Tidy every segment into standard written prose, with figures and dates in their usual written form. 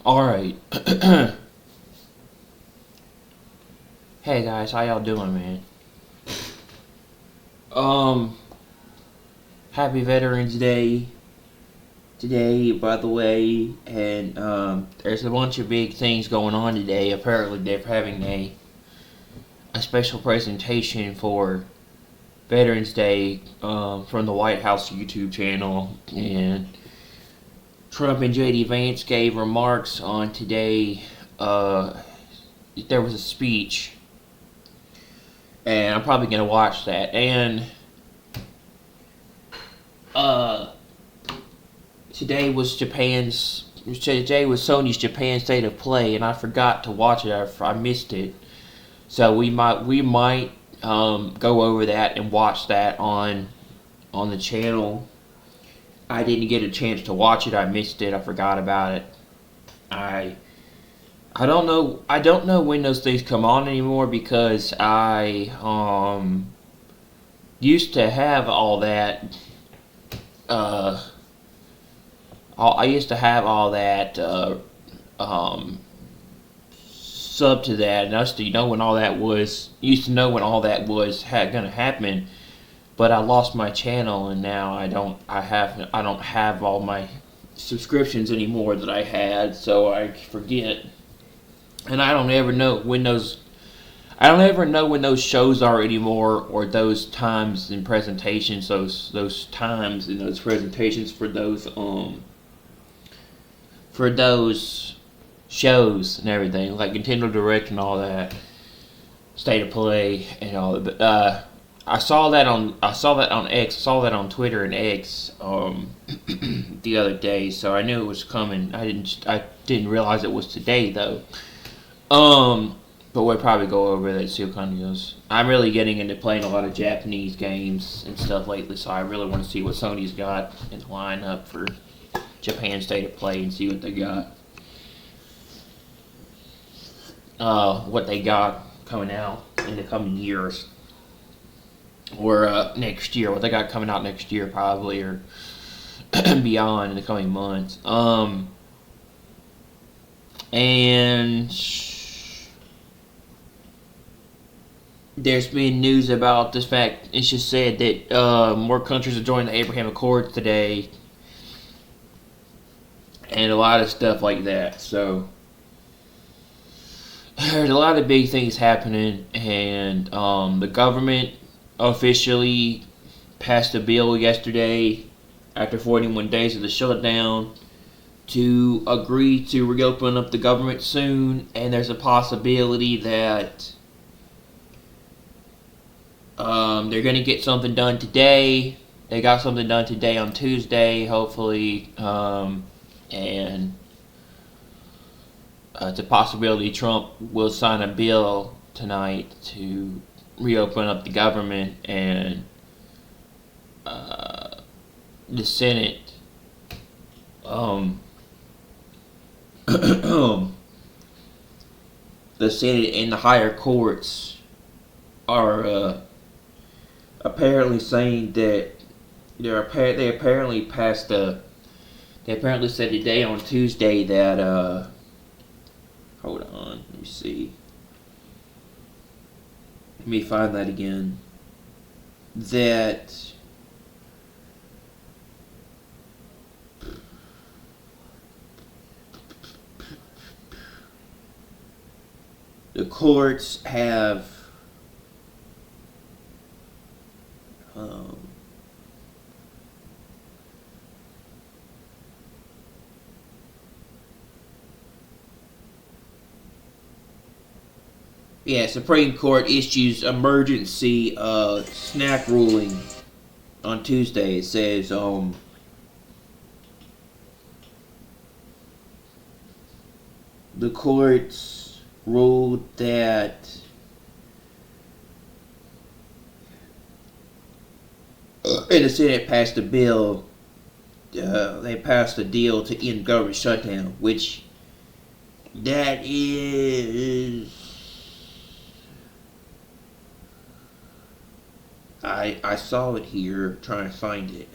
Alright. Hey guys, how y'all doing, man? Um, Happy Veterans Day today, by the way, and there's a bunch of big things going on today. Apparently, they're having a special presentation for Veterans Day from the White House YouTube channel, and Trump and JD Vance gave remarks on today. There was a speech, and I'm probably gonna watch that. And today was Sony's Japan State of Play, and I forgot to watch it. I missed it, so we might go over that and watch that on the channel. I didn't get a chance to watch it. I missed it. I forgot about it. I don't know. I don't know when those things come on anymore because I used to have all that. I used to have all that sub to that, and I used to know when all that was. Gonna happen. But I lost my channel, and now I don't have all my subscriptions anymore that I had, so I forget. And I don't ever know when those shows are anymore, or those times in presentations, those times in those presentations for those shows and everything, like Nintendo Direct and all that, State of Play and all that. But I saw that on X. I saw that on Twitter and X the other day, so I knew it was coming. I didn't realize it was today though. But we'll probably go over that, see what kind of goes. I'm really getting into playing a lot of Japanese games and stuff lately, so I really want to see what Sony's got in the lineup for Japan State of Play and see what they got. What they got coming out in the coming years. Or next year. What they got coming out next year, probably, or beyond in the coming months. And there's been news about this fact. It's just said that more countries are joining the Abraham Accords today, and a lot of stuff like that. So there's a lot of big things happening, and the government officially passed a bill yesterday after 41 days of the shutdown to agree to reopen up the government soon, and there's a possibility that they're going to get something done today. They got something done today on Tuesday, hopefully, and it's a possibility Trump will sign a bill tonight to reopen up the government, and the Senate the Senate and the higher courts are apparently saying that they apparently said today on Tuesday that hold on, let me see. Let me find that again. That the courts have Supreme Court issues emergency snap ruling on Tuesday. It says the courts ruled that and the Senate passed a bill. They passed a deal to end government shutdown, which that is. I saw it here, trying to find it.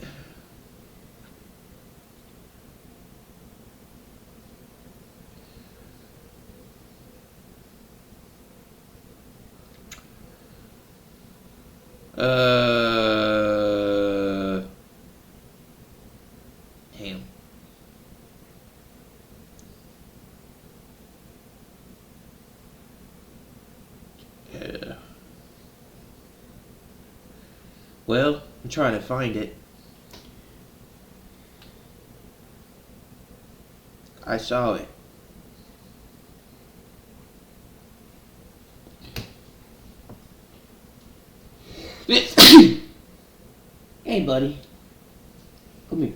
Damn. Yeah. Well, I'm trying to find it. I saw it. Hey, buddy. Come here.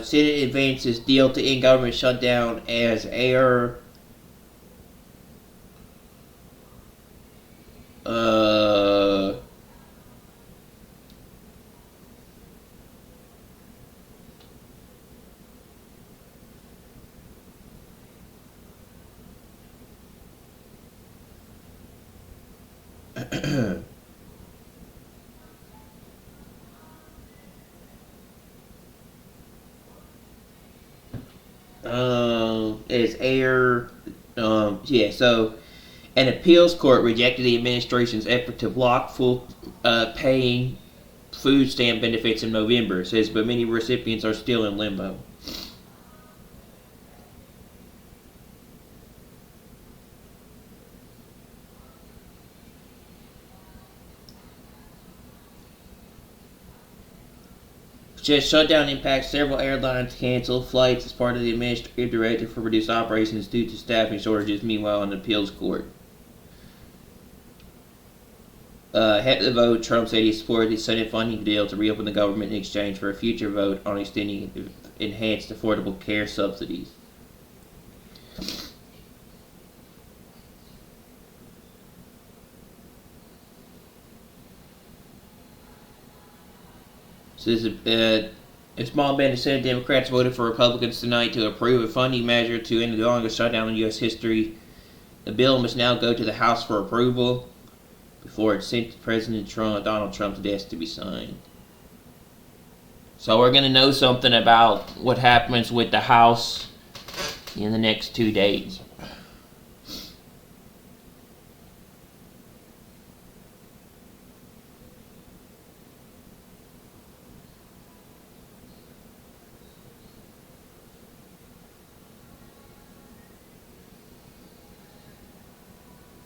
Senate advances deal to end government shutdown as air. Uh, as air. Yeah. So, an appeals court rejected the administration's effort to block full paying food stamp benefits in November. It says, but many recipients are still in limbo. Just shutdown impacts several airlines cancel flights as part of the administrative directive for reduced operations due to staffing shortages. Meanwhile, in the appeals court, ahead of the vote, Trump said he supported the Senate funding deal to reopen the government in exchange for a future vote on extending enhanced affordable care subsidies. Says a small band of Senate Democrats voted for Republicans tonight to approve a funding measure to end the longest shutdown in U.S. history. The bill must now go to the House for approval before it's sent to Donald Trump's desk to be signed. So we're going to know something about what happens with the House in the next 2 days.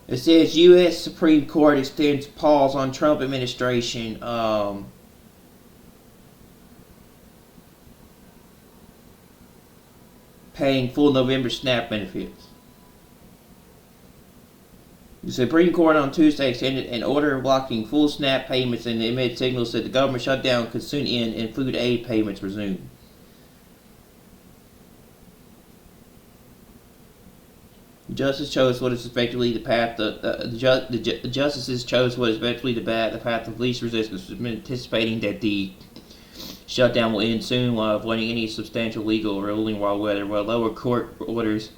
It says U.S. Supreme Court extends pause on Trump administration. Paying full November SNAP benefits. The Supreme Court on Tuesday extended an order blocking full SNAP payments and emitted signals that the government shutdown could soon end and food aid payments resume. The justice chose what is effectively the path. The justices chose what is effectively the path of least resistance, anticipating that the shutdown will end soon while avoiding any substantial legal ruling, while lower court orders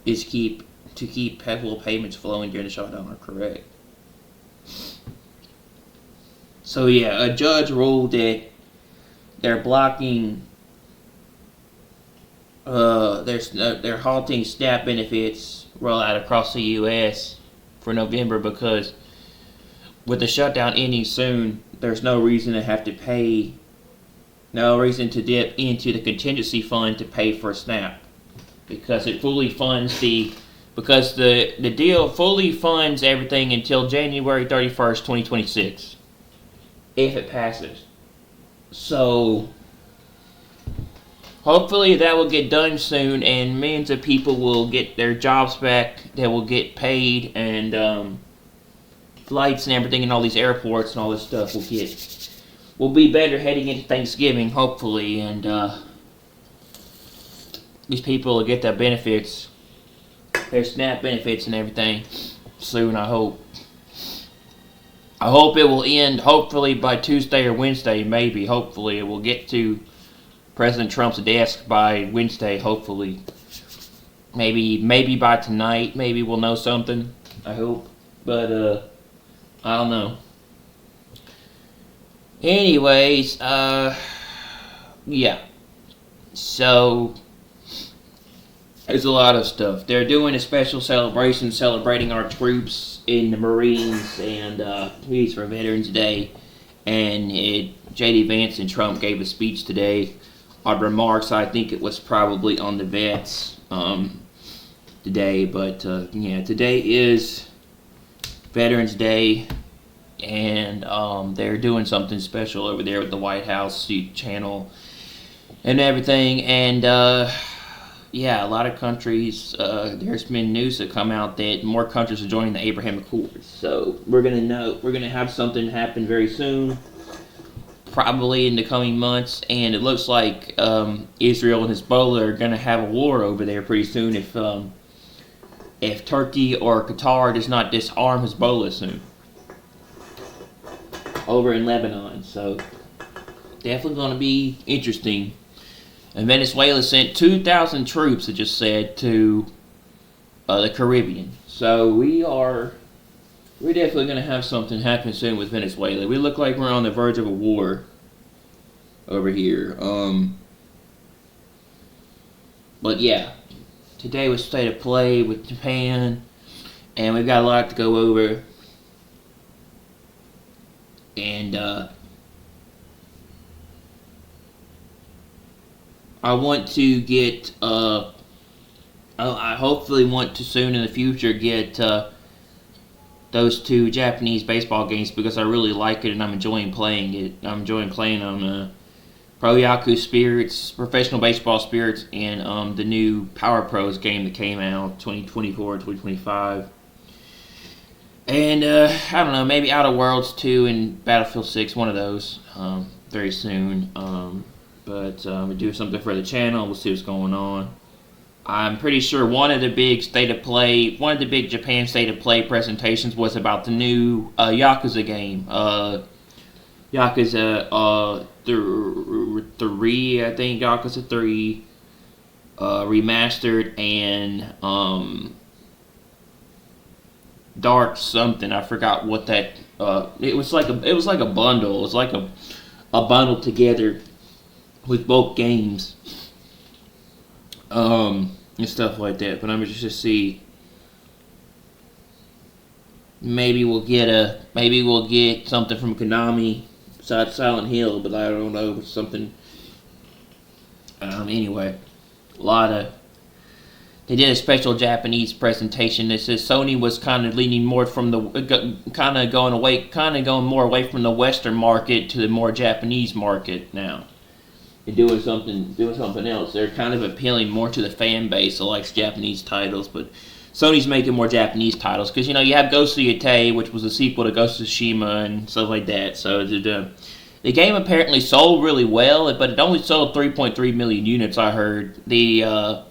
is to keep full payments flowing during the shutdown are correct. So yeah, a judge ruled that they're blocking. They're halting SNAP benefits rollout across the U.S. for November because with the shutdown ending soon, there's no reason to have to pay. No reason to dip into the contingency fund to pay for SNAP because it fully funds the deal fully funds everything until January 31st, 2026 if it passes. So hopefully that will get done soon and millions of people will get their jobs back, that will get paid, and flights and everything in all these airports and all this stuff will be better heading into Thanksgiving, hopefully, and these people will get their benefits, their SNAP benefits and everything soon, I hope. I hope it will end hopefully by Tuesday or Wednesday, maybe. Hopefully it will get to President Trump's desk by Wednesday, hopefully. Maybe by tonight, maybe we'll know something. I hope. But I don't know. Anyways, yeah. So there's a lot of stuff. They're doing a special celebration celebrating our troops in the Marines and police for Veterans Day. And J.D. Vance and Trump gave a speech today. On remarks, I think it was probably on the vets today. But yeah, today is Veterans Day. And they're doing something special over there with the White House channel and everything. And yeah, a lot of countries, there's been news that come out that more countries are joining the Abraham Accords. So we're gonna have something happen very soon, probably in the coming months. And it looks like Israel and Hezbollah are gonna have a war over there pretty soon if Turkey or Qatar does not disarm Hezbollah soon over in Lebanon. So definitely going to be interesting. And Venezuela sent 2,000 troops, it just said, to the Caribbean. So we're definitely going to have something happen soon with Venezuela. We look like we're on the verge of a war over here. But yeah, today was state of play with Japan, and we've got a lot to go over. And I want to get, I hopefully want to soon in the future get those 2 Japanese baseball games because I really like it and I'm enjoying playing it. I'm enjoying playing on Pro Yaku Spirits, Professional Baseball Spirits, and the new Power Pros game that came out 2024, 2025. And, I don't know, maybe Outer Worlds 2 and Battlefield 6, one of those, very soon. But we do something for the channel, we'll see what's going on. I'm pretty sure one of the big Japan State of Play presentations was about the new Yakuza game. Yakuza 3, I think, Yakuza 3, remastered, and, Dark something. I forgot what that. It was like a bundle. It was like a bundle together with both games, and stuff like that. But I'm just to see. Maybe we'll get something from Konami, besides Silent Hill, but I don't know, something. Anyway, a lot of. They did a special Japanese presentation that says Sony was kind of leaning more from going more away from the Western market to the more Japanese market now. They're doing something else. They're kind of appealing more to the fan base that likes Japanese titles, but Sony's making more Japanese titles because you have Ghost of Yotei, which was a sequel to Ghost of Tsushima and stuff like that. So the game apparently sold really well, but it only sold 3.3 million units. I heard The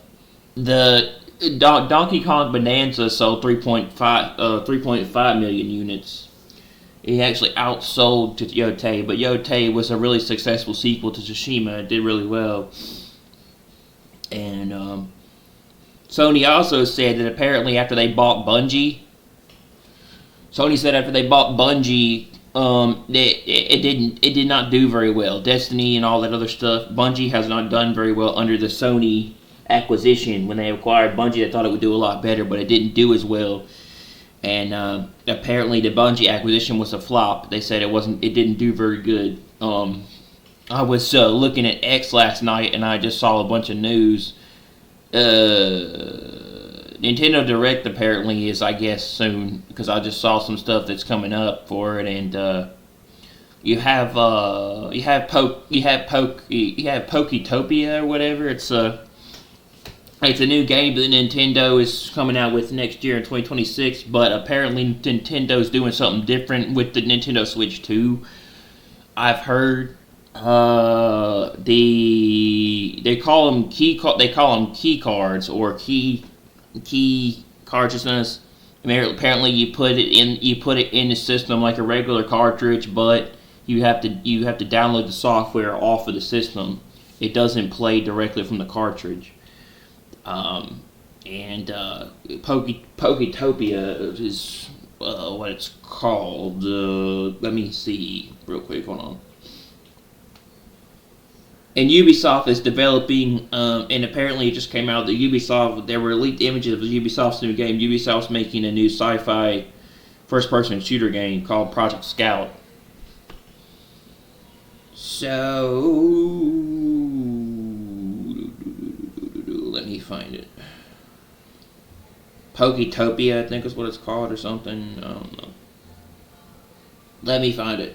Donkey Kong Bonanza sold 3.5 million units. It actually outsold to Yotei, but Yotei was a really successful sequel to Tsushima. It did really well. And Sony also said that apparently after they bought Bungie, it did not do very well. Destiny and all that other stuff, Bungie has not done very well under the Sony acquisition. When they acquired Bungie, they thought it would do a lot better, but it didn't do as well. And apparently the Bungie acquisition was a flop. They said it didn't do very good. I was looking at X last night and I just saw a bunch of news. Nintendo Direct apparently is, I guess, soon, because I just saw some stuff that's coming up for it. And you have Poketopia or whatever. It's a new game that Nintendo is coming out with next year in 2026, but apparently Nintendo's doing something different with the Nintendo Switch 2. I've heard they call them key cards or key cards, Apparently, you put it in the system like a regular cartridge, but you have to download the software off of the system. It doesn't play directly from the cartridge. And Poketopia is what it's called. Let me see real quick. Hold on. And Ubisoft is developing, and apparently it just came out that Ubisoft, there were leaked images of Ubisoft's new game. Ubisoft's making a new sci-fi first-person shooter game called Project Scout. So, let me find it. Poketopia, I think is what it's called, or something. I don't know. Let me find it.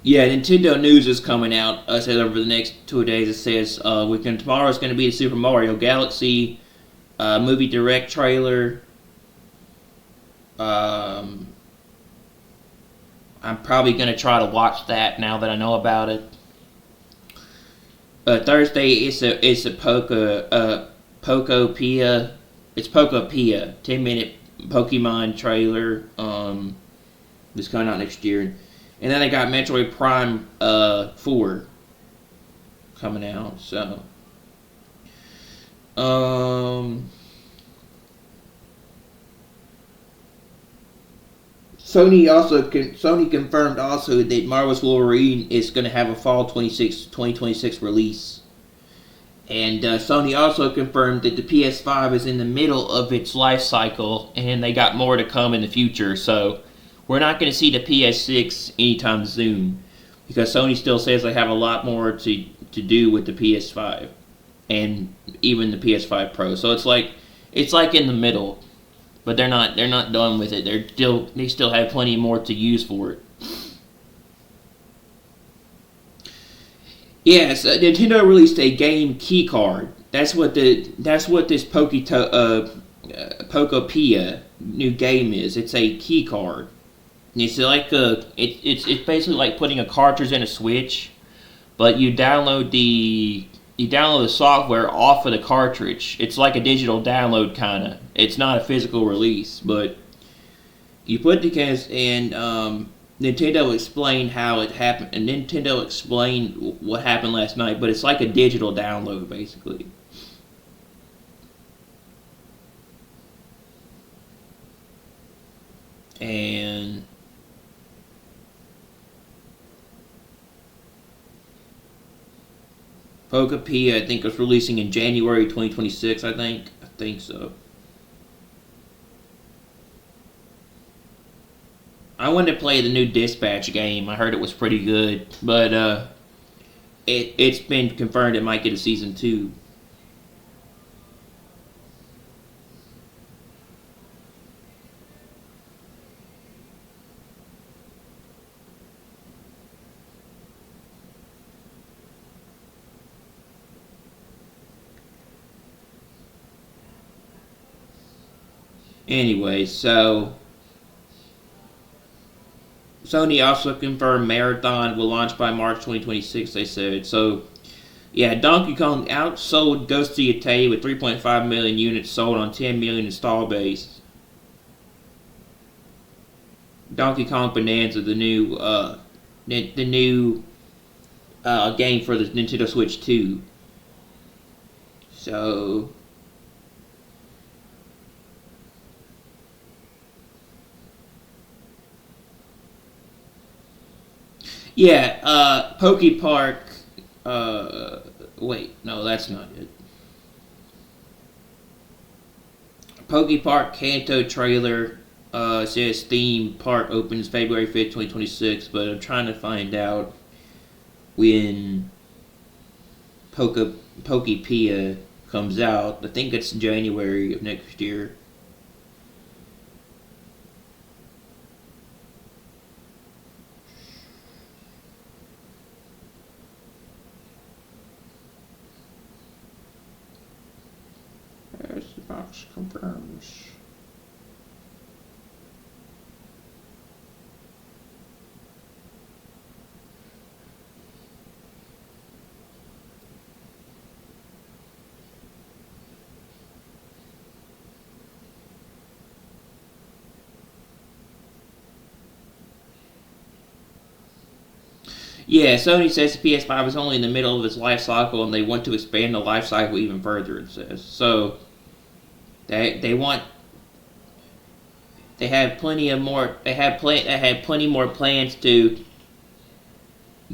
Yeah, Nintendo news is coming out. Says over the next 2 days. It says tomorrow is going to be the Super Mario Galaxy movie direct trailer. I'm probably going to try to watch that now that I know about it. Thursday it's a Pokopia. It's Pokopia 10-minute Pokemon trailer. It's coming out next year. And then they got Metroid Prime 4 coming out. So, Sony confirmed also that Marvel's Wolverine is going to have a fall 2026 release. And Sony also confirmed that the PS5 is in the middle of its life cycle, and they got more to come in the future. So we're not going to see the PS6 anytime soon, because Sony still says they have a lot more to do with the PS5 and even the PS5 Pro. So it's like in the middle, but they're not done with it. They still have plenty more to use for it. Yes, Nintendo released a game key card. That's what this Pokopia new game is. It's a key card. It's like it's basically like putting a cartridge in a Switch, but you download the software off of the cartridge. It's like a digital download kinda. It's not a physical release, but you put the case, and Nintendo explained how it happened, and Nintendo explained what happened last night. But it's like a digital download basically. And Pokopia, I think, was releasing in January 2026, I think so. I wanted to play the new Dispatch game. I heard it was pretty good, but it's been confirmed it might get a season 2. Anyway, so Sony also confirmed Marathon will launch by March 2026, they said. So, yeah, Donkey Kong outsold Ghost of Yeti with 3.5 million units sold on 10 million install base. Donkey Kong Bonanza, the new game for the Nintendo Switch 2. So, yeah, Poke Park. Wait, no, that's not it. Poke Park Kanto trailer says theme park opens February 5th, 2026, but I'm trying to find out when Pokepia comes out. I think it's January of next year. As the box confirms. Yeah, Sony says the PS5 is only in the middle of its life cycle, and they want to expand the life cycle even further. It says so. They want. They have plenty of more. They had plenty more plans to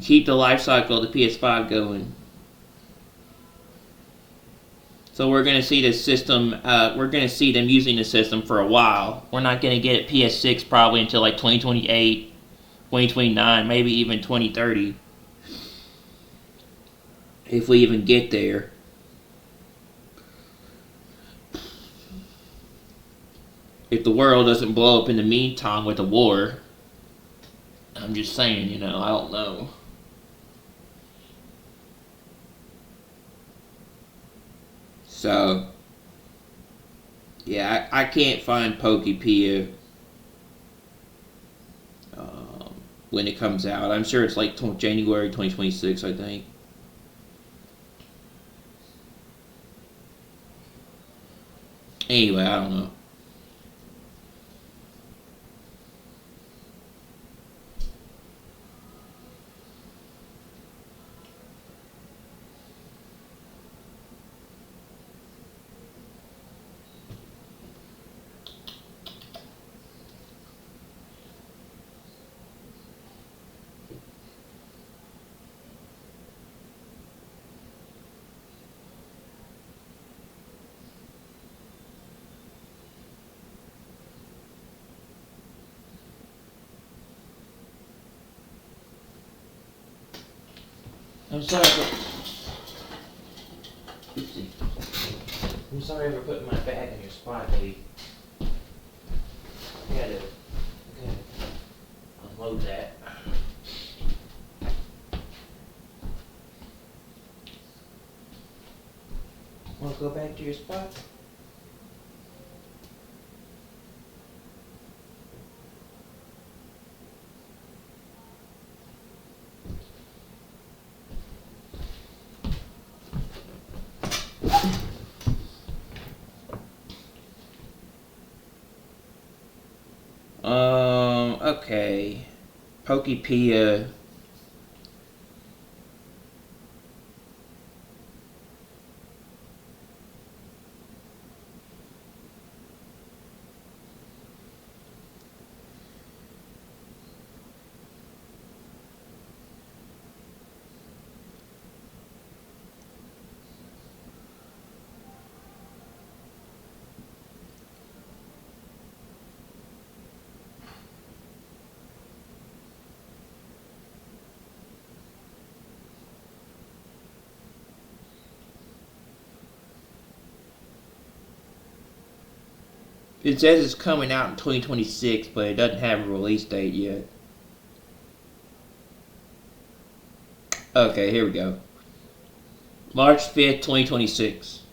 keep the life cycle of the PS5 going. So we're going to see this system. We're going to see them using the system for a while. We're not going to get it PS6 probably until like 2028, 2029, maybe even 2030, if we even get there. If the world doesn't blow up in the meantime with a war. I'm just saying, I don't know. So, yeah, I can't find Pokepia when it comes out. I'm sure it's like January 2026, I think. Anyway, I don't know. I'm sorry for putting my bag in your spot, baby. I gotta unload that. Wanna go back to your spot? Okay. Pokepia. It says it's coming out in 2026, but it doesn't have a release date yet. Okay, here we go. March 5th, 2026.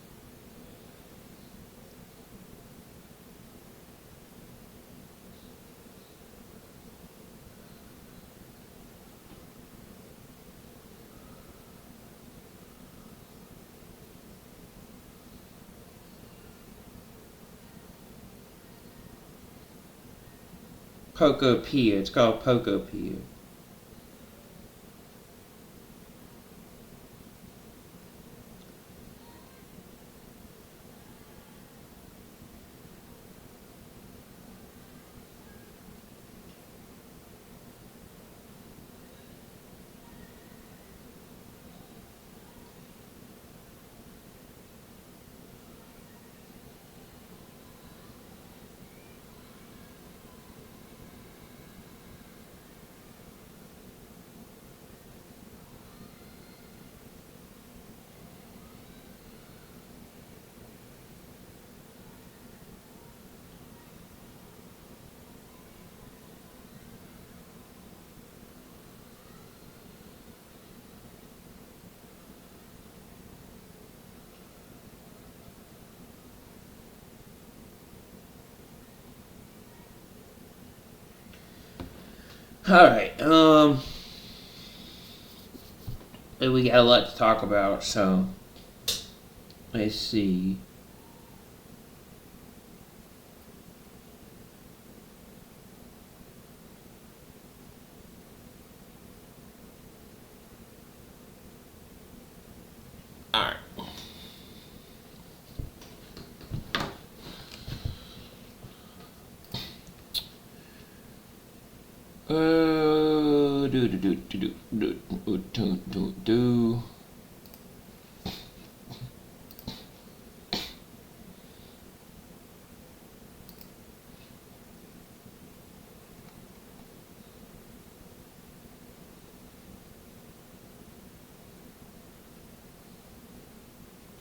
Pokepia. It's called Pokepia. Alright, we got a lot to talk about, so let's see. Alright. Do.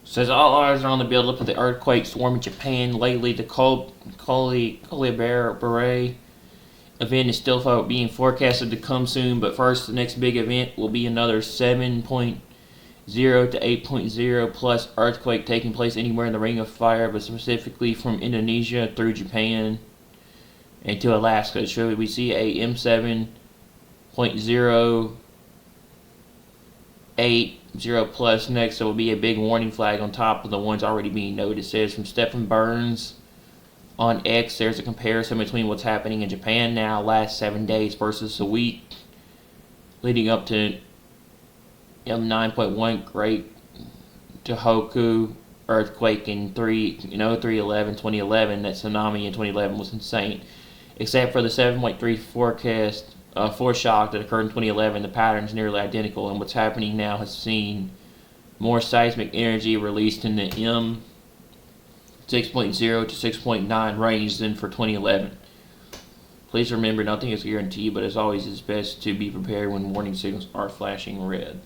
Says all eyes are on the buildup of the earthquake storm in Japan. Lately, the Kolibare event is still being forecasted to come soon, but first, the next big event will be another 7.0 to 8.0 plus earthquake taking place anywhere in the Ring of Fire, but specifically from Indonesia through Japan and to Alaska. So we see a M7.0 8.0 plus next. There will be a big warning flag on top of the ones already being noted. It says from Stephen Burns on X, there's a comparison between what's happening in Japan now, last 7 days versus a week leading up to M9.1 Great Tohoku earthquake in 2011. That tsunami in 2011 was insane. Except for the 7.3 foreshock that occurred in 2011, the pattern is nearly identical, and what's happening now has seen more seismic energy released in the M 6.0 to 6.9 range than for 2011. Please remember, nothing is guaranteed, but as always, it's best to be prepared when warning signals are flashing red.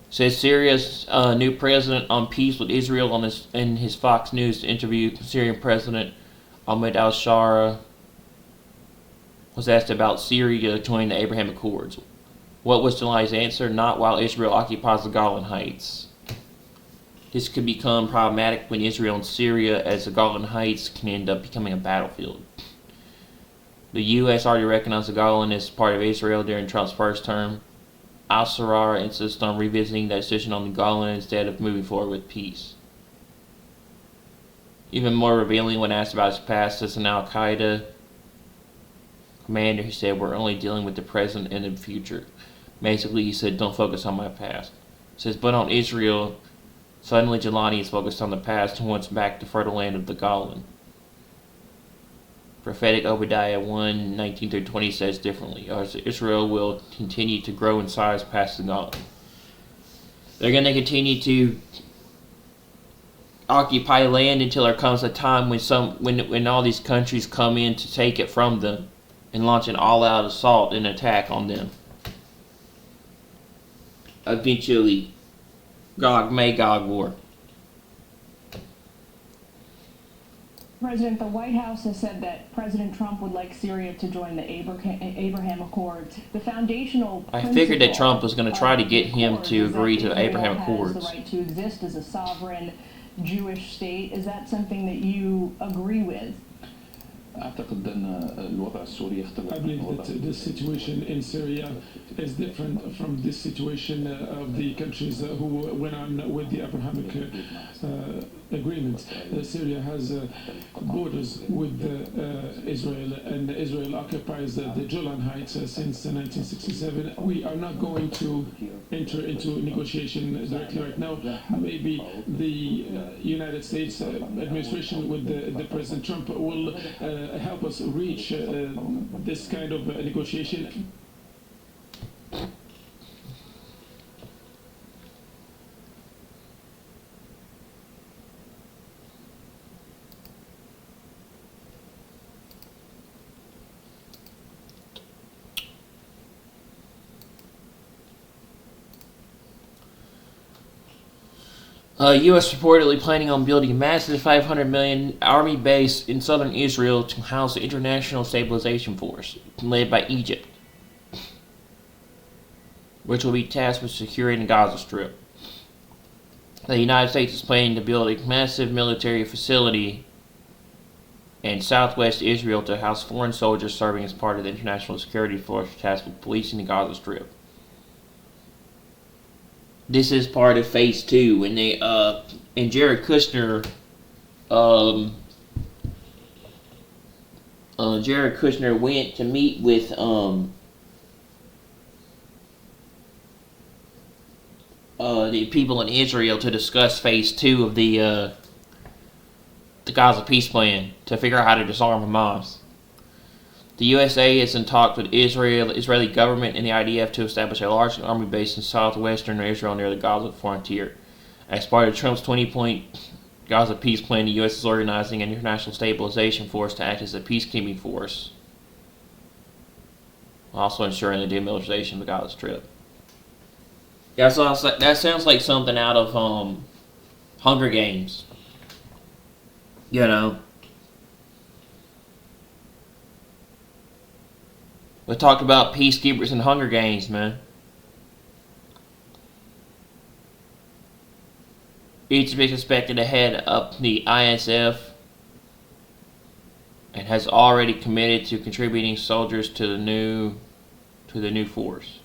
Says Syria's new president on peace with Israel in his Fox News interview. Syrian President Ahmed al-Shara was asked about Syria joining the Abraham Accords. What was July's answer? Not while Israel occupies the Golan Heights. This could become problematic between Israel and Syria, as the Golan Heights can end up becoming a battlefield. The U.S. already recognized the Golan as part of Israel during Trump's first term. Al-Sarraj insists on revisiting that decision on the Golan instead of moving forward with peace. Even more revealing when asked about his past as an Al-Qaeda commander, he said, "We're only dealing with the present and the future." Basically, he said, "Don't focus on my past." He says, but on Israel, suddenly Jelani is focused on the past and wants back the fertile land of the Golan. Prophetic Obadiah 1:19-20 says differently. Israel will continue to grow in size past the Golan. They're going to continue to occupy land until there comes a time when all these countries come in to take it from them and launch an all-out assault and attack on them. Eventually, Gog-Magog war. President, the White House has said that President Trump would like Syria to join the Abraham Accords. The foundational I figured that Trump was going to try to get him to agree to the Abraham Accords. Has the right to exist as a sovereign Jewish state. Is that something that you agree with? I believe that the situation in Syria is different from this situation of the countries who went on with the Abrahamic agreement. Syria has borders with Israel, and Israel occupies the Golan Heights since 1967. We are not going to enter into negotiation directly right now. Maybe the United States administration with the President Trump will help us reach this kind of negotiation. U.S. reportedly planning on building a massive $500 million army base in southern Israel to house the International Stabilization Force, led by Egypt, which will be tasked with securing the Gaza Strip. The United States is planning to build a massive military facility in southwest Israel to house foreign soldiers serving as part of the International Security Force tasked with policing the Gaza Strip. This is part of phase 2, when they and Jared Kushner went to meet with the people in Israel to discuss phase 2 of the Gaza peace plan to figure out how to disarm Hamas. The USA is in talks with Israeli government and the IDF to establish a large army base in southwestern Israel near the Gaza frontier. As part of Trump's 20-point Gaza peace plan, the U.S. is organizing an international stabilization force to act as a peacekeeping force, also ensuring the demilitarization of the Gaza Strip. That sounds like something out of Hunger Games. You know. We talked about peacekeepers and Hunger Games, man. Egypt is expected to head up the ISF and has already committed to contributing soldiers to the new force.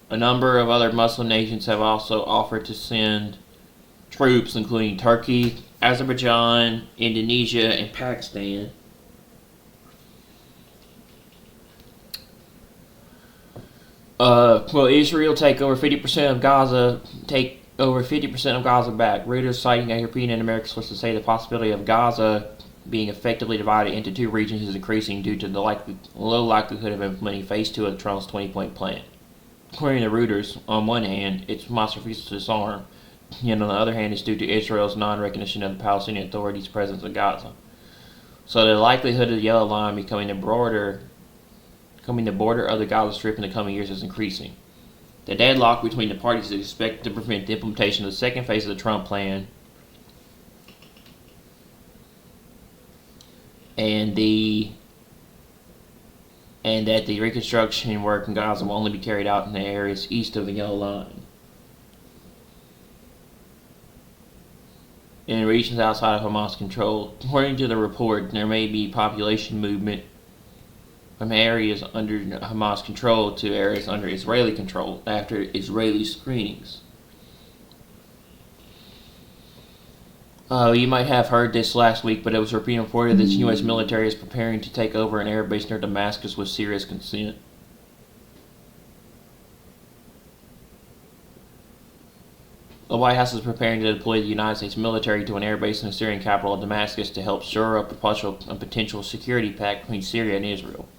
A number of other Muslim nations have also offered to send troops, including Turkey, Azerbaijan, Indonesia, and Pakistan. Will Israel take over 50% of Gaza? Take over 50% of Gaza back. Reuters, citing a European and American sources, say the possibility of Gaza being effectively divided into two regions is increasing due to the low likelihood of implementing phase 2 of Trump's 20-point plan. According to Reuters, on one hand, it's Hamas refuses to disarm, and on the other hand, it's due to Israel's non-recognition of the Palestinian Authority's presence in Gaza. So the likelihood of the Yellow Line becoming the border of the Gaza Strip in the coming years is increasing. The deadlock between the parties is expected to prevent the implementation of the second phase of the Trump plan, and that the reconstruction work in Gaza will only be carried out in the areas east of the Yellow Line. In regions outside of Hamas control, according to the report, there may be population movement from areas under Hamas control to areas under Israeli control after Israeli screenings. You might have heard this last week, but it was being reported that the U.S. military is preparing to take over an air base near Damascus with Syria's consent. The White House is preparing to deploy the United States military to an air base in the Syrian capital of Damascus to help shore up a potential security pact between Syria and Israel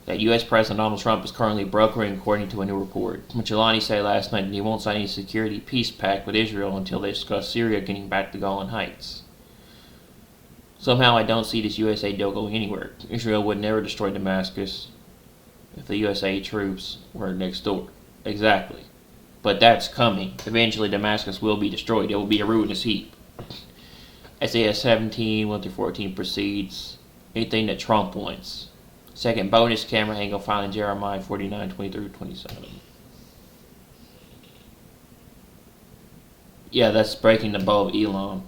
that U.S. President Donald Trump is currently brokering, according to a new report. Michelani said last night that he won't sign any security peace pact with Israel until they discuss Syria getting back the Golan Heights. Somehow I don't see this USA deal going anywhere. Israel would never destroy Damascus if the USA troops were next door. Exactly. But that's coming. Eventually Damascus will be destroyed. It will be a ruinous heap. Isaiah 17, 1-14 proceeds. Anything that Trump wants. Second bonus camera angle found in Jeremiah 49, 23-27. Yeah, that's breaking the bow of Elam.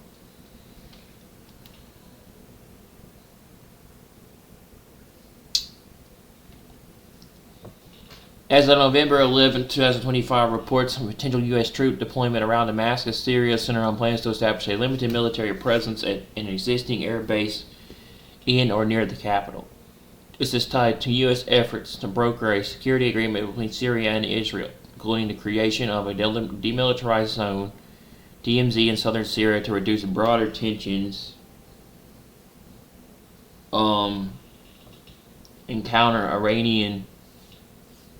As of November 11, 2025, reports of potential U.S. troop deployment around Damascus, Syria, center on plans to establish a limited military presence at an existing air base in or near the capital. This is tied to U.S. efforts to broker a security agreement between Syria and Israel, including the creation of a demilitarized zone, DMZ, in southern Syria to reduce broader tensions and counter Iranian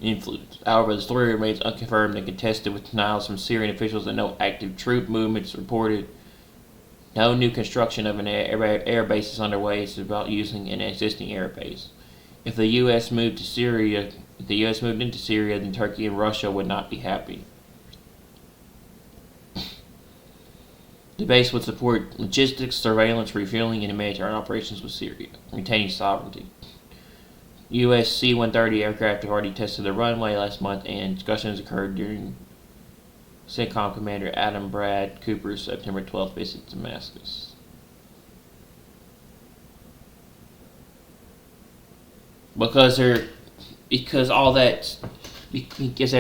influence. However, the story remains unconfirmed and contested, with denials from Syrian officials that no active troop movements reported. No new construction of an air base is underway. It's about using an existing air base. If the U.S. moved into Syria, then Turkey and Russia would not be happy. The base would support logistics, surveillance, refueling, and humanitarian operations with Syria, retaining sovereignty. U.S. C-130 aircraft have already tested the runway last month, and discussions occurred during CENTCOM Commander Adam Brad Cooper's September 12th visit to Damascus. Because they're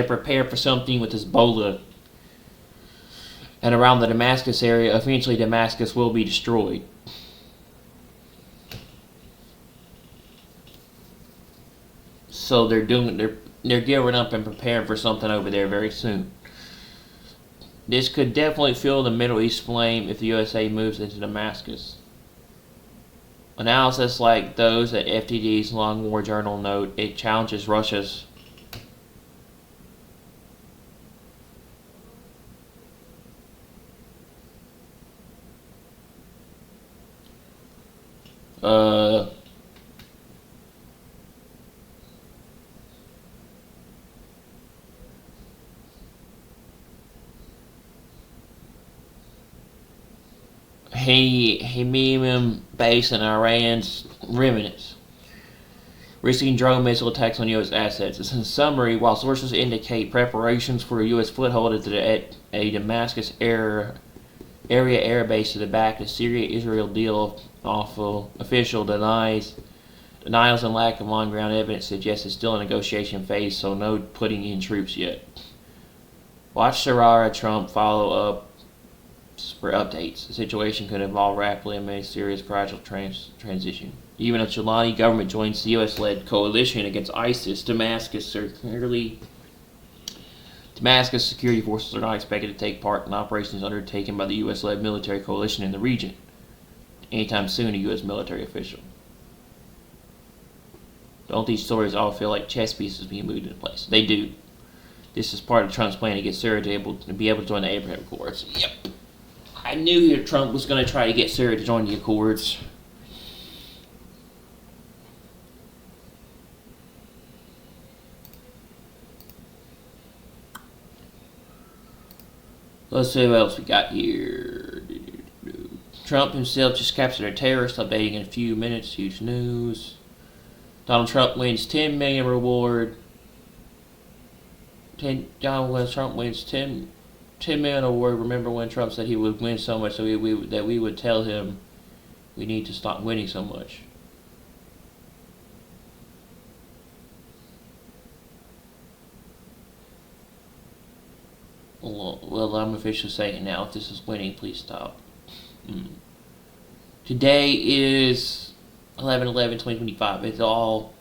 prepared for something with Hezbollah, and around the Damascus area, eventually Damascus will be destroyed. So they're gearing up and preparing for something over there very soon. This could definitely fuel the Middle East flame if the USA moves into Damascus. Analysis like those at FTD's Long War Journal note it challenges Russia's Hemim base and Iran's remnants, risking drone missile attacks on U.S. assets. In summary, while sources indicate preparations for a U.S. foothold at a Damascus area air base to the back, the Syria-Israel deal official denials and lack of on-ground evidence suggests it's still in negotiation phase, so no putting in troops yet. Watch Sarara Trump follow up for updates. The situation could evolve rapidly and may serious gradual transition. Even if Jilani government joins the U.S.-led coalition against ISIS, Damascus security forces are not expected to take part in operations undertaken by the U.S.-led military coalition in the region anytime soon, a U.S. military official. Don't these stories all feel like chess pieces being moved into place? They do. This is part of Trump's plan to get Syria to be able to join the Abraham Accords. Yep. I knew Trump was going to try to get Syria to join the Accords. Let's see what else we got here. Trump himself just captured a terrorist, updating in a few minutes. Huge news. Donald Trump wins $10 million reward. Donald Trump wins $10 million award. Remember when Trump said he would win so much that we would tell him we need to stop winning so much. Well, I'm officially saying now, if this is winning, please stop. Today is 11/11/2025. It's all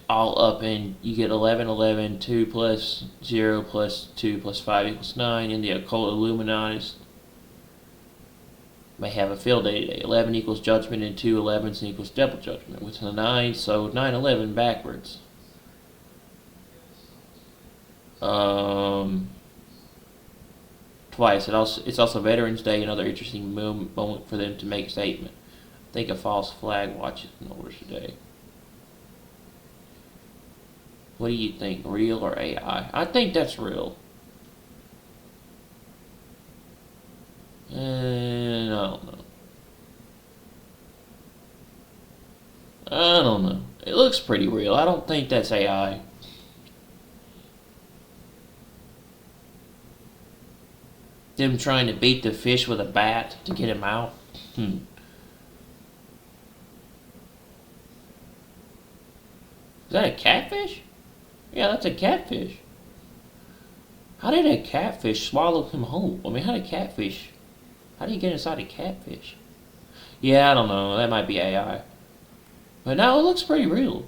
up, and you get 11/11, 2 plus 0 plus 2 plus 5 equals 9, and the occult Illuminatis may have a field day today. 11 equals judgment, and 2 11s equals double judgment, with a 9, so 9/11 backwards. Twice. It's also Veterans Day, another interesting moment for them to make a statement. I think a false flag watch is in order today. What do you think, real or AI? I think that's real. And I don't know. It looks pretty real. I don't think that's AI. Them trying to beat the fish with a bat to get him out. Is that a catfish? Yeah, that's a catfish. How did a catfish swallow him whole? I mean, how do you get inside a catfish? Yeah, I don't know. That might be AI. But no, it looks pretty real.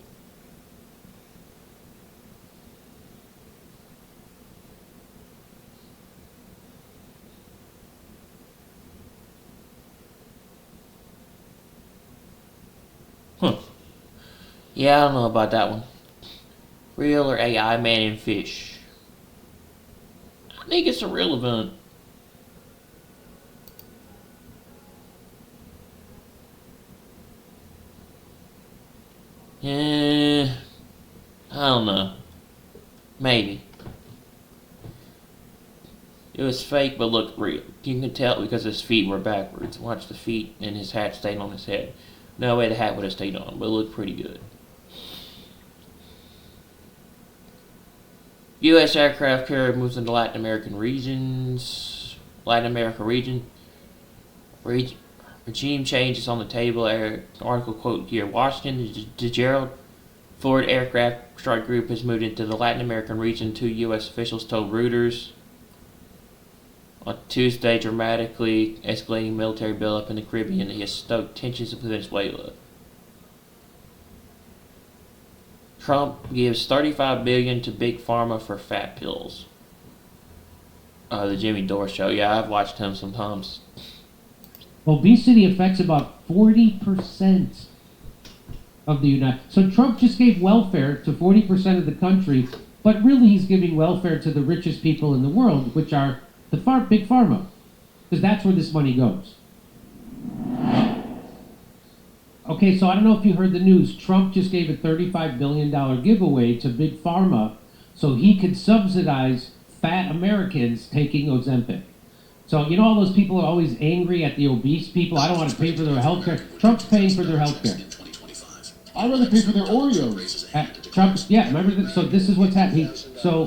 Yeah, I don't know about that one. Real or AI man and fish? I think it's irrelevant. I don't know. Maybe. It was fake but looked real. You can tell because his feet were backwards. Watch the feet and his hat stayed on his head. No way the hat would have stayed on, but it looked pretty good. U.S. aircraft carrier moves into Latin American regions. Latin America region. Regime changes on the table. Article quote here. Washington, the Gerald Ford Aircraft Strike Group has moved into the Latin American region, 2 U.S. officials told Reuters on Tuesday, dramatically escalating military buildup in the Caribbean. He has stoked tensions with Venezuela. Trump gives $35 billion to Big Pharma for fat pills. The Jimmy Dore show. Yeah, I've watched him sometimes. Obesity affects about 40% of the United. So Trump just gave welfare to 40% of the country, but really he's giving welfare to the richest people in the world, which are the big pharma, because that's where this money goes. Okay, so I don't know if you heard the news. Trump just gave a $35 billion giveaway to Big Pharma so he could subsidize fat Americans taking Ozempic. So, you know, all those people are always angry at the obese people. I don't want to pay for their health care. Trump's paying for their health care. I'd rather pay for their Oreos. Trump, yeah, remember that? So this is what's happening. So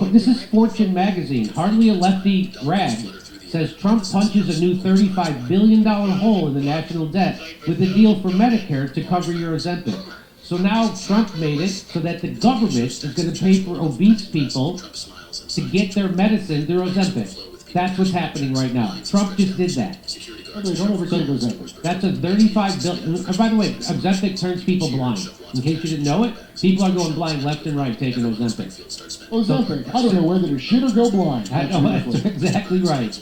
this is Fortune magazine. Hardly a lefty rag says Trump punches a new $35 billion hole in the national debt with a deal for Medicare to cover your Ozempic. So now Trump made it so that the government is going to pay for obese people to get their medicine, their Ozempic. That's what's happening right now. Trump just did that. Okay, don't overtake Ozempic. That's a $35 billion. By the way, Ozempic turns people blind. In case you didn't know it, people are going blind left and right taking Ozempic. Ozempic. I don't know whether to shit or go blind. That's exactly right.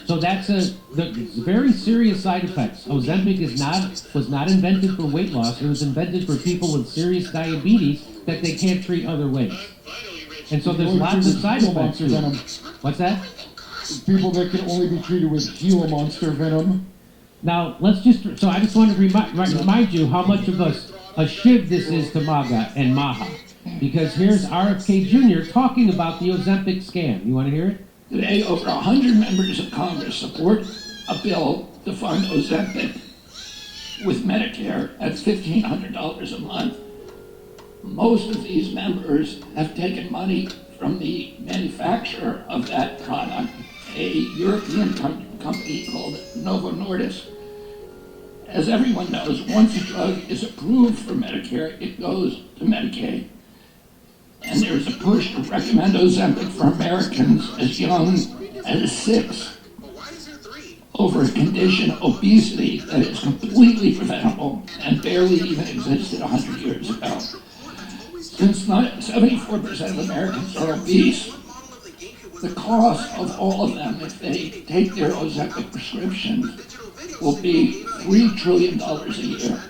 So that's the very serious side effects. Ozempic was not invented for weight loss. It was invented for people with serious diabetes that they can't treat other ways. And so there's lots of side effects to it. What's that? People that can only be treated with Gila monster venom. Now, I just want to remind you how much of a shiv this is to MAGA and Maha. Because here's RFK Jr. talking about the Ozempic scam. You want to hear it? Today, over 100 members of Congress support a bill to fund Ozempic with Medicare at $1,500 a month. Most of these members have taken money from the manufacturer of that product, a European company called Novo Nordisk. As everyone knows, once a drug is approved for Medicare, it goes to Medicaid. And there's a push to recommend Ozempic for Americans as young as 6 over a condition, obesity, that is completely preventable and barely even existed 100 years ago. Since 74% of Americans are obese, the cost of all of them, if they take their Ozempic prescriptions, will be $3 trillion a year.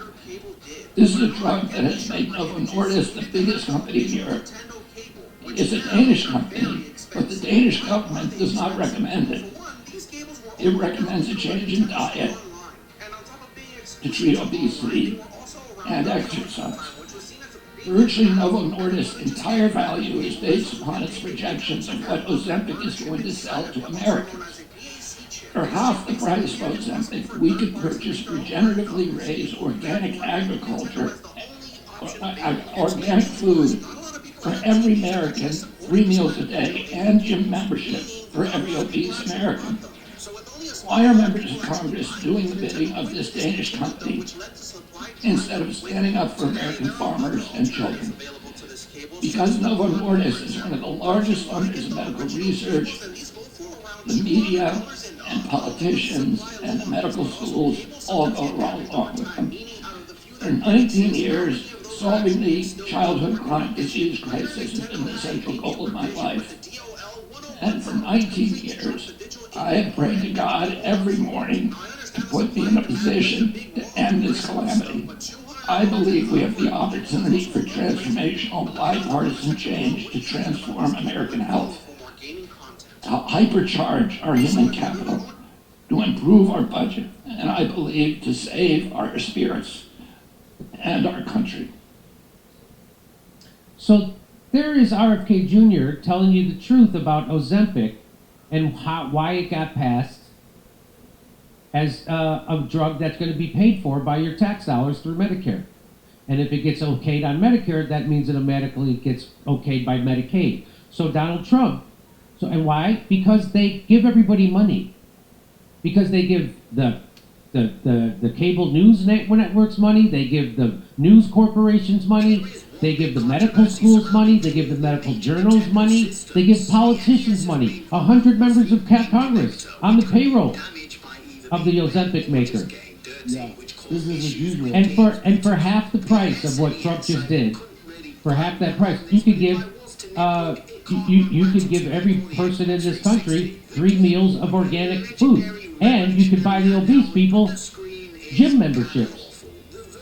This is a drug that has made Novo Nordisk the biggest company in Europe. It's a Danish company, but the Danish government does not recommend it. It recommends a change in diet to treat obesity and exercise. Virtually Novo Nordisk's entire value is based upon its projections of what Ozempic is going to sell to Americans. For half the price of Ozempic, we could purchase regeneratively raised organic agriculture, organic food for every American, 3 meals a day, and gym memberships for every obese American. Why are members of Congress doing the bidding of this Danish company instead of standing up for American farmers and children? Because Novo Nordisk is one of the largest funders of medical research, the media and politicians and the medical schools all go along with them. For 19 years, solving the childhood chronic disease crisis has been the central goal of my life. And for 19 years, I have prayed to God every morning to put me in a position to end this calamity. I believe we have the opportunity for transformational bipartisan change to transform American health, to hypercharge our human capital, to improve our budget, and I believe to save our spirits and our country. So there is RFK Jr. telling you the truth about Ozempic and why it got passed as a drug that's going to be paid for by your tax dollars through Medicare. And if it gets okayed on Medicare, that means it automatically gets okayed by Medicaid. So Donald Trump, and why? Because they give everybody money. Because they give the cable news networks money, they give the news corporations money, they give the medical schools money, they give the medical journals money, they give politicians money. 100 members of Congress on the payroll of the Ozempic maker. Yeah, this is as usual. And for half the price of what Trump just did, for half that price. You could give you could give every person in this country 3 meals of organic food, and you could buy the obese people gym memberships.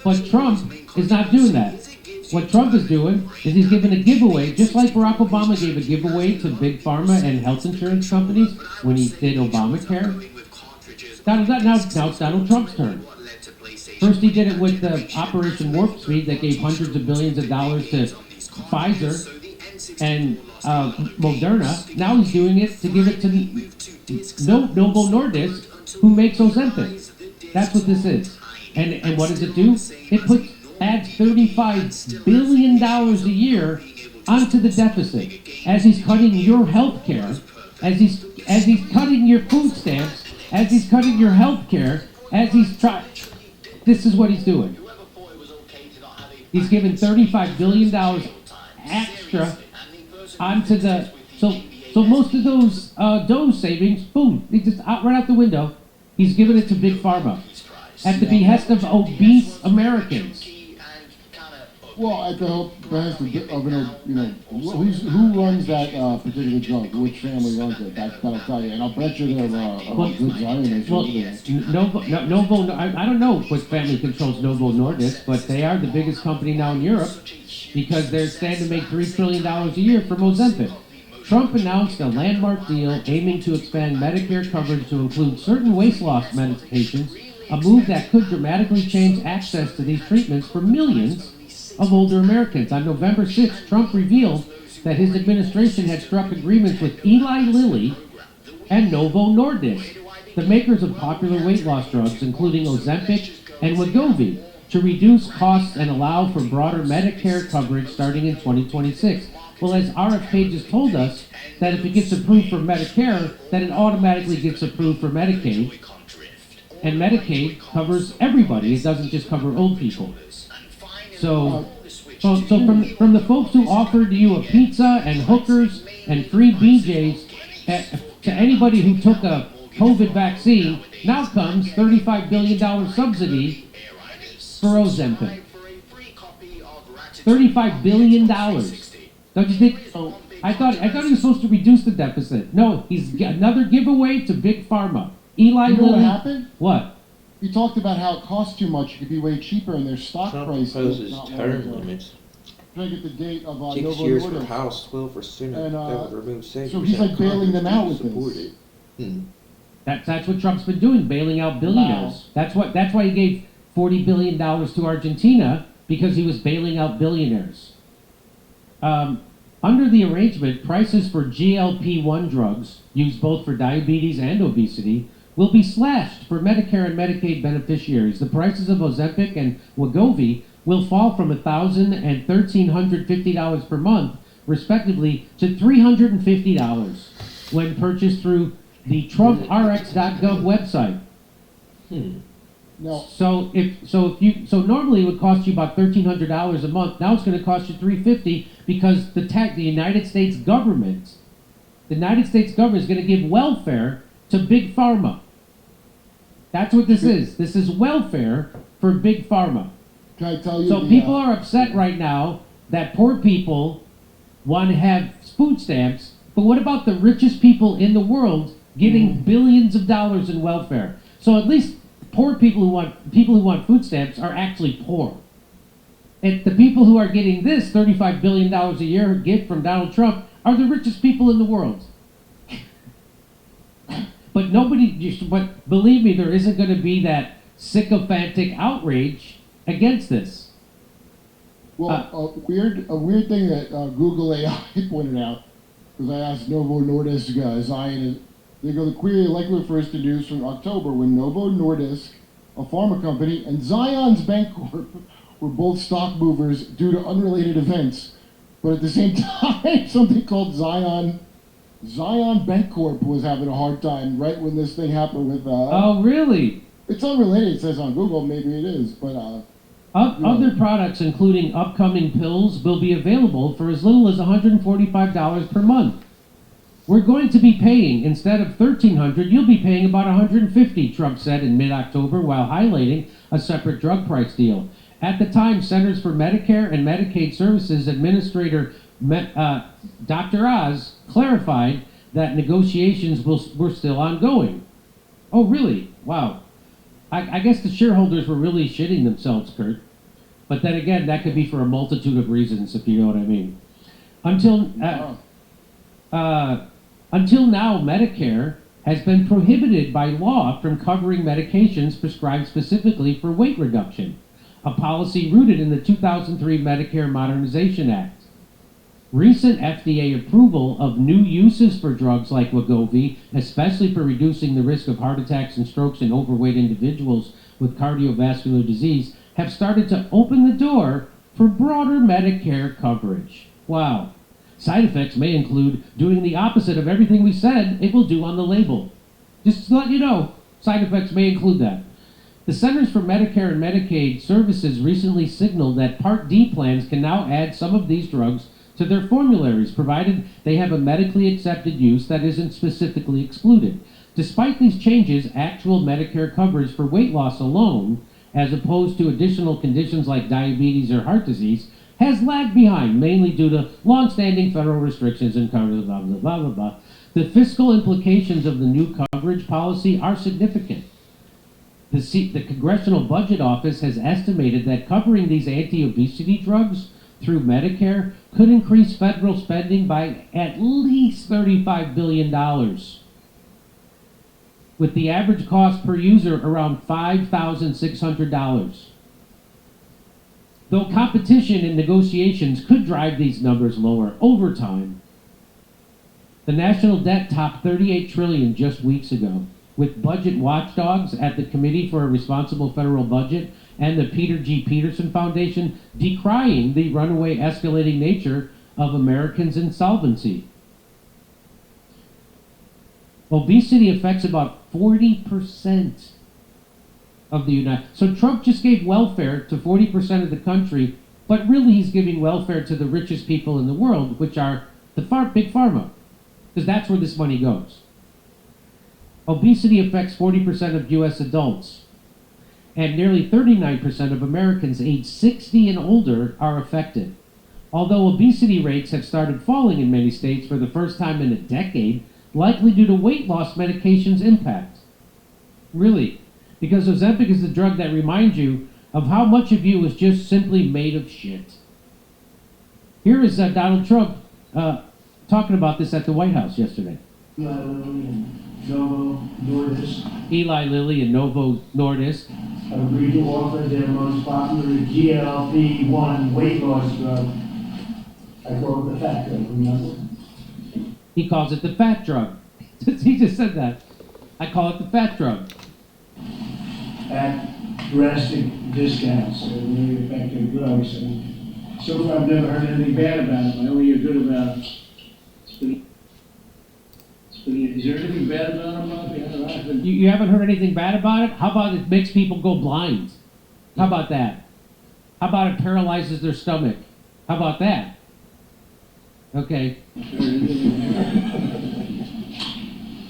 But Trump is not doing that. What Trump is doing is he's giving a giveaway, just like Barack Obama gave a giveaway to big pharma and health insurance companies when he did Obamacare. Now it's Donald Trump's turn. First he did it with the Operation Warp Speed that gave hundreds of billions of dollars to Pfizer and Moderna. Now he's doing it to give it to Novo Nordisk, who makes Ozempic. That's what this is. And what does it do? It adds $35 billion a year onto the deficit as he's cutting your health care, as he's cutting your food stamps, as he's cutting your health care, as he's trying. This is what he's doing. He's giving $35 billion extra onto the so most of those dose savings, boom, they just right out the window. He's giving it to big pharma at the behest of obese Americans. Well, at the behest of who runs that particular drug? Which family runs it? That'll tell you. And I'll bet you they're a good Zionists. Novo. I don't know what family controls Novo Nordisk, but they are the biggest company now in Europe because they're standing to make $3 trillion a year from Ozempic. Trump announced a landmark deal aiming to expand Medicare coverage to include certain weight loss medications, a move that could dramatically change access to these treatments for millions of older Americans. On November 6th, Trump revealed that his administration had struck agreements with Eli Lilly and Novo Nordisk, the makers of popular weight loss drugs, including Ozempic and Wegovy, to reduce costs and allow for broader Medicare coverage starting in 2026. Well, as RFK just told us, that if it gets approved for Medicare, then it automatically gets approved for Medicaid. And Medicaid covers everybody. It doesn't just cover old people. So from the folks who offered you a pizza and hookers and free BJs to anybody who took a COVID vaccine, now comes $35 billion subsidy for Ozempic. $35 billion. Don't you think? So I thought he was supposed to reduce the deficit. No, he's another giveaway to big pharma. Eli You know Lilly. what happened? What? You talked about how it costs too much. It could be way cheaper, and their stock Trump price proposes not term what limits. Trying to get the date of 6 Novo years for Nordisk. House, 12 for Senate. And, that would remove 70%. so he's like bailing them out with support this. it. That's what Trump's been doing, bailing out billionaires. Wow. That's why he gave $40 billion to Argentina, because he was bailing out billionaires. Under the arrangement, prices for GLP-1 drugs, used both for diabetes and obesity, will be slashed for Medicare and Medicaid beneficiaries. The prices of Ozempic and Wegovy will fall from $1,000 and $1,350 per month, respectively, to $350 when purchased through the TrumpRx.gov website. No. So normally it would cost you about $1,300 a month. Now it's going to cost you $350 because the United States government is going to give welfare to big pharma. That's what this is. This is welfare for big pharma. Can I tell you? So people are upset right now that poor people want to have food stamps, but what about the richest people in the world getting billions of dollars in welfare? So at least poor people who want food stamps are actually poor. And the people who are getting this $35 billion a year gift from Donald Trump are the richest people in the world. But but believe me, there isn't going to be that sycophantic outrage against this. Well, a weird thing that Google AI pointed out, because I asked Novo Nordisk Zion, they go, the query likely refers to news from October when Novo Nordisk, a pharma company, and Zion's Bancorp were both stock movers due to unrelated events. But at the same time, something called Zion Bancorp was having a hard time right when this thing happened with... oh, really? It's unrelated, it says on Google, maybe it is, but... Other products, including upcoming pills, will be available for as little as $145 per month. We're going to be paying, instead of $1,300, you'll be paying about $150, Trump said in mid-October while highlighting a separate drug price deal. At the time, Centers for Medicare and Medicaid Services Administrator Dr. Oz clarified that negotiations were still ongoing. Oh, really? Wow. I guess the shareholders were really shitting themselves, Kurt. But then again, that could be for a multitude of reasons, if you know what I mean. Until now, Medicare has been prohibited by law from covering medications prescribed specifically for weight reduction, a policy rooted in the 2003 Medicare Modernization Act. Recent FDA approval of new uses for drugs like Wegovy, especially for reducing the risk of heart attacks and strokes in overweight individuals with cardiovascular disease, have started to open the door for broader Medicare coverage. Wow. Side effects may include doing the opposite of everything we said it will do on the label. Just to let you know, side effects may include that. The Centers for Medicare and Medicaid Services recently signaled that Part D plans can now add some of these drugs to their formularies, provided they have a medically accepted use that isn't specifically excluded. Despite these changes, actual Medicare coverage for weight loss alone, as opposed to additional conditions like diabetes or heart disease, has lagged behind, mainly due to long-standing federal restrictions and blah, blah, blah, blah, blah, blah. The fiscal implications of the new coverage policy are significant. The Congressional Budget Office has estimated that covering these anti-obesity drugs through Medicare could increase federal spending by at least $35 billion, with the average cost per user around $5,600. Though competition and negotiations could drive these numbers lower over time, the national debt topped $38 trillion just weeks ago, with budget watchdogs at the Committee for a Responsible Federal Budget and the Peter G. Peterson Foundation decrying the runaway escalating nature of Americans' insolvency. Obesity affects about 40% of the United States. So Trump just gave welfare to 40% of the country, but really he's giving welfare to the richest people in the world, which are the big pharma, because that's where this money goes. Obesity affects 40% of U.S. adults, and nearly 39% of Americans aged 60 and older are affected. Although obesity rates have started falling in many states for the first time in a decade, likely due to weight loss medications' impact. Really, because Ozempic is the drug that reminds you of how much of you is just simply made of shit. Here is Donald Trump talking about this at the White House yesterday. Novo Nordisk Eli Lilly and Novo Nordisk agreed to offer their most popular GLP-1 weight loss drug. I call it the fat drug, remember? He calls it the fat drug. He just said that. I call it the fat drug. At drastic discounts, really effective drugs. And so far, I've never heard anything bad about it. I only hear good about it. Is there anything bad about it? You haven't heard anything bad about it? How about it makes people go blind? How about that? How about it paralyzes their stomach? How about that? Okay.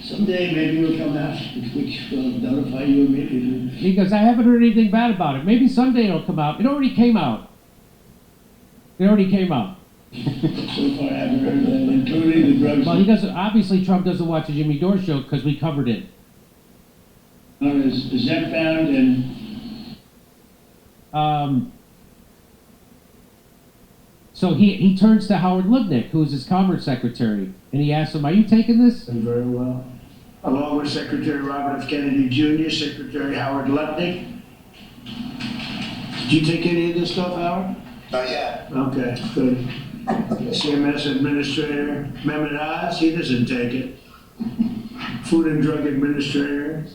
Someday maybe it'll come out, which will notify you immediately. He goes, I haven't heard anything bad about it. Maybe someday it'll come out. It already came out. It already came out. So far, I haven't heard that, including the drugs. Well, he doesn't. Obviously, Trump doesn't watch the Jimmy Dore show because we covered it. Known as Zepbound and. So he turns to Howard Lubnick, who's his Commerce Secretary, and he asks him, "Are you taking this?" And very well. Along with Secretary Robert F. Kennedy Jr., Secretary Howard Lutnick. Did you take any of this stuff, Howard? Not yet. Okay, good. CMS Administrator Mehmet Oz, he doesn't take it. Food and Drug Administrator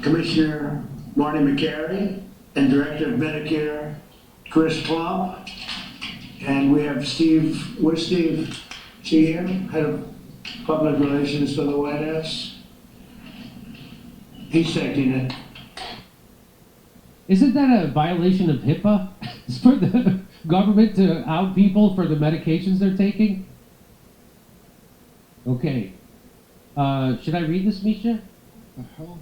Commissioner Marty McCary, and Director of Medicare Chris Plump. And we have Steve, where's Steve? Is he here? Head of Public Relations for the White House. He's taking it. Isn't that a violation of HIPAA? It's for the government to out people for the medications they're taking? Okay. Should I read this, Misha? The hell?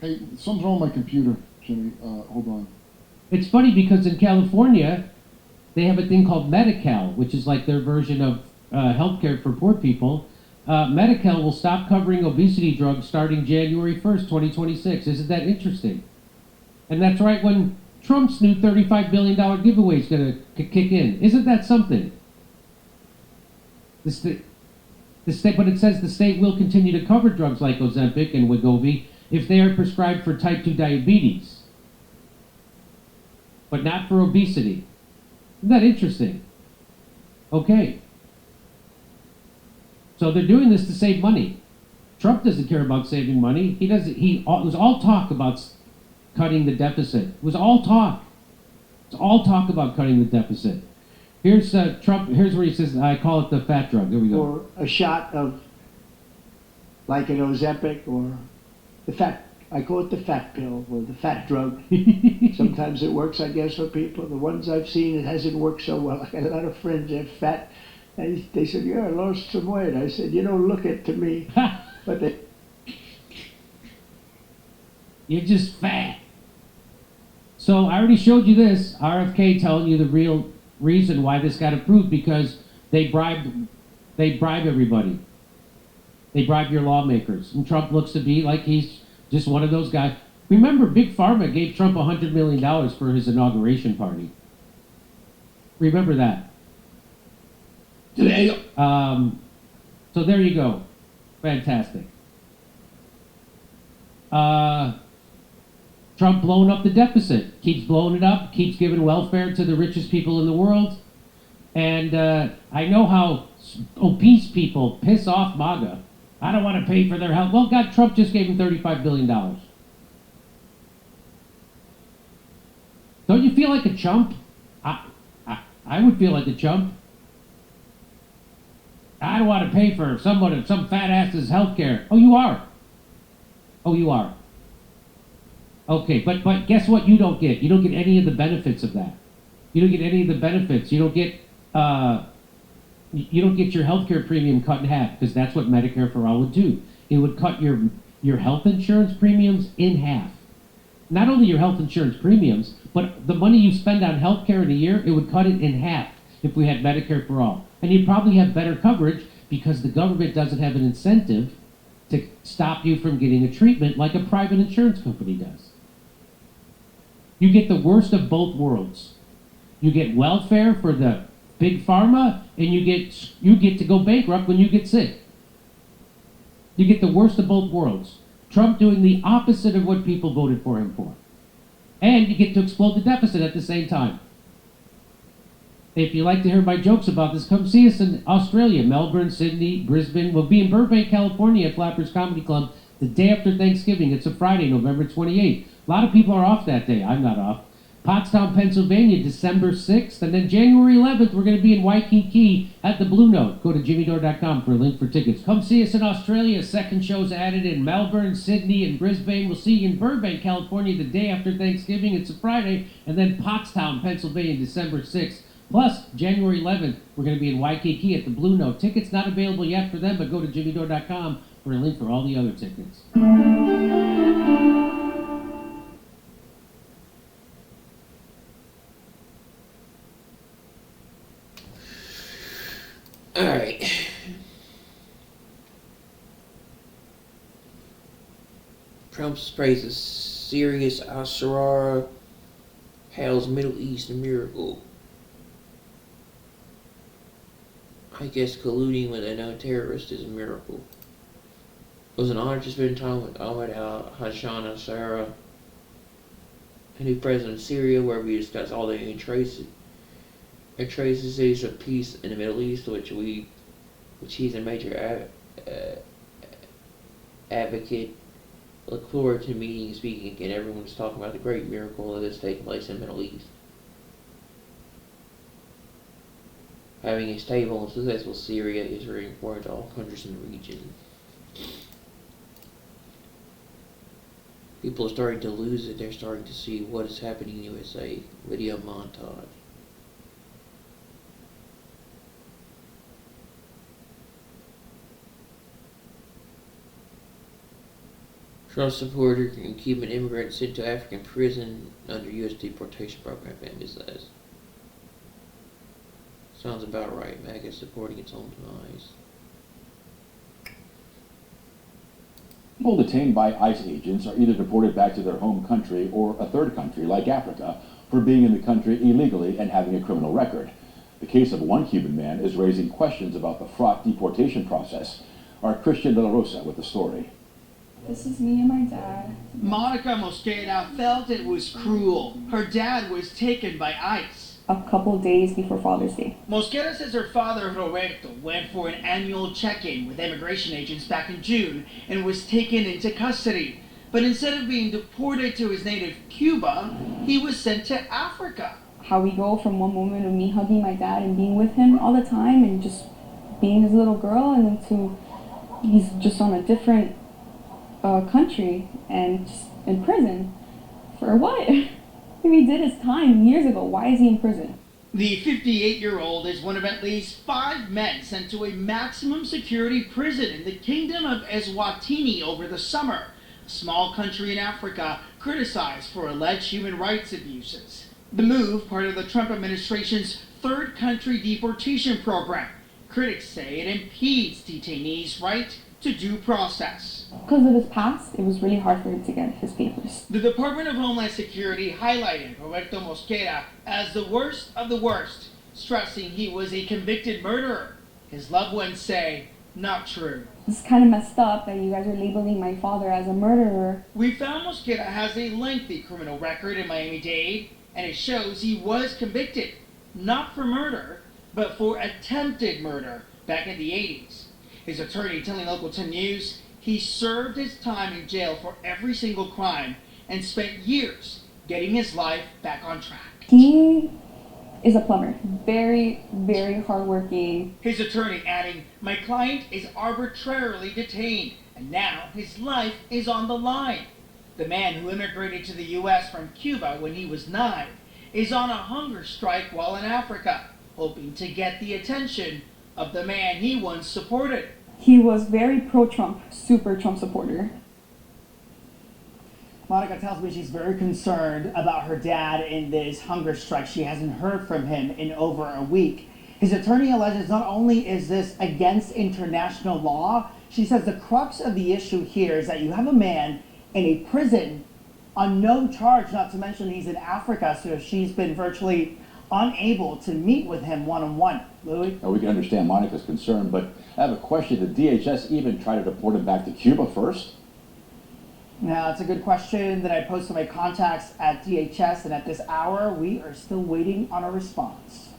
Hey, something's wrong with my computer, Jimmy. Hold on. It's funny because in California, they have a thing called Medi-Cal, which is like their version of healthcare for poor people. Medi-Cal will stop covering obesity drugs starting January 1st, 2026. Isn't that interesting? And that's right when Trump's new $35 billion giveaway is going to kick in. Isn't that something? The state, but it says the state will continue to cover drugs like Ozempic and Wegovy if they are prescribed for type 2 diabetes, but not for obesity. Isn't that interesting? Okay. So they're doing this to save money. Trump doesn't care about saving money. He doesn't. It was all talk about cutting the deficit. It was all talk. It's all talk about cutting the deficit. Here's Trump. Here's where he says, "I call it the fat drug." Here we go. Or a shot of like an Ozempic or the fat. I call it the fat pill or the fat drug. Sometimes it works, I guess, for people. The ones I've seen, it hasn't worked so well. I got a lot of friends that are fat. They said, "Yeah, I lost some weight." I said, "You don't look it to me." But they... You're just fat. So I already showed you this. RFK telling you the real reason why this got approved, because they bribe everybody. They bribe your lawmakers. And Trump looks to be like he's just one of those guys. Remember, Big Pharma gave Trump $100 million for his inauguration party. Remember that. Today, So there you go. Fantastic. Trump blowing up the deficit. Keeps blowing it up. Keeps giving welfare to the richest people in the world. And I know how obese people piss off MAGA. I don't want to pay for their health. Well, God, Trump just gave him $35 billion. Don't you feel like a chump? I would feel like a chump. I don't want to pay for some fat ass's health care. Oh, you are. Oh, you are. Okay, but guess what you don't get? You don't get any of the benefits of that. You don't get any of the benefits. You don't get your health care premium cut in half, because that's what Medicare for All would do. It would cut your health insurance premiums in half. Not only your health insurance premiums, but the money you spend on health care in a year, it would cut it in half if we had Medicare for All. And you'd probably have better coverage because the government doesn't have an incentive to stop you from getting a treatment like a private insurance company does. You get the worst of both worlds. You get welfare for the big pharma, and you get to go bankrupt when you get sick. You get the worst of both worlds. Trump doing the opposite of what people voted for him for. And you get to explode the deficit at the same time. If you like to hear my jokes about this, come see us in Australia, Melbourne, Sydney, Brisbane. We'll be in Burbank, California at Flappers Comedy Club the day after Thanksgiving. It's a Friday, November 28th. A lot of people are off that day. I'm not off. Pottstown, Pennsylvania, December 6th. And then January 11th, we're going to be in Waikiki at the Blue Note. Go to jimmydore.com for a link for tickets. Come see us in Australia. Second show's added in Melbourne, Sydney, and Brisbane. We'll see you in Burbank, California the day after Thanksgiving. It's a Friday. And then Pottstown, Pennsylvania, December 6th. Plus, January 11th, we're going to be in Waikiki at the Blue Note. Tickets not available yet for them, but go to jimmydore.com for a link for all the other tickets. All right. Trump praises serious Asherah, hails Middle East miracle. I guess colluding with a known terrorist is a miracle. It was an honor to spend time with Ahmed al-Hassan al-Sarraj, a new president of Syria, where we discussed all the atrocities of peace in the Middle East, which he's a major advocate. Look forward to meeting and speaking again. Everyone's talking about the great miracle that is taking place in the Middle East. Having a stable and successful Syria is very important to all countries in the region. People are starting to lose it. They're starting to see what is happening in the USA. Video montage. Trump supporter and Cuban immigrant sent to African prison under U.S. deportation program, family says. Sounds about right. MAGA supporting its own demise. People detained by ICE agents are either deported back to their home country or a third country, like Africa, for being in the country illegally and having a criminal record. The case of one Cuban man is raising questions about the fraught deportation process. Our Christian De La Rosa with the story. This is me and my dad. Monica Mosqueda felt it was cruel. Her dad was taken by ICE. A couple days before Father's Day. Mosqueda says her father, Roberto, went for an annual check-in with immigration agents back in June and was taken into custody. But instead of being deported to his native Cuba, he was sent to Africa. How we go from one moment of me hugging my dad and being with him all the time and just being his little girl, and then to he's just on a different country and just in prison. For what? If he did his time years ago, why is he in prison? The 58-year-old is one of at least 5 men sent to a maximum security prison in the Kingdom of Eswatini over the summer, a small country in Africa criticized for alleged human rights abuses. The move, part of the Trump administration's third country deportation program. Critics say it impedes detainees' right to due process. Because of his past, it was really hard for him to get his papers. The Department of Homeland Security highlighted Roberto Mosqueda as the worst of the worst, stressing he was a convicted murderer. His loved ones say, not true. It's kind of messed up that you guys are labeling my father as a murderer. We found Mosqueda has a lengthy criminal record in Miami-Dade, and it shows he was convicted, not for murder, but for attempted murder back in the 80s. His attorney telling Local 10 News he served his time in jail for every single crime and spent years getting his life back on track. He is a plumber. Very, very hardworking. His attorney adding, my client is arbitrarily detained, and now his life is on the line. The man who immigrated to the U.S. from Cuba when he was 9 is on a hunger strike while in Africa, hoping to get the attention of the man he once supported. He was very pro-Trump, super Trump supporter. Monica tells me she's very concerned about her dad in this hunger strike. She hasn't heard from him in over a week. His attorney alleges not only is this against international law, she says the crux of the issue here is that you have a man in a prison on no charge, not to mention he's in Africa, so she's been virtually unable to meet with him one-on-one. Louis? Now, we can understand Monica's concern, but I have a question. Did DHS even try to deport him back to Cuba first? Now, it's a good question that I posed to my contacts at DHS, and at this hour, we are still waiting on a response.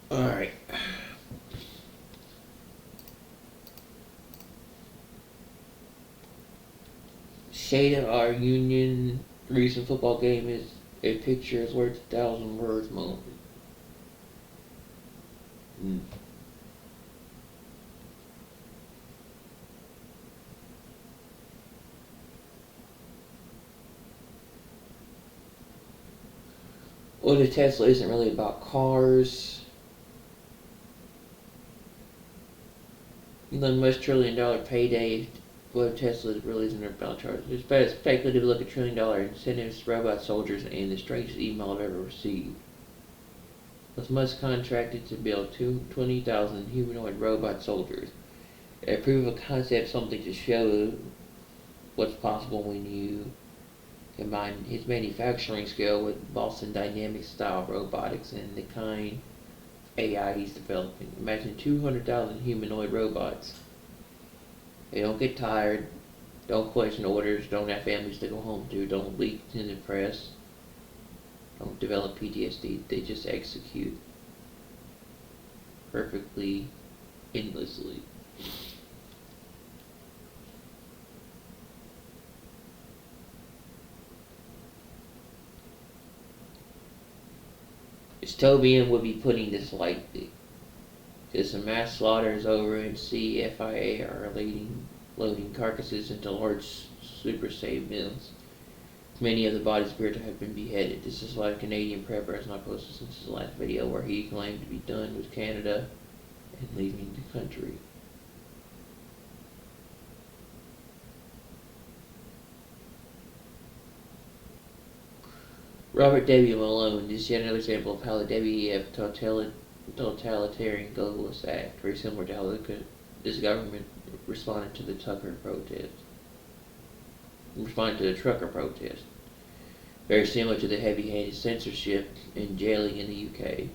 Alright. Shade of our Union recent football game is a picture is worth 1,000 words moment. Well, the Tesla isn't really about cars. Elon Musk's $1 trillion payday. What Tesla really isn't about charges. It's speculative to look at $1 trillion incentives to robot soldiers and the strangest email I've ever received. Was Musk contracted to build 20,000 humanoid robot soldiers. A proof of concept, something to show what's possible when you combine his manufacturing skill with Boston Dynamics style robotics and the kind of AI he's developing. Imagine 200,000 humanoid robots. They don't get tired, don't question orders, don't have families to go home to, don't leak in the press, don't develop PTSD. They just execute perfectly, endlessly. Dystopian would be putting this lightly. Because the mass slaughter is over and CFIA are loading carcasses into large super save mills. Many of the bodies appear to have been beheaded. This is why a Canadian prepper has not posted since his last video where he claimed to be done with Canada and leaving the country. Robert W. Malone is yet another example of how the WEF totalitarian globalist act, very similar to how this government responded to the trucker protest. Very similar to the heavy-handed censorship and jailing in the UK.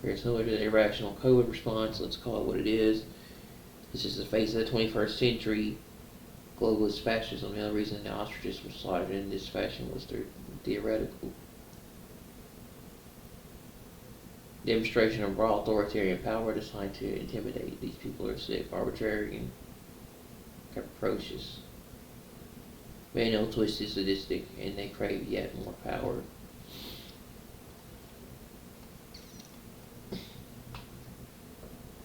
Very similar to the irrational COVID response, let's call it what it is. This is the face of the 21st century globalist fascism. The only reason the ostriches were slaughtered in this fashion was theoretical. Demonstration of raw authoritarian power designed to intimidate. These people are sick, arbitrary, and capricious. Manual twisted, sadistic, and they crave yet more power.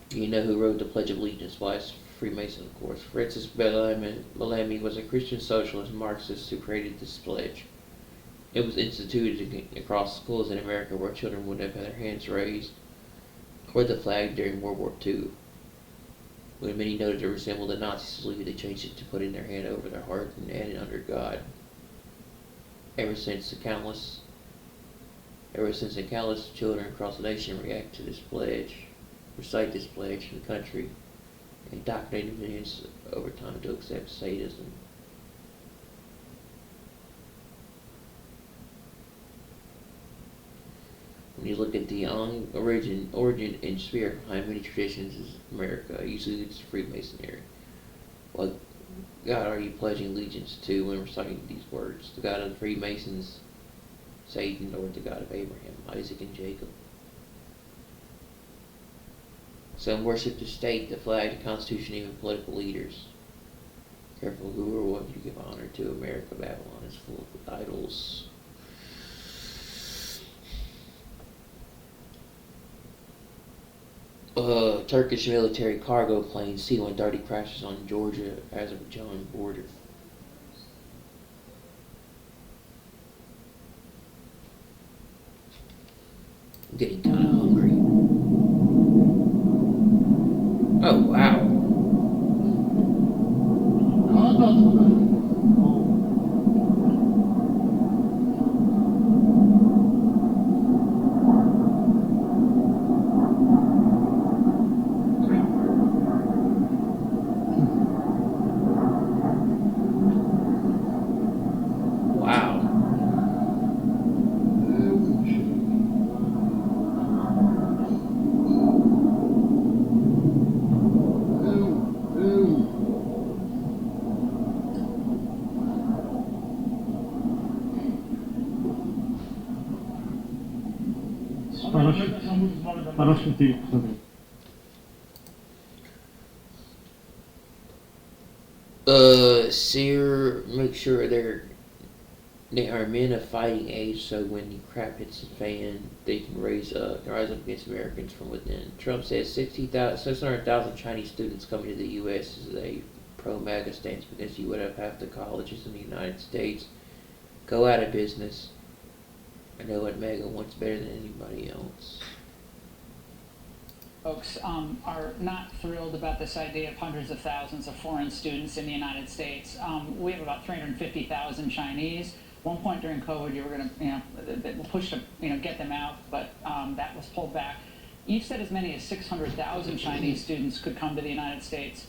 You know who wrote the Pledge of Allegiance? Why, it's Freemason, of course. Francis Bellamy was a Christian socialist Marxist who created this pledge. It was instituted across schools in America where children would have had their hands raised toward the flag during World War II. When many noted it resembled the Nazi salute, they changed it to putting their hand over their heart and added under God. Ever since countless children across the nation react to this pledge, recite this pledge in the country, and indoctrinated millions over time to accept sadism. When you look at the origin and spirit behind many traditions in America, usually it's Freemasonry. What God are you pledging allegiance to when reciting these words? The God of the Freemasons, Satan, or the God of Abraham, Isaac, and Jacob? Some worship the state, the flag, the Constitution, even political leaders. Careful who or what you give honor to. America, Babylon is full of idols. Turkish military cargo plane C-130 crashes on Georgia-Azerbaijan border. I'm getting kind of hungry. Oh, wow. Sear, make sure they are men of fighting age, so when the crap hits the fan, they can rise up against Americans from within. Trump says 600,000 Chinese students coming to the U.S. is a pro-MAGA stance because you would have half the colleges in the United States go out of business. I know what MAGA wants better than anybody else. Folks are not thrilled about this idea of hundreds of thousands of foreign students in the United States. We have about 350,000 Chinese. One point during COVID, you were going to, push to, get them out, but that was pulled back. You've said as many as 600,000 Chinese students could come to the United States.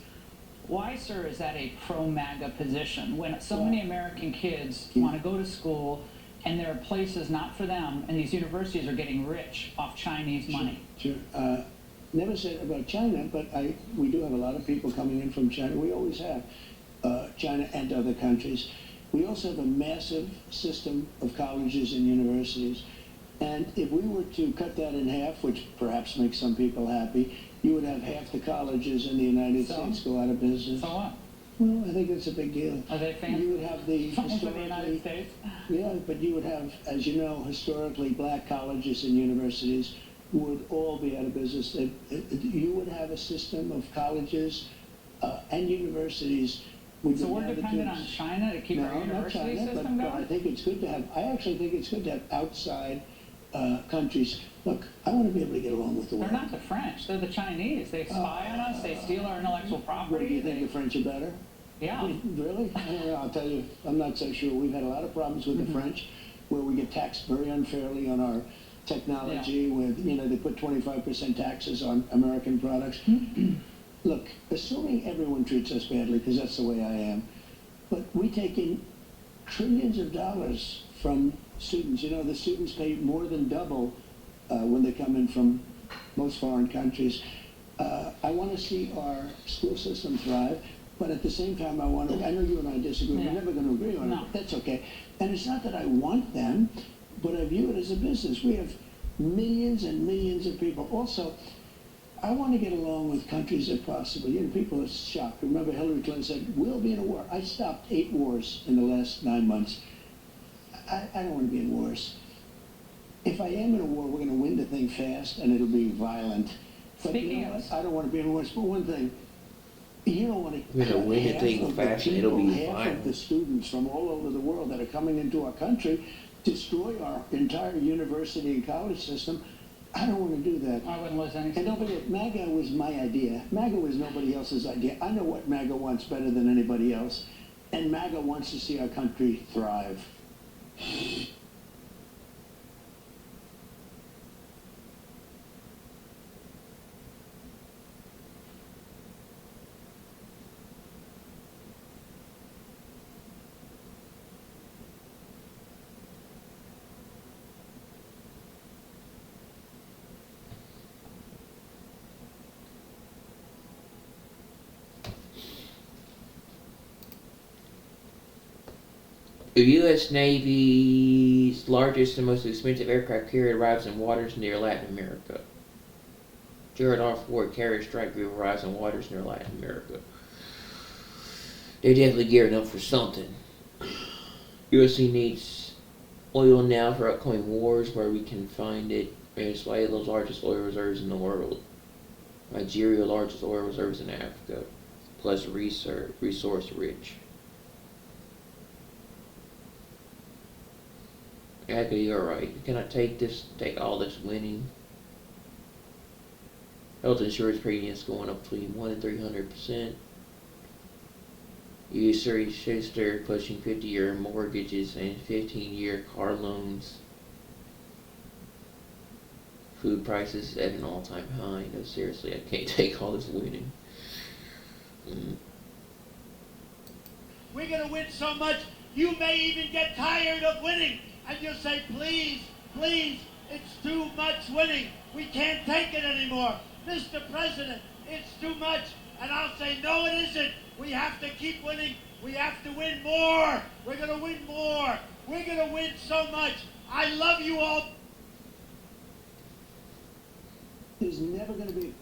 Why, sir, is that a pro-MAGA position when so many American kids want to go to school and there are places not for them, and these universities are getting rich off Chinese money? Sure. Never said about China, but we do have a lot of people coming in from China. We always have, China and other countries. We also have a massive system of colleges and universities. And if we were to cut that in half, which perhaps makes some people happy, you would have half the colleges in the United States go out of business. So what? Well, I think it's a big deal. Are they fancy? You would have the For the historically, United States? yeah, but you would have, as you know, historically black colleges and universities would all be out of business. You would have a system of colleges and universities. So we're dependent on China to keep our university system but I going? think it's good to have. I actually think it's good to have outside countries. Look, I want to be able to get along with the world. They're not the French. They're the Chinese. They spy on us. They steal our intellectual property. What, do you think the French are better? Yeah. Really? I don't know. I'll tell you, I'm not so sure. We've had a lot of problems with the French, where we get taxed very unfairly on our technology. With they put 25% taxes on American products. Look, assuming everyone treats us badly, because that's the way I am, but we take in trillions of dollars from students. The students pay more than double when they come in from most foreign countries. I want to see our school system thrive, but at the same time, I know you and I disagree. We're never going to agree on it, but that's okay. And it's not that I want them, but I view it as a business. We have millions and millions of people. Also, I want to get along with countries if possible. People are shocked. Remember, Hillary Clinton said, we'll be in a war. I stopped 8 wars in the last 9 months. I don't want to be in wars. If I am in a war, we're going to win the thing fast, and it'll be violent. But Speaking of, I don't want to be in wars. But one thing, you don't want to. We're going to win the thing fast, and it'll be half violent. of the students from all over the world that are coming into our country destroy our entire university and college system. I don't want to do that. I wouldn't lose anything. And don't forget, MAGA was my idea. MAGA was nobody else's idea. I know what MAGA wants better than anybody else. And MAGA wants to see our country thrive. The U.S. Navy's largest and most expensive aircraft carrier arrives in waters near Latin America. Gerald R. Ford carrier strike group arrives in waters near Latin America. They're definitely gearing up for something. USA needs oil now for upcoming wars where we can find it. Venezuela's largest oil reserves in the world. Nigeria, largest oil reserves in Africa. Plus resource rich. Yeah, you're right. You cannot take all this winning. Health insurance premiums going up between 1% and 300%. U.S. sister pushing 50-year mortgages and 15-year car loans. Food prices at an all-time high. No, seriously, I can't take all this winning. We're going to win so much, you may even get tired of winning. And you'll say, please, please, it's too much winning. We can't take it anymore. Mr. President, it's too much. And I'll say, no, it isn't. We have to keep winning. We have to win more. We're going to win more. We're going to win so much. I love you all. There's never going to be...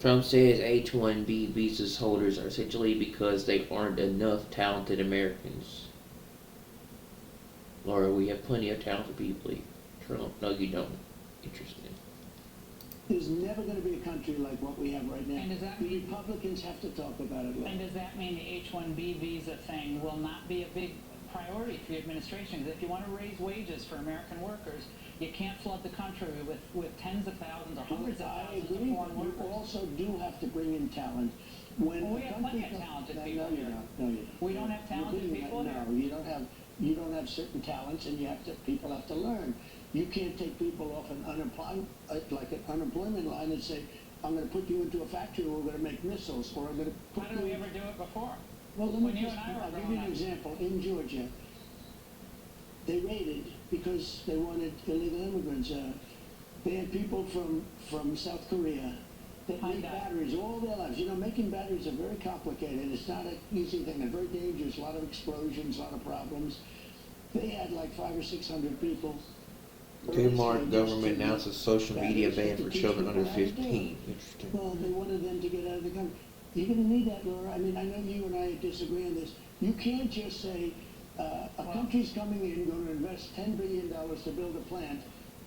Trump says H-1B visa holders are essentially because they aren't enough talented Americans. Laura, we have plenty of talented people here. Trump, no you don't. Interesting. There's never going to be a country like what we have right now. And does that the mean, Republicans have to talk about it. And does that mean the H-1B visa thing will not be a big priority for the administration? Because if you want to raise wages for American workers, you can't flood the country with tens of thousands or hundreds of thousands of foreign workers. You also do have to bring in talent. When we have plenty of talented people here. No, you don't. We don't have talented people here? No, you don't have certain talents, and people have to learn. You can't take people off an unemployment line and say, I'm going to put you into a factory where we're going to make missiles, or I'm going to put How did we ever do it before? Well, let When me you just, and I were I'll give growing you an up. example. In Georgia, they raided because they wanted illegal immigrants. They had people from South Korea that made batteries all their lives. You know, making batteries are very complicated. It's not an easy thing and very dangerous. A lot of explosions, a lot of problems. They had like 500 or 600 people. Denmark government announces social media ban for children under 15. Interesting. Well, they wanted them to get out of the country. You're going to need that, Laura. I mean, I know you and I disagree on this. You can't just say a country's coming in, going to invest $10 billion to build a plant,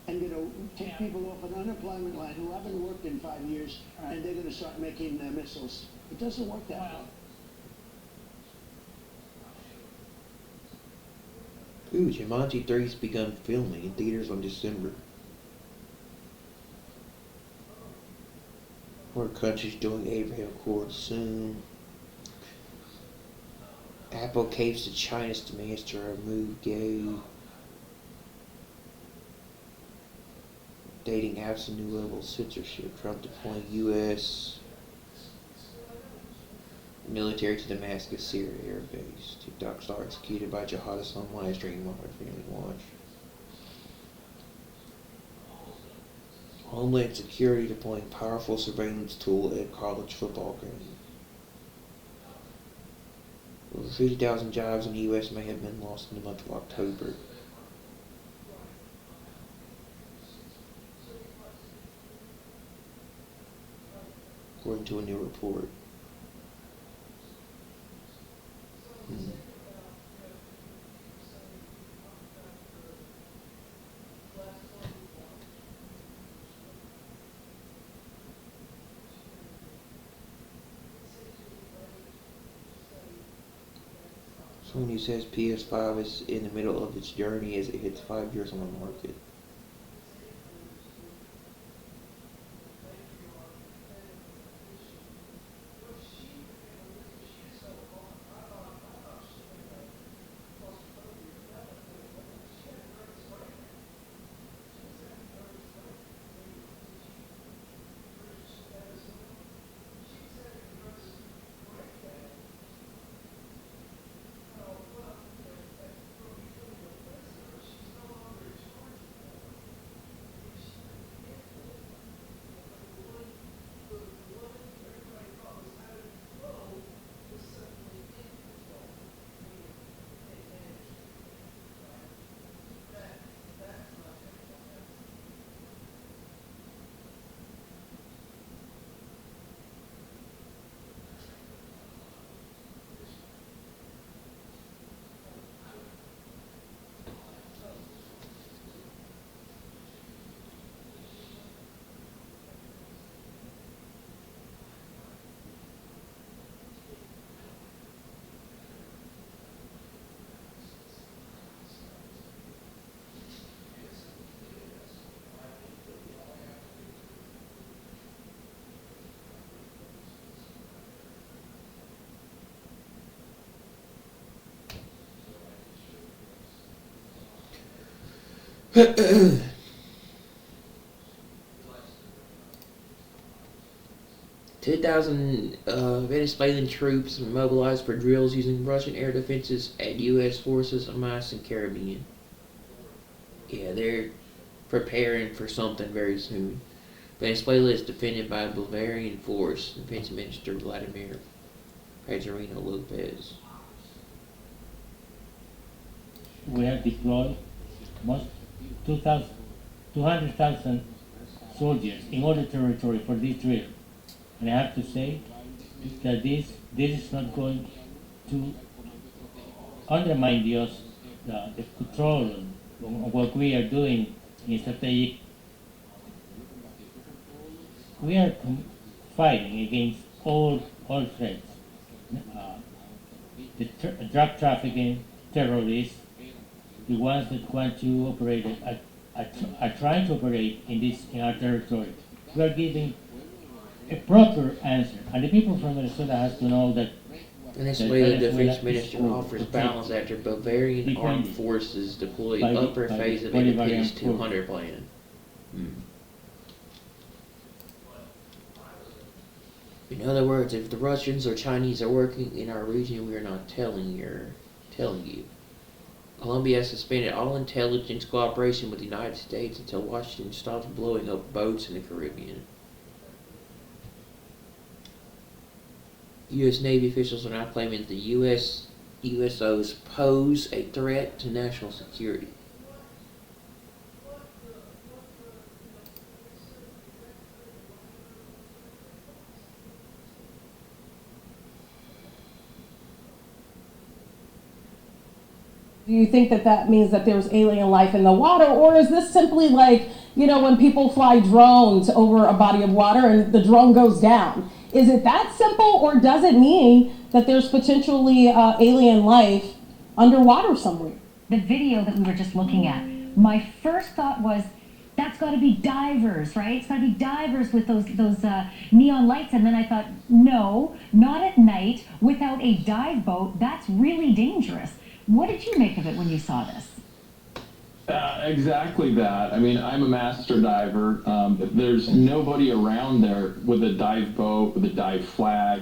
and going to take people off an unemployment line who haven't worked in 5 years, and they're going to start making missiles. It doesn't work that way. Ooh, Jumanji 3's begun filming in theaters on December. More countries doing Abraham Accords soon. Apple caves to China's demands to remove gay dating apps and new level of censorship. Trump deploying U.S. military to Damascus, Syria air base. TikTok star executed by jihadists on live stream while her family watch. Homeland Security deploying powerful surveillance tool at college football game. Over 50,000 jobs in the U.S. may have been lost in the month of October. According to a new report. Sony says PS5 is in the middle of its journey as it hits 5 years on the market. $10,000 Venezuelan troops mobilized for drills using Russian air defenses at U.S. forces amassed in Caribbean. Yeah, they're preparing for something very soon. Venezuela is defended by a Bolivarian force, Defense Minister Vladimir Pedrino Lopez. We have deployed most 200,000 soldiers in all the territory for this drill. And I have to say that this is not going to undermine the control of what we are doing in strategic. We are fighting against all threats. The drug trafficking, terrorists, the ones that want to operate are trying to operate in our territory. We are giving a proper answer, and the people from Venezuela has to know that Venezuela Defense Minister offers balance after Bavarian armed forces deploy upper phase of Independence 200 plan. In other words, if the Russians or Chinese are working in our region, we are not telling you. Colombia has suspended all intelligence cooperation with the United States until Washington stops blowing up boats in the Caribbean. U.S. Navy officials are now claiming that the USOs pose a threat to national security. Do you think that that means that there's alien life in the water, or is this simply like, you know, when people fly drones over a body of water and the drone goes down? Is it that simple, or does it mean that there's potentially alien life underwater somewhere? The video that we were just looking at, my first thought was, that's got to be divers, right? It's got to be divers with those neon lights. And then I thought, no, not at night without a dive boat. That's really dangerous. What did you make of it when you saw this? Exactly that. I mean, I'm a master diver. There's nobody around there with a dive boat, with a dive flag.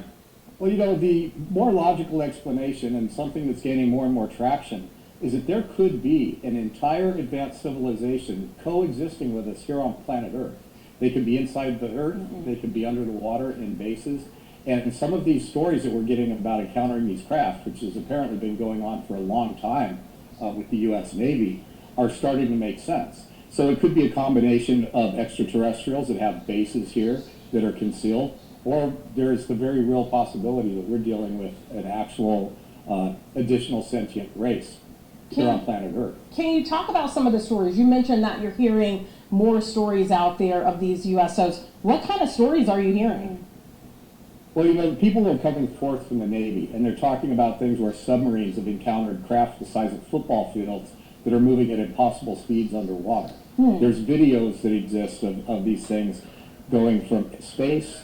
Well, you know, the more logical explanation, and something that's gaining more and more traction, is that there could be an entire advanced civilization coexisting with us here on planet Earth. They could be inside the Earth, they could be under the water in bases, and some of these stories that we're getting about encountering these craft, which has apparently been going on for a long time with the U.S. Navy, are starting to make sense. So it could be a combination of extraterrestrials that have bases here that are concealed, or there's the very real possibility that we're dealing with an actual additional sentient race here on planet Earth. Can you talk about some of the stories? You mentioned that you're hearing more stories out there of these USOs. What kind of stories are you hearing? Well, you know, people are coming forth from the Navy, and they're talking about things where submarines have encountered craft the size of football fields that are moving at impossible speeds underwater. There's videos that exist of these things going from space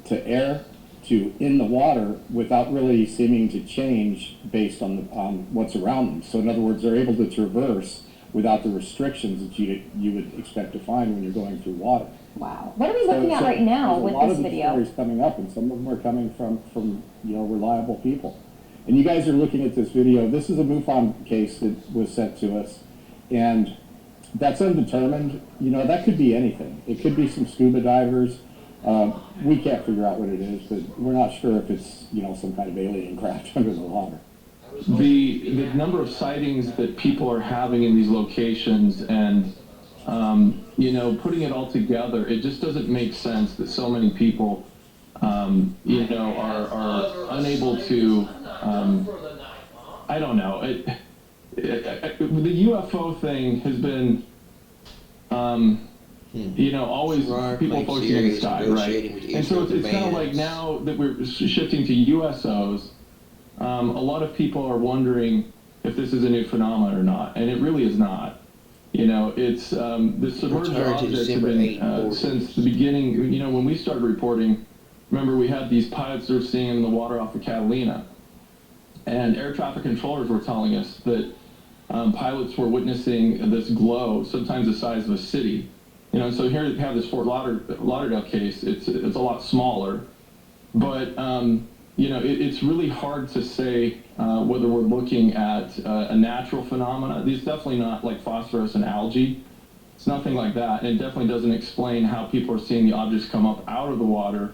to air to in the water without really seeming to change based on what's around them. So in other words, they're able to traverse without the restrictions that you would expect to find when you're going through water. Wow. What are we looking at right now with this video? A lot of the stories coming up, and some of them are coming from you know, reliable people. And you guys are looking at this video. This is a MUFON case that was sent to us, and that's undetermined. You know, that could be anything. It could be some scuba divers. We can't figure out what it is, but we're not sure if it's, you know, some kind of alien craft under the water. The number of sightings that people are having in these locations, and you know, putting it all together, it just doesn't make sense that so many people you know, are unable to I don't know, the UFO thing has been you know, always people focusing on the sky, right? And so it's kind of like now that we're shifting to USOs, a lot of people are wondering if this is a new phenomenon or not, and it really is not. You know, it's the submerged objects have been since the beginning. You know, when we started reporting, remember we had these pilots that were seeing them in the water off of Catalina, and air traffic controllers were telling us that pilots were witnessing this glow, sometimes the size of a city. You know, so here we have this Fort Lauderdale case. It's a lot smaller, but you know, it's really hard to say whether we're looking at a natural phenomena. These definitely not like phosphorus and algae. It's nothing like that, and it definitely doesn't explain how people are seeing the objects come up out of the water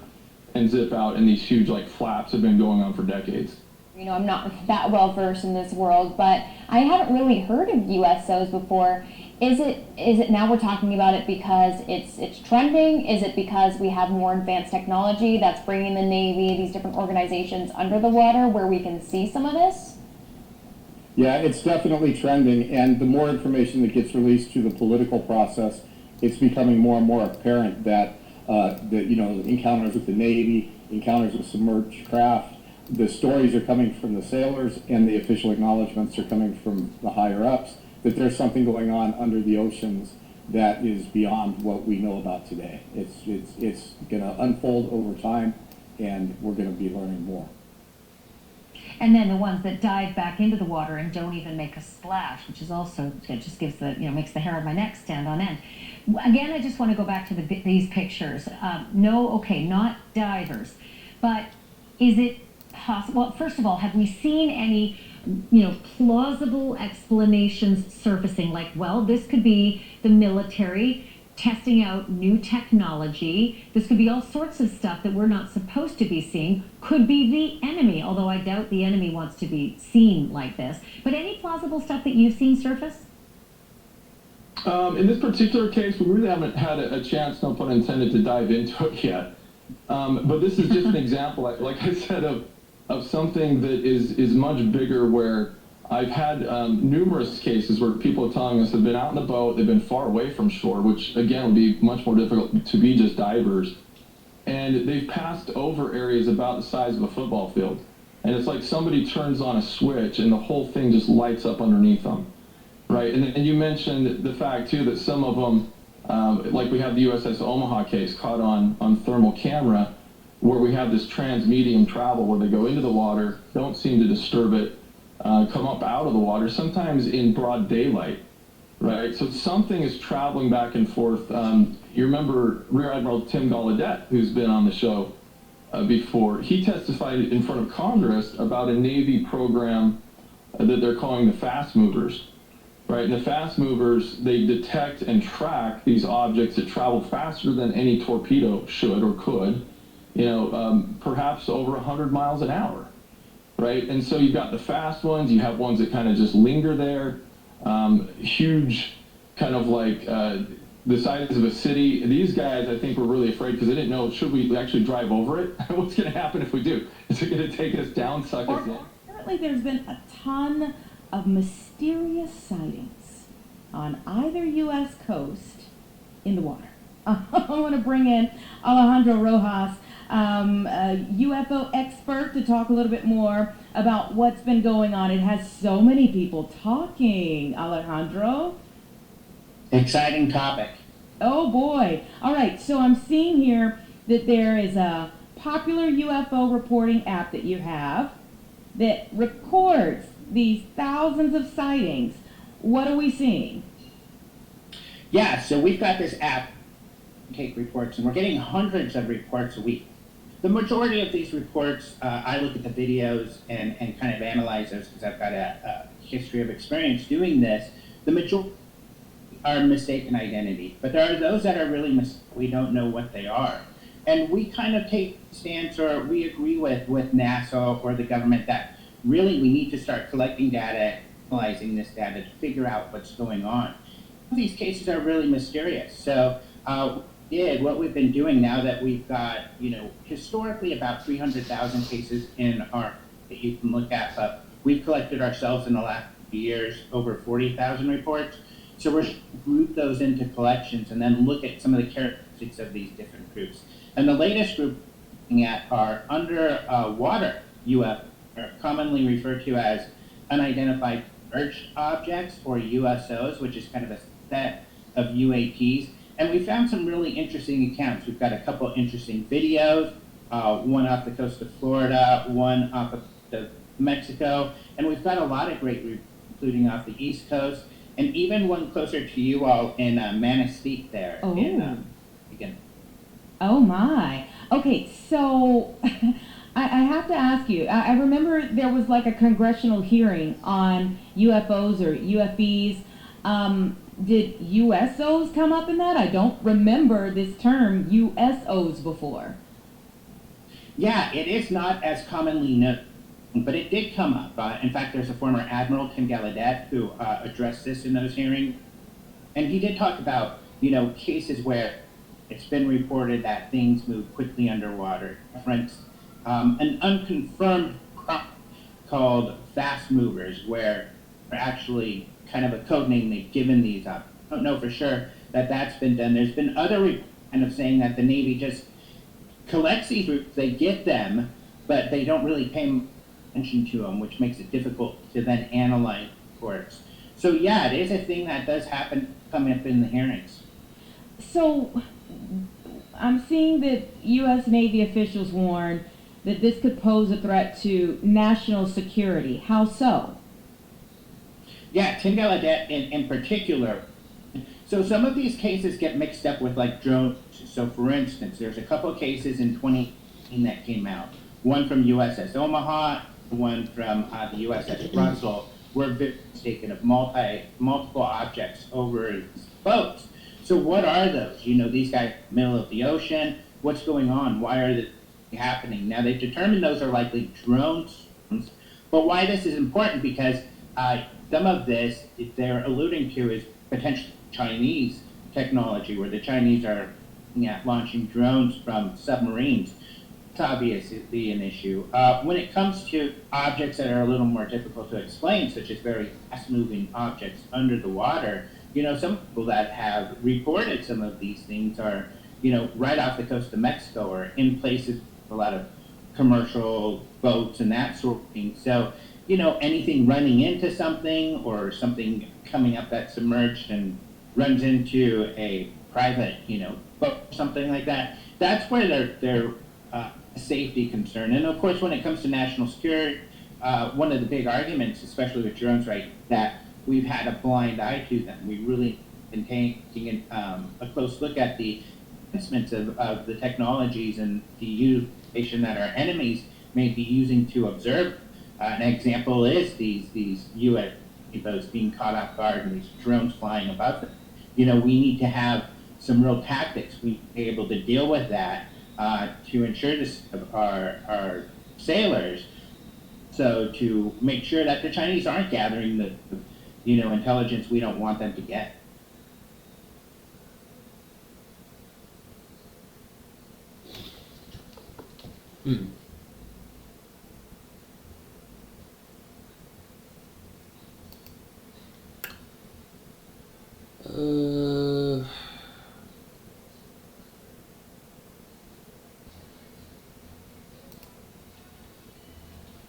and zip out, and these huge like flaps have been going on for decades. You know, I'm not that well versed in this world, but I haven't really heard of USOs before. Is it now we're talking about it because it's trending? Is it because we have more advanced technology that's bringing the Navy, these different organizations under the water where we can see some of this? Yeah, it's definitely trending, and the more information that gets released through the political process, it's becoming more and more apparent that you know, encounters with the Navy, encounters with submerged craft, the stories are coming from the sailors, and the official acknowledgments are coming from the higher ups, that there's something going on under the oceans that is beyond what we know about today. It's going to unfold over time, and we're going to be learning more. And then the ones that dive back into the water and don't even make a splash, which is also, it just gives the, you know, makes the hair on my neck stand on end. Again, I just want to go back to these pictures. No, okay, not divers. but is it possible? Well, first of all, have we seen any, plausible explanations surfacing? Like, well, this could be the military testing out new technology. This could be all sorts of stuff that we're not supposed to be seeing. Could be the enemy, although I doubt the enemy wants to be seen like this. But any plausible stuff that you've seen surface? In this particular case, we really haven't had a chance, no pun intended, to dive into it yet. But this is just an example, like I said, of something that is much bigger, where I've had numerous cases where people are telling us they've been out in the boat, they've been far away from shore, which again would be much more difficult to be just divers, and they've passed over areas about the size of a football field. And it's like somebody turns on a switch and the whole thing just lights up underneath them. Right, and you mentioned the fact, too, that some of them, like we have the USS Omaha case caught on thermal camera, where we have this trans-medium travel where they go into the water, don't seem to disturb it, come up out of the water, sometimes in broad daylight, right? So something is traveling back and forth. You remember Rear Admiral Tim Gallaudet, who's been on the show before. He testified in front of Congress about a Navy program that they're calling the fast movers. Right, and the fast movers, they detect and track these objects that travel faster than any torpedo should or could, perhaps over 100 miles an hour, right? And so you've got the fast ones, you have ones that kind of just linger there, huge, kind of like the size of a city. These guys, I think, were really afraid because they didn't know, should we actually drive over it? What's going to happen if we do? Is it going to take us down, suck us in? Apparently there's been a ton of mysterious sightings on either U.S. coast in the water. I want to bring in Alejandro Rojas, a UFO expert, to talk a little bit more about what's been going on. It has so many people talking, Alejandro. Exciting topic. Oh boy. All right, so I'm seeing here that there is a popular UFO reporting app that you have that records these thousands of sightings. What are we seeing? Yeah, so we've got this app, take reports, and we're getting hundreds of reports a week. The majority of these reports, I look at the videos and kind of analyze those because I've got a history of experience doing this. The majority are mistaken identity, but there are those that are really we don't know what they are. And we kind of take a stance, or we agree with NASA or the government, that really we need to start collecting data, analyzing this data to figure out what's going on. These cases are really mysterious. So what we've been doing now that we've got, historically about 300,000 cases in our that you can look at, but we've collected ourselves in the last few years over 40,000 reports. So we're group those into collections and then look at some of the characteristics of these different groups. And the latest group we're looking at are underwater UFO, commonly referred to as unidentified search objects, or USOs, which is kind of a set of UAPs. And we found some really interesting accounts. We've got a couple interesting videos, one off the coast of Florida, one off of Mexico, and we've got a lot of great groups, including off the East Coast, and even one closer to you all in Manistee there. Oh. Again. Oh my. Okay, so I have to ask you, I remember there was like a congressional hearing on UFOs or UFEs. Did USOs come up in that? I don't remember this term USOs before. Yeah, it is not as commonly known, but it did come up. In fact, there's a former Admiral, Tim Gallaudet, who addressed this in those hearings. And he did talk about, cases where it's been reported that things move quickly underwater. Reference an unconfirmed crime called fast movers, where they're actually kind of a code name they've given these up. I don't know for sure that that's been done. There's been other reports kind of saying that the Navy just collects these groups, they get them, but they don't really pay attention to them, which makes it difficult to then analyze reports. So yeah, it is a thing that does happen coming up in the hearings. So I'm seeing that U.S. Navy officials warn that this could pose a threat to national security. How so? Yeah, Tim Gallaudet in particular. So some of these cases get mixed up with like drones. So for instance, there's a couple of cases in 20 that came out. One from USS Omaha, one from the USS Russell, were victims taken of multiple objects over these boats. So what are those? You know, these guys in the middle of the ocean. What's going on? Why are they happening? Now they've determined those are likely drones. But why this is important, because some of this they're alluding to is potentially Chinese technology, where the Chinese are launching drones from submarines. It's obviously an issue. When it comes to objects that are a little more difficult to explain, such as very fast-moving objects under the water, you know, some people that have reported some of these things are, you know, right off the coast of Mexico or in places with a lot of commercial boats and that sort of thing. So, you know, anything running into something or something coming up that's submerged and runs into a private, you know, boat, something like that, that's where they're a safety concern. And of course, when it comes to national security, one of the big arguments, especially with drones, right, that we've had a blind eye to them. We really been taking a close look at the advancements of the technologies and the utilization that our enemies may be using to observe. An example is these U.S. boats being caught off guard and these drones flying above them. You know, we need to have some real tactics. We need to be able to deal with that to ensure this of our sailors, so to make sure that the Chinese aren't gathering the you know, intelligence we don't want them to get.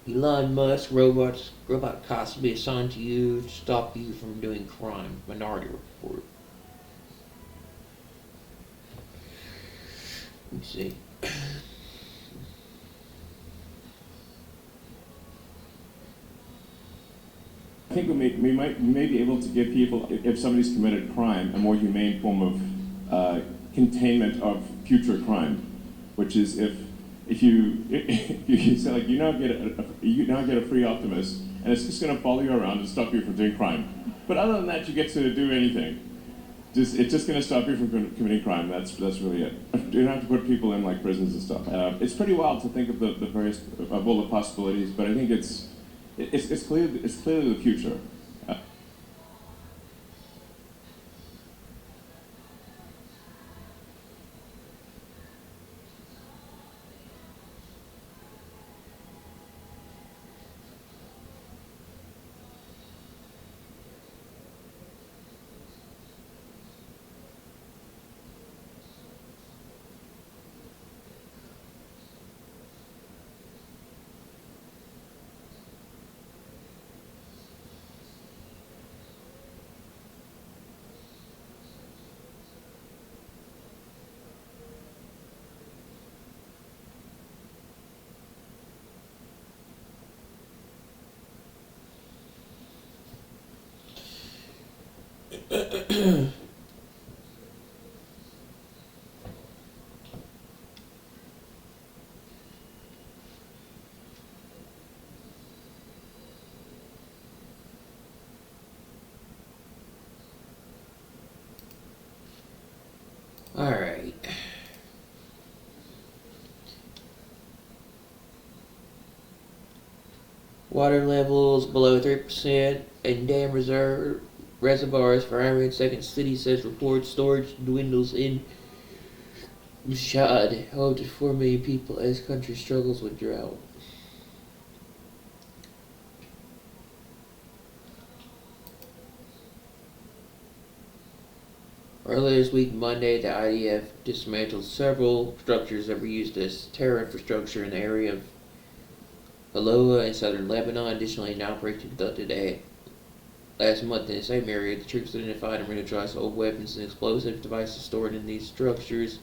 Elon Musk, robot costs will be assigned to you to stop you from doing crime. Minority Report. Let me see. I think we may be able to give people, if somebody's committed crime, a more humane form of containment of future crime, which is if you say, like, you now get a free Optimus, and it's just going to follow you around and stop you from doing crime. But other than that, you get to do anything. It's just going to stop you from committing crime. That's really it. You don't have to put people in like prisons and stuff. It's pretty wild to think of the various of all the possibilities, but I think it's clearly the future. All right. Water levels below 3% in dam reservoirs for Iran. Second city says reports storage dwindles in Mashhad. Home to 4 million people as country struggles with drought. Earlier this week, Monday, the IDF dismantled several structures that were used as terror infrastructure in the area of Haloa in southern Lebanon. Additionally, an operation conducted last month in the same area. The troops identified and neutralized old weapons and explosive devices stored in these structures.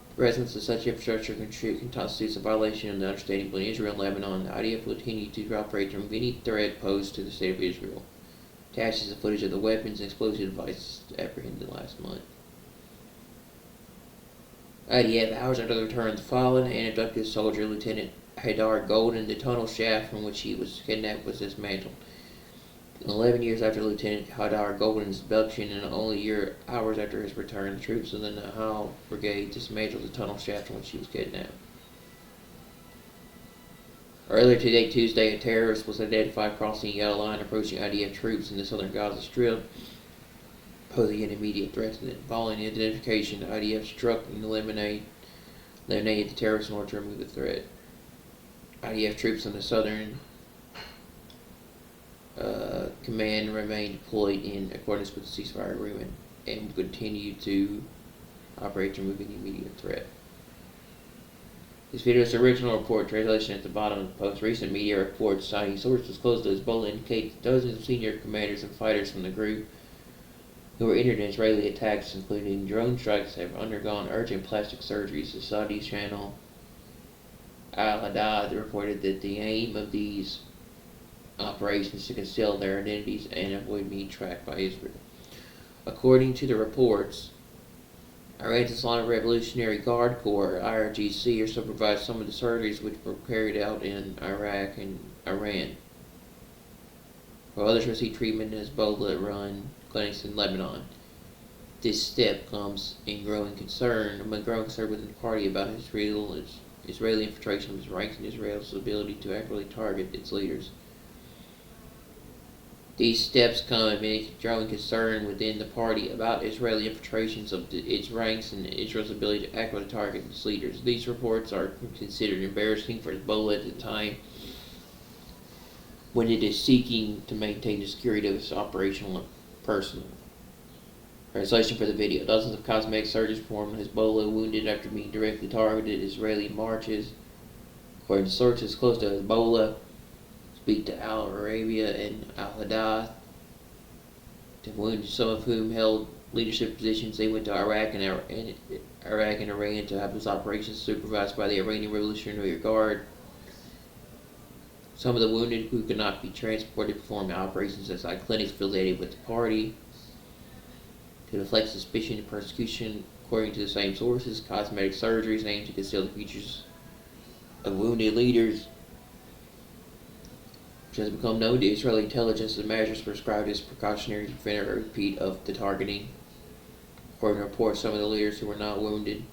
The presence of such infrastructure constitutes a violation of the understanding between Israel and Lebanon. The IDF will continue to operate to remove any threat posed to the state of Israel. Attaches the footage of the weapons and explosive devices apprehended last month. IDF hours after the return of the fallen and abducted soldier Lieutenant Haidar Golden, the tunnel shaft from which he was kidnapped was dismantled. 11 years after Lieutenant Haidar Golden's abduction and only hours after his return, the troops of the Nahal Brigade dismantled the tunnel shaft from which he was kidnapped. Earlier today, Tuesday, a terrorist was identified crossing the yellow line approaching IDF troops in the southern Gaza Strip, posing an immediate threat to them. Following the identification, the IDF struck and eliminated the terrorist in order to remove the threat. IDF troops in the southern command remain deployed in accordance with the ceasefire agreement and will continue to operate to remove any immediate threat. This video's original report translation at the bottom of the post. Recent media reports citing sources close to Hezbollah indicate that dozens of senior commanders and fighters from the group who were injured in Israeli attacks, including drone strikes, have undergone urgent plastic surgeries. The Saudi channel Al-Hadad reported that the aim of these operations is to conceal their identities and avoid being tracked by Israel. According to the reports, Iran's Islamic Revolutionary Guard Corps, IRGC, supervised some of the surgeries which were carried out in Iraq and Iran, while others received treatment in Hezbollah-run clinics in Lebanon. This step comes among growing concern within the party about Israeli infiltration of its ranks and Israel's ability to accurately target its leaders. These steps come amid growing concern within the party about Israeli infiltrations of its ranks and Israel's ability to accurately target its leaders. These reports are considered embarrassing for Hezbollah at the time when it is seeking to maintain the security of its operational personnel. Translation for the video. Dozens of cosmetic surgeons performed Hezbollah wounded after being directly targeted Israeli marches. According to sources close to Hezbollah, speak to Al Arabia and Al Hadad, the wounded, some of whom held leadership positions. They went to Iraq and Iran to have those operations supervised by the Iranian Revolutionary Guard. Some of the wounded who could not be transported performed operations inside clinics affiliated with the party to deflect suspicion and persecution. According to the same sources, cosmetic surgeries aimed to conceal the features of wounded leaders, which has become known to Israeli intelligence. The measures prescribed as precautionary to prevent a repeat of the targeting. According to reports, some of the leaders who were not wounded,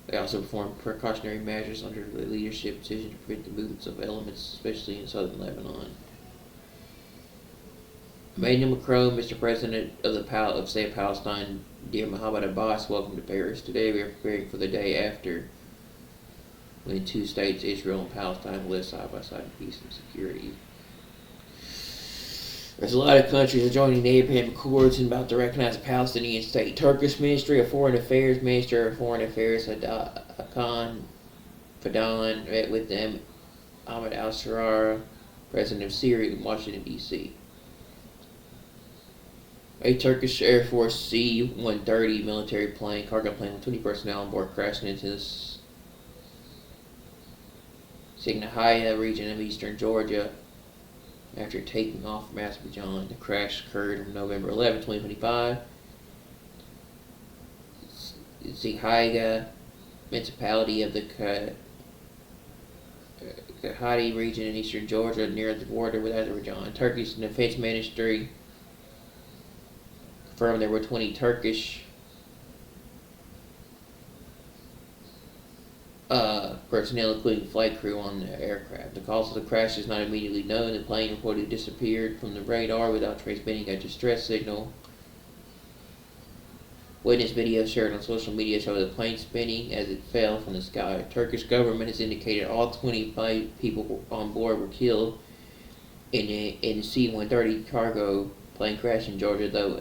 they also performed precautionary measures under the leadership decision to prevent the movements of elements, especially in southern Lebanon. Emmanuel Macron, Mr. President of the State of Palestine, dear Mohammed Abbas, welcome to Paris. Today we are preparing for the day after, when two states, Israel and Palestine, live side by side in peace and security. There's a lot of countries that are joining the Abraham Accords and about to recognize a Palestinian state. Turkish Ministry of Foreign Affairs, Minister of Foreign Affairs Hakan Fidan met with them Ahmed al-Sharaa, President of Syria, in Washington, D.C. A Turkish Air Force C-130 military plane, cargo plane with 20 personnel on board, crashed into the Signahaya region of eastern Georgia after taking off from Azerbaijan. The crash occurred on November 11, 2025. Signahaya municipality of the Kahati region in eastern Georgia near the border with Azerbaijan. Turkey's defense ministry confirmed there were 20 Turkish personnel, including flight crew, on the aircraft. The cause of the crash is not immediately known. The plane reportedly disappeared from the radar without transmitting a distress signal. Witness videos shared on social media show the plane spinning as it fell from the sky. The Turkish government has indicated all 25 people on board were killed in the C-130 cargo plane crash in Georgia, though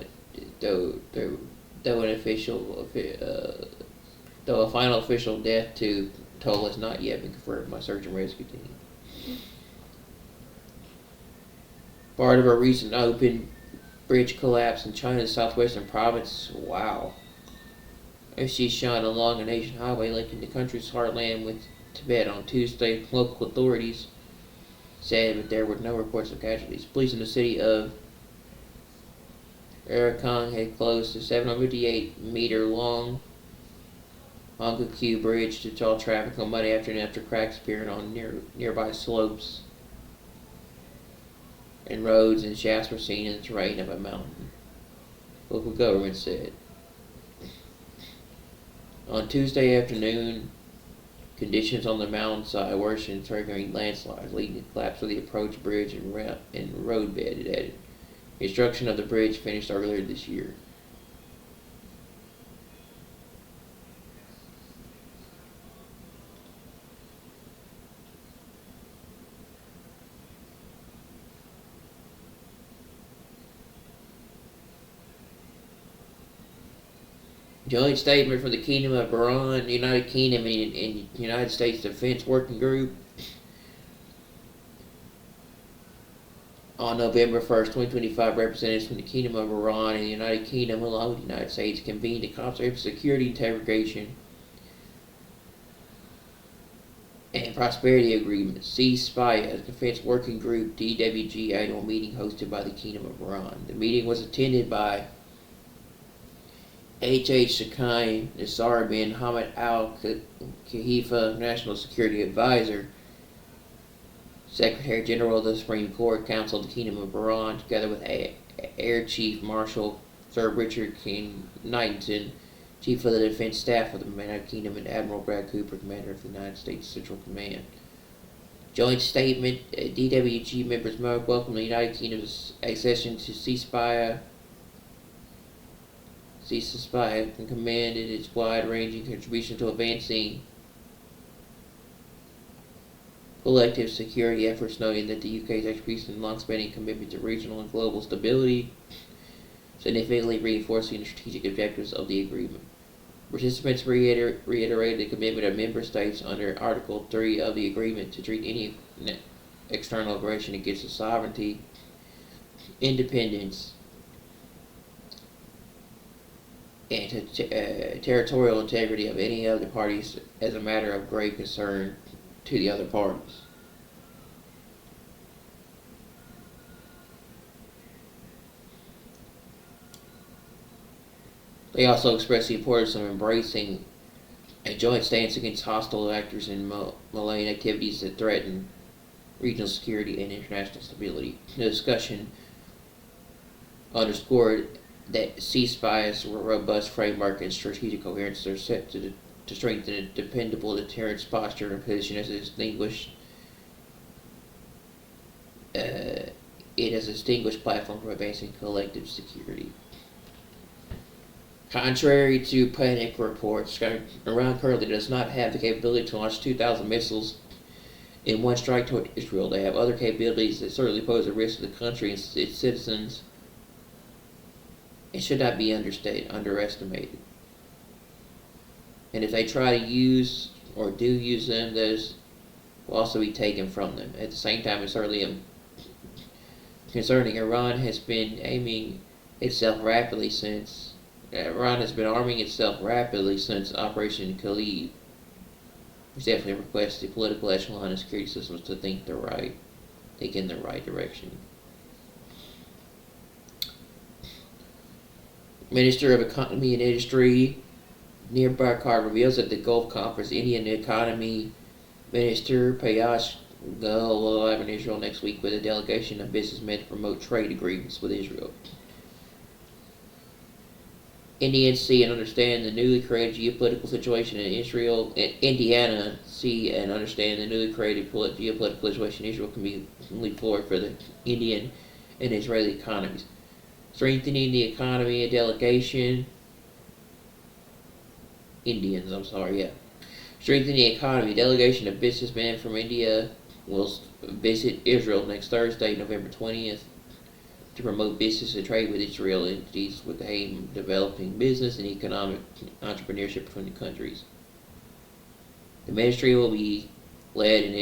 a final official death toll has not yet been confirmed by search and rescue team. Part of a recent open bridge collapse in China's southwestern province. Wow. As she shot along a nation highway linking the country's heartland with Tibet on Tuesday, local authorities said that there were no reports of casualties. Police in the city of Erakong had closed a 758-meter long Hong Kong Bridge to stall traffic on Monday afternoon after cracks appeared on nearby slopes and roads and shafts were seen in the terrain of a mountain, local government said. On Tuesday afternoon, conditions on the mountainside worsened, triggering landslides, leading to collapse of the approach bridge and roadbed, it added. Construction of the bridge finished earlier this year. Joint statement from the Kingdom of Bahrain, United Kingdom, and United States Defense Working Group on November 1st, 2025, representatives from the Kingdom of Bahrain and the United Kingdom, along with the United States, convened a comprehensive security integration and prosperity agreement, ceasefire, Defense Working Group, DWG annual meeting hosted by the Kingdom of Bahrain. The meeting was attended by H.H. Sheikh Nasser bin Hamad Al Khalifa, National Security Advisor, Secretary General of the Supreme Court Council of the Kingdom of Bahrain, together with Air Chief Marshal Sir Richard King Knighton, Chief of the Defense Staff of the United Kingdom, and Admiral Brad Cooper, Commander of the United States Central Command. Joint statement, DWG members welcome the United Kingdom's accession to ceasefire and commended its wide-ranging contribution to advancing collective security efforts, noting that the UK's expertise and long-standing commitment to regional and global stability significantly reinforcing the strategic objectives of the agreement. Participants reiterated the commitment of member states under Article 3 of the agreement to treat any external aggression against the sovereignty, independence, and territorial integrity of any other parties as a matter of grave concern to the other parties. They also expressed the importance of embracing a joint stance against hostile actors and malign activities that threaten regional security and international stability. The discussion underscored that ceasefires were a robust framework and strategic coherence are set to strengthen a dependable deterrence posture and position as a distinguished platform for advancing collective security. Contrary to panic reports, Iran currently does not have the capability to launch 2,000 missiles in one strike toward Israel. They have other capabilities that certainly pose a risk to the country and its citizens and should not be underestimated. And if they try to use or do use them, those will also be taken from them. At the same time, it's certainly concerning. Iran has been arming itself rapidly since Operation Khalid, which definitely requests the political echelon and security systems to think in the right direction. Minister of Economy and Industry Nir Barkar reveals that the Gulf Conference Indian Economy Minister Piyush Goyal will arrive in Israel next week with a delegation of businessmen to promote trade agreements with Israel. Indians see and understand the newly created geopolitical situation in Israel. Indiana see and understand the newly created geopolitical situation in Israel can be leap forward for the Indian and Israeli economies. Strengthening the economy, a delegation. Strengthening the economy, a delegation of businessmen from India will visit Israel next Thursday, November 20th, to promote business and trade with Israel entities with the aim of developing business and economic entrepreneurship between the countries. The ministry will be led in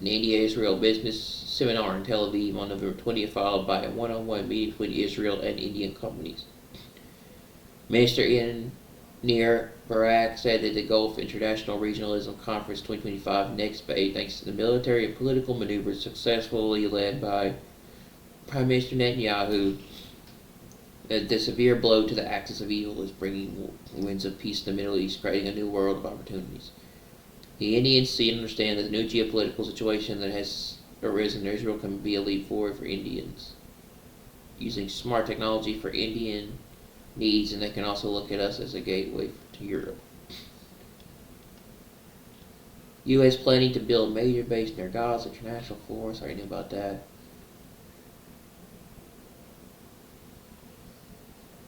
India-Israel business seminar in Tel Aviv on November 20th, followed by a one-on-one meeting between Israel and Indian companies. Minister Nir Barak said that the Gulf International Regionalism Conference 2025 next phase, thanks to the military and political maneuvers successfully led by Prime Minister Netanyahu, the severe blow to the axis of evil is bringing winds of peace to the Middle East, creating a new world of opportunities. The Indians see and understand that the new geopolitical situation that has arisen in Israel can be a leap forward for Indians, using smart technology for Indian needs, and they can also look at us as a gateway to Europe. U.S. planning to build a major base near Gaza, international force. I already knew about that.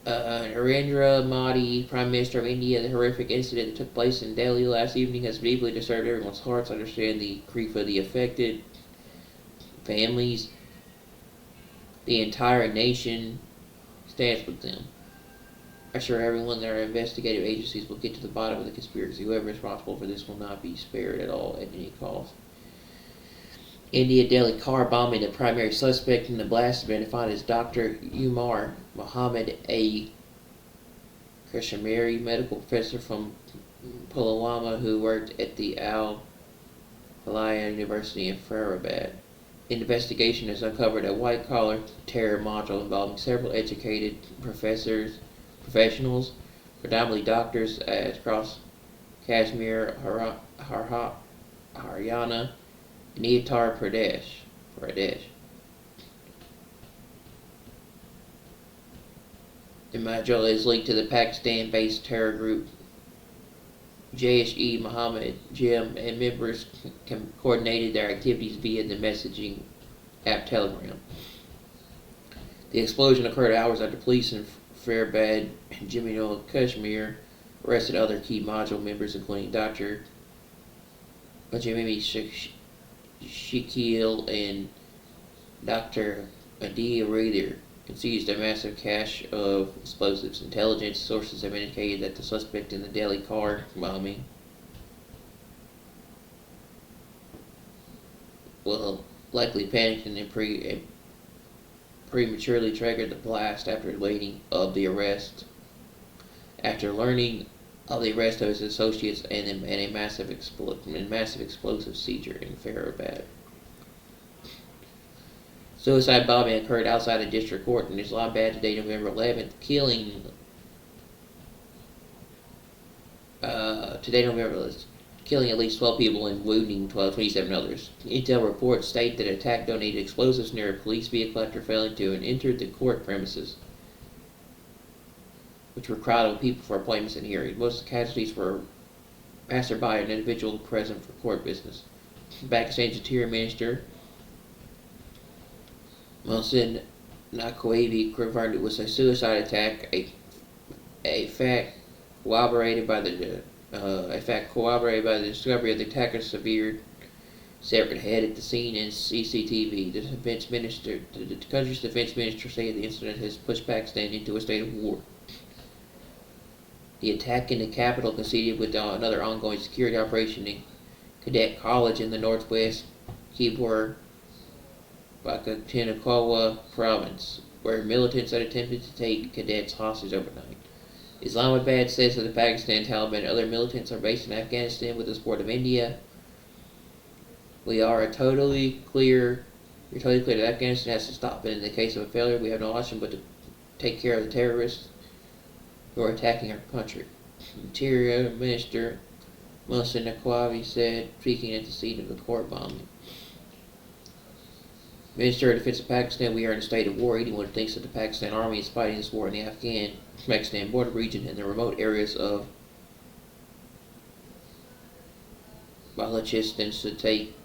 Narendra Modi, Prime Minister of India, the horrific incident that took place in Delhi last evening has deeply disturbed everyone's hearts. I understand the grief of the affected families. The entire nation stands with them. I assure everyone that our investigative agencies will get to the bottom of the conspiracy. Whoever is responsible for this will not be spared at all at any cost. India Delhi car bombing. The primary suspect in the blast has been identified as Dr. Umar Mohammed, a Kashmiri medical professor from Pulwama who worked at the Al-Falaya University in Faridabad. An investigation has uncovered a white-collar terror module involving several educated professionals, predominantly doctors, across Kashmir, Haryana, and Uttar Pradesh. The module is linked to the Pakistan-based terror group Jaish-e-Mohammed Jim, and members coordinated their activities via the messaging app Telegram. The explosion occurred hours after police in Faridabad and Jammu Kashmir arrested other key module members, including Dr. Jamimi Shakil and Dr. Adi Raider, and seized a massive cache of explosives. Intelligence sources have indicated that the suspect in the Delhi car bombing will likely panicked and prematurely triggered the blast after learning of the arrest. After learning of the arrest of his associates and a massive explosive seizure in Faridabad. Suicide bombing occurred outside a district court in Islamabad today, November 11th, killing at least 12 people and wounding 27 others. Intel reports state that an attack detonated explosives near a police vehicle after failing to enter the court premises, which were crowded with people for appointments and hearings. Most of the casualties were passerby and individuals present for court business. Pakistan's Interior Minister Mohsin Naqvi confirmed it was a suicide attack, a fact corroborated by the discovery of the attacker's severed head at the scene in CCTV. The country's defense minister said the incident has pushed Pakistan into a state of war. The attack in the capital coincided with another ongoing security operation in Cadet College in the northwest Khyber Pakhtunkhwa province, where militants had attempted to take cadets hostage overnight. Islamabad says that the Pakistan Taliban and other militants are based in Afghanistan with the support of India. We are totally clear that Afghanistan has to stop, and in the case of a failure, we have no option but to take care of the terrorists who are attacking our country. Interior Minister Mohsin Naqvi said, speaking at the scene of the court bombing. Minister of Defense of Pakistan, we are in a state of war. Anyone who thinks that the Pakistan Army is fighting this war in the Afghan-Pakistan border region and the remote areas of Balochistan should take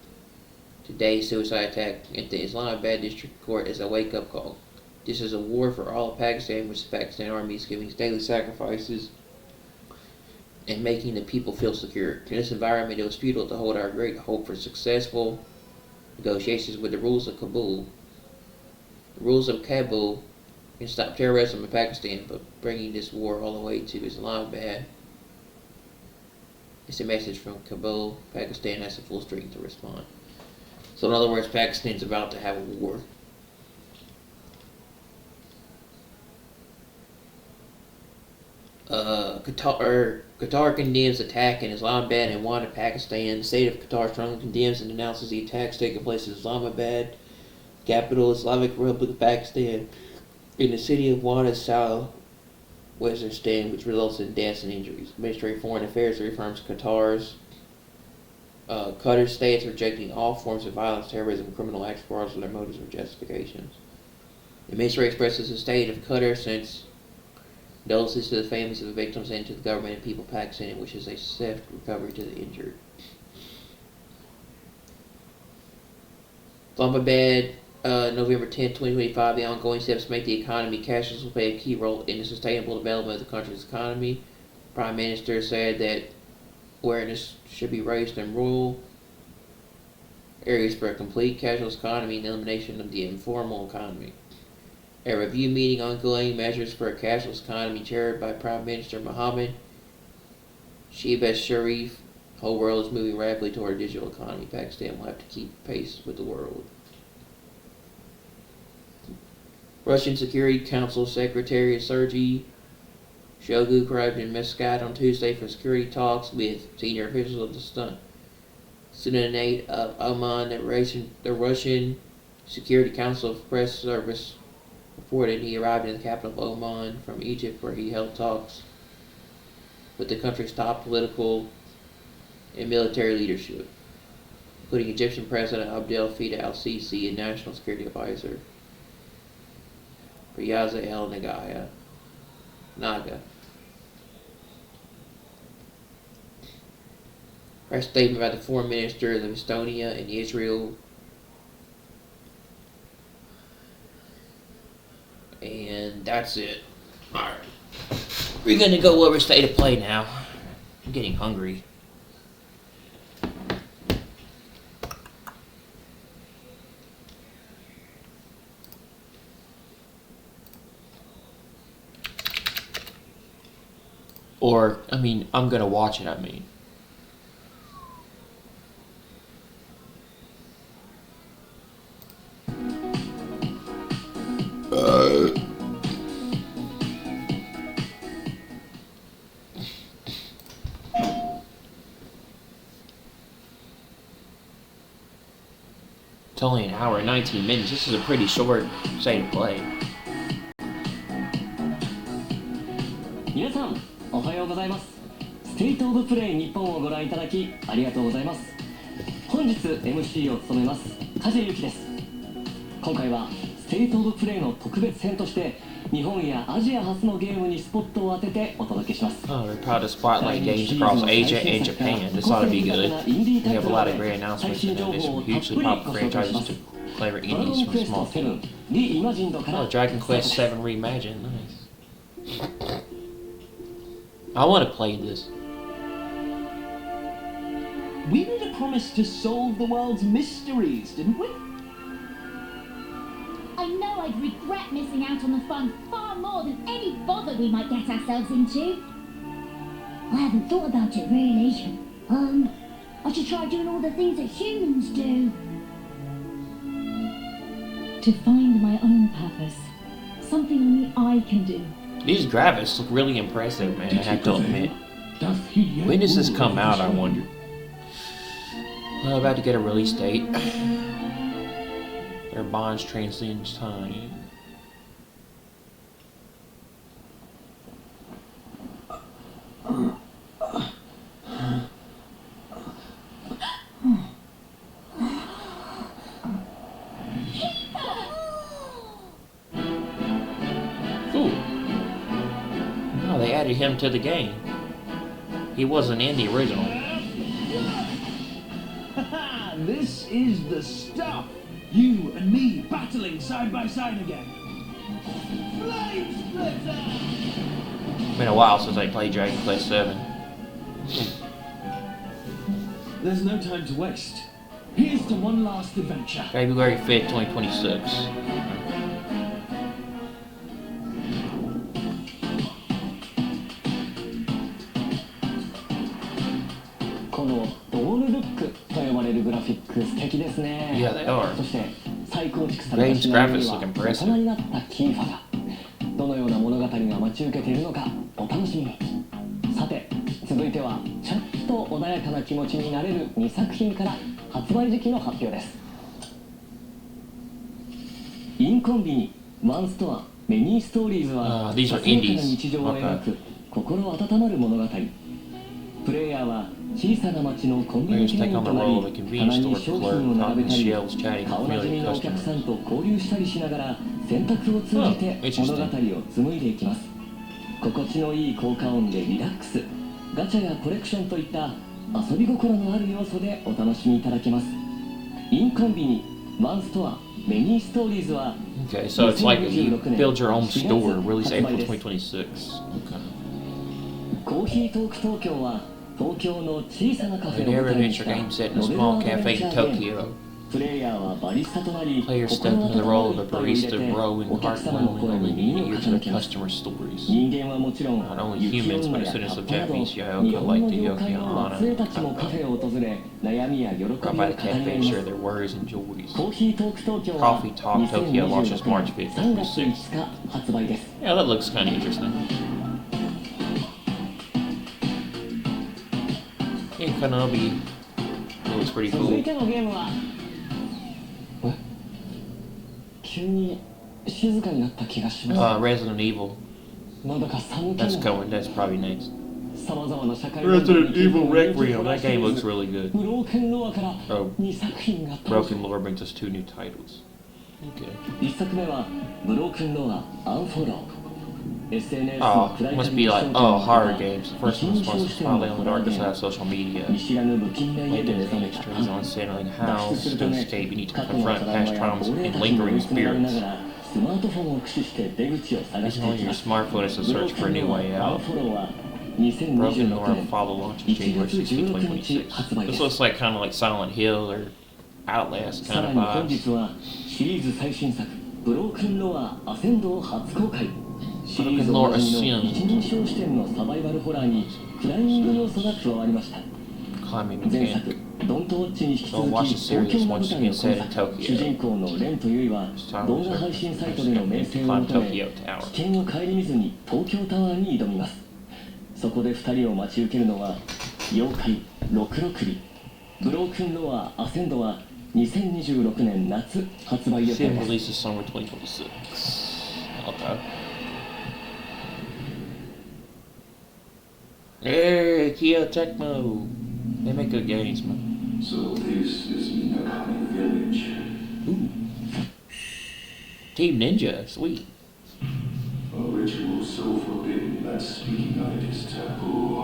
today's suicide attack at the Islamabad District Court as a wake-up call. This is a war for all of Pakistan, which the Pakistan Army is giving daily sacrifices and making the people feel secure. In this environment, it was futile to hold our great hope for successful negotiations with the rules of Kabul. The rules of Kabul can stop terrorism in Pakistan, but bringing this war all the way to Islamabad. It's a message from Kabul. Pakistan has the full strength to respond. So in other words, Pakistan's about to have a war. Qatar condemns attack in Islamabad and Wada, Pakistan. The state of Qatar strongly condemns and denounces the attacks taking place in Islamabad, capital Islamic Republic of Pakistan. in the city of Wada's southwestern state, which results in deaths and injuries. Ministry of Foreign Affairs reaffirms Qatar's stance rejecting all forms of violence, terrorism, criminal acts, regardless of their motives or justifications. The ministry expresses the state of Qatar sends condolences to the families of the victims and to the government and people of Pakistan and wishes a swift recovery to the injured. Islamabad, November 10, 2025, the ongoing steps to make the economy cashless will play a key role in the sustainable development of the country's economy. The Prime Minister said that awareness should be raised in rural areas for a complete cashless economy and elimination of the informal economy. A review meeting ongoing measures for a cashless economy chaired by Prime Minister Mohammed Shehbaz Sharif. The whole world is moving rapidly toward a digital economy. Pakistan will have to keep pace with the world. Russian Security Council Secretary Sergei Shoigu arrived in Muscat on Tuesday for security talks with senior officials of the Sultanate of Oman. The Russian Security Council Press Service reported he arrived in the capital of Oman from Egypt, where he held talks with the country's top political and military leadership, including Egyptian President Abdel Fattah al-Sisi and National Security Advisor Riyaza el-Naga. A statement by the foreign ministers of Estonia and Israel and that's it. Alright. We're gonna go over state of play now. I'm getting hungry. Or, I'm gonna watch it, It's only an hour and 19 minutes. This is a pretty short state of play. 皆さんおはようございます。ステートオブプレイ日本をご覧いただきありがとうございます。本日 MC を務めます梶裕貴です。今回はステートオブプレイの特別編として日本やアジア初のゲームにスポットを当ててお届けします。Oh, they're proud to spotlight games across Asia and Japan. This ought to be good. We have a lot of great announcements and additional hugely popular franchises to clever indies from small teams. Oh, Dragon Quest VII Reimagined. Nice. I want to play this. We made a promise to solve the world's mysteries, didn't we? I know I'd regret missing out on the fun far more than any bother we might get ourselves into. I haven't thought about it really. I should try doing all the things that humans do. To find my own purpose. Something only I can do. These graphics look really impressive, man, I have to admit. When does this come out, I wonder? Well, about to get a release date. Their bonds transcends time. Ooh. Oh, they added him to the game. He wasn't in the original. This is the stuff. You and me battling side by side again. Flame Splitter! Been a while since I played Dragon Quest VII. There's no time to waste. Here's to one last adventure. February 5th, 2026. Yeah, they are. Game's graphics look impressive. どのような物語が待ち受けているのかお楽しみに。さて続いてはちょっと穏やかな気持ちになれる2作品から発売時期の発表です。インコンビニ、ワンストア、メニーストーリーズは these are ささやかな indies. 日常を描く心温まる物語。プレイヤーは小さな町のコンビニ Players 店 take 員 on the とな role of a り、 convenience 棚に store 商 clerk, 品を並べ talking た to り、 shelves, chatting 顔 with なじみ familiar のお客さ customers. んと交流したりしながら選択を通じて Oh, 物語 interesting. を紡いでいきます。心地のいい効果音でリラックス、ガチャやコレクションといった遊び心のある要素でお楽しみいただけます。インコンビニ、ワンストア、メニーストーリーズは Okay, so it's like you build your own store, released April 2026. Okay. コーヒートーク東京は東京の小さなカフ A ェを舞 narrative 台にした adventure game set in a ノベル small アドベ cafe ンチ in ャーゲーム。 Tokyo. プレイヤーはバリスタとなり、 Players 心 step 温 into the ま role る of 一 a 杯を入れ barista, て growing お客様の heartwarming 声に耳を ear 傾 to the けます。 customer stories. 人間はもちろん Not only 雪 humans, 女 but や citizens カ of ッパなど Japanese 日 Yokohama 本 like の the 業界の末裔たちもカフェを訪れ、悩みや喜びを語 Brought り by 合 the い cafe ま share す。 their worries and joys. コーヒートーク東京は Coffee Talk Tokyo launches 2026 March 年 5th, 3月 2026. 5日発売です。 Yeah, that looks kind of interesting. Yeah, Kanabi looks pretty 続 cool. いてのゲームは急に静かになった気がします。 Resident Evil. なんだか寒気 That's も coming. That's probably next. 様々な社会 Resident Evil Requiem. That game looks really good. ブローケンロアから Oh, 2作品が登場。 Broken Lore brings us 2 new titles. Okay. 1作目はブローケンロアアンフォロー。SNS Oh, の暗い must 旅 be に like 焦点を当て horror た games. The first 一 one 人 was 称 supposed 視 to 点 spotlight の on ホ the ラー darker ゲ side ー of social ム。 media. 見知らぬ不気味な家で Like 目覚め the た turns on unsettling 脱 house. 出するた To め escape, you need to 過去の confront トラウマ past や traumas 亡霊 and たちに追い lingering 詰められな spirits. がらスマートフォンを駆使して出口を探して Using い only き your ます。 smartphone as a ブロ search ー for ケ a ン new ロ way アアン out. フォローは Broken 2026 Lore 年 follow launches 1 January 月 16, 16日 2026. 発売で This す。 looks like kind of like Silent Hill or Outlast さ kind ら of に本 vibes. 日はシリーズ最新作ブロークンロアアセンドを初公開。シリーズおなじみの一人称視点のサバイバルホラーにクライミング要素が加わりました。 Climbing 前 mechanic. 作ドントウォッチに引き続 Don't watch き the 東 series 京が once 舞 it's 台 been の set 今 in 作、主 Tokyo. 人公のレンとユイは動画配信サイトでの名声を Climb 求め Tokyo Tower. 危険を顧みずに東京タワーに挑みます。そこで2人を待ち受けるのは妖怪ロクロクリ。ブロークンロアアセンドは2026年夏発売予定 Sim です。 releases summer 2026. Okay. Hey, Kia Tecmo. They make good games, man. So this is Minakami Village. Ooh. Team Ninja, sweet. A ritual so forbidden that speaking of it is taboo.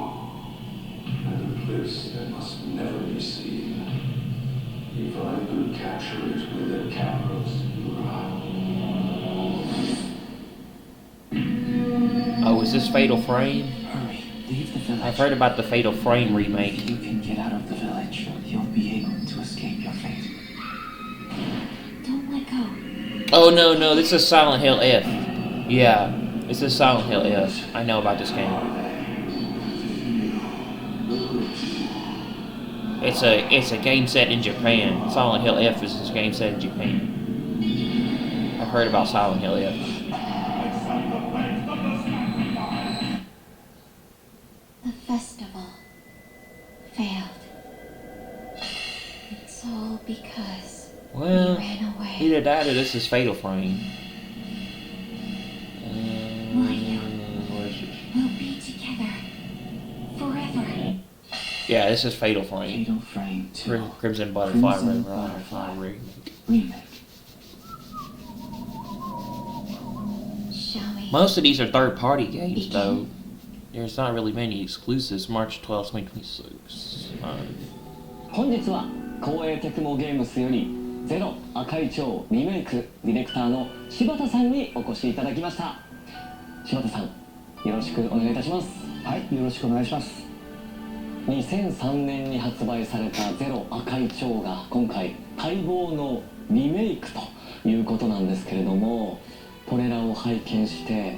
And a place that must never be seen. If I could capture it with the cameras, Oh, is this Fatal Frame? Hurry, leave the village. I've heard about the Fatal Frame remake. If you can get out of the village, you'll be able to escape your fate. Don't let go. Oh no, this is Silent Hill F. Yeah, this is Silent Hill F. I know about this game. It's a game set in Japan. Silent Hill F is this game set in Japan. I've heard about Silent Hill F. The festival failed. It's all because Well, we ran away. either that or this is Fatal Frame. We'll be together forever. Yeah, this is Fatal Frame. Fatal Frame 2. Crimson Butterfly Crimson Red Butterfly remake. Remake. Shall we? Most of these are third-party games, though. There's not really many exclusives. March 12, 2026. 本日は光栄テクモゲームスよりゼロ赤い蝶リメイクディレクターの柴田さんにお越しいただきました。柴田さん、よろしくお願いいたします。はい、よろしくお願いします。2003年に発売されたゼロ赤い蝶が今回待望のリメイクということなんですけれども、これらを拝見して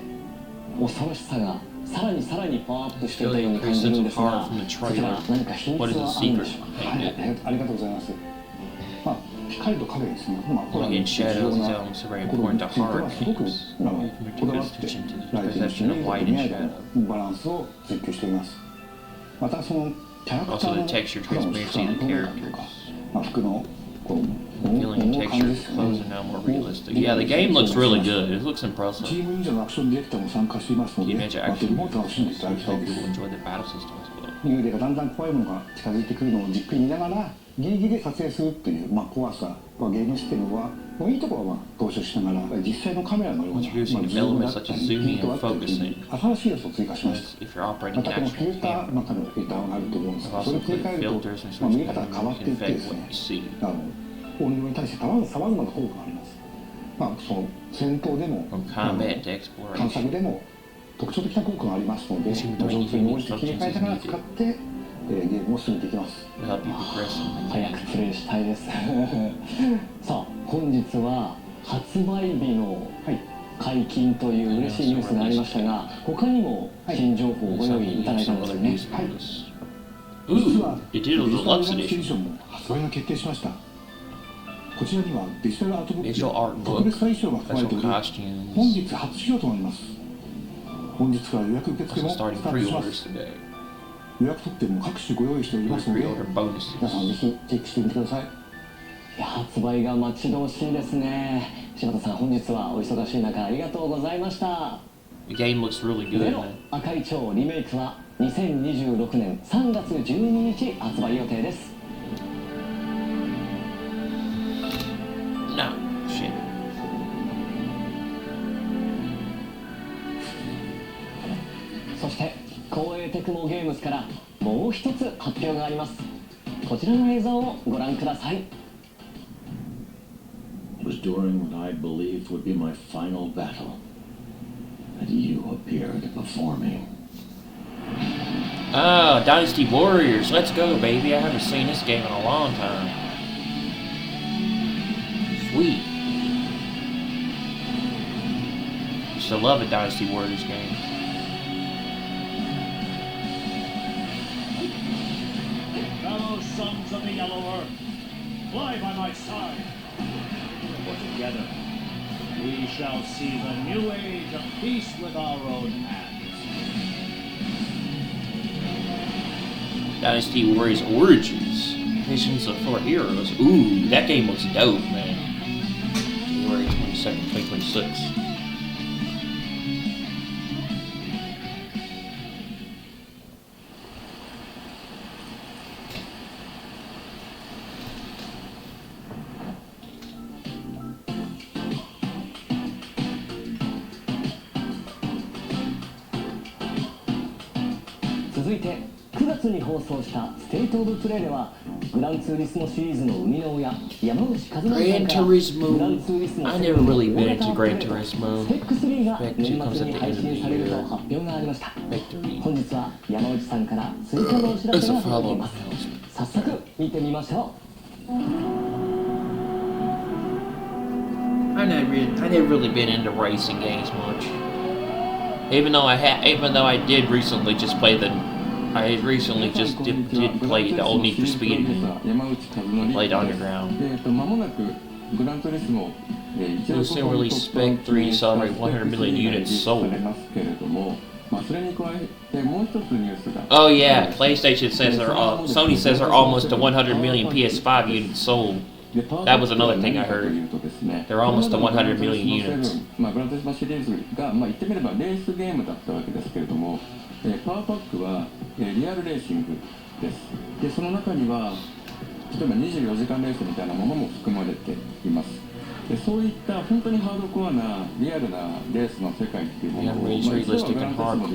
恐ろしさがさらにパワーアップしているように感じるんですが、こちら何か秘密はあるんでしょうか。はい、ありがとうございます。まあ、光と影ですね。まあ、ホラー Looking の重要 shadows な elements are very ところ important に to ついては horror すごく games. こだわってライティングしてね、見合いのバランスを追求しています。またそのキャラクターの肌の質感の部分だとか、まあ、服の Feeling the texture of clothes are now more realistic. Yeah, the game looks really good. It looks impressive. チーム以上のアクションディレクターも参加していますので、 The image とて action も楽しんでいただきたい hope で you す。 will enjoy the battle system as well. 幽霊がだんだん怖いものが近づいてくるのをじっくり見ながらギリギリ撮影するっていう、怖さ、ゲームシステムはもういいところは踏襲しながら実際のカメラのような、ズームだったりヒートアップっていう新しい要素を追加しました。またこのフィルター、カメラのフィルターがあると思うんですが、それを繰り返ると、見え方が変わっていってですね、音量に対してさまざまな効果があります。その戦闘でも探索でも特徴的な効果がありますので、状況に応じて切り替えながら使ってゲームを進めていきます。早くプレイしたいです。さあ、本日は発売日の解禁という嬉しいニュースがありましたが、他にも新情報をご用意いただいたんですよね。実はデジタルデラックスエディションも発売が決定しました。こちらにはデジタルアートブックや特別衣装が含まれており、本日初使用となります。本日から予約受付もスタートします。予約特典も各種ご用意しておりますので、皆さんぜひチェックしてみてください。いや、発売が待ち遠しいですね。柴田さん、本日はお忙しい中ありがとうございました。The game looks really good. ゼロ赤い蝶リメイクは2026年3月12日発売予定です。No, shit. そして光栄テクモゲームズからもう一つ発表があります。こちらの映像をご覧ください。 It was during what I believed would be my final battle that you appeared before me. Oh, Dynasty Warriors. Let's go, baby. I haven't seen this game in a long time. Sweet. Used to love a Dynasty Warriors game. Fellow sons of the Yellow Earth, fly by my side. For together, we shall see the new age of peace with our own hands. Dynasty Warriors Origins. Missions of 4 Heroes. Ooh, that game looks dope, man. January 22nd, 2026.9月に放送したステートオブプレイではグランツーリスモシリーズの生みの親山内和則さんからグランツーリスモ I never really been into Gran Turismo. スペック3が Spec 年 2 comes 末 at に the 配 end of the 信されると year. 発表がありました。 Victory. 本日は山内さんから追加のお知らせが届いています。早速見てみましょう。I never really been into racing games much. Even though I did recently just play I recently just did play the old Need for Speed. Played Underground. Soon released Spec 3 to celebrate 100 million units sold. Oh yeah, PlayStation says Sony says they're almost to 100 million PS5 units sold. That was another thing I heard. They're almost to 100 million units. パワーパックはリアルレーシングです。で、その中には例えば24時間レースみたいなものも含まれています。で、そういった本当にハードコアなリアルなレースの世界っていうものを今回パワーパッ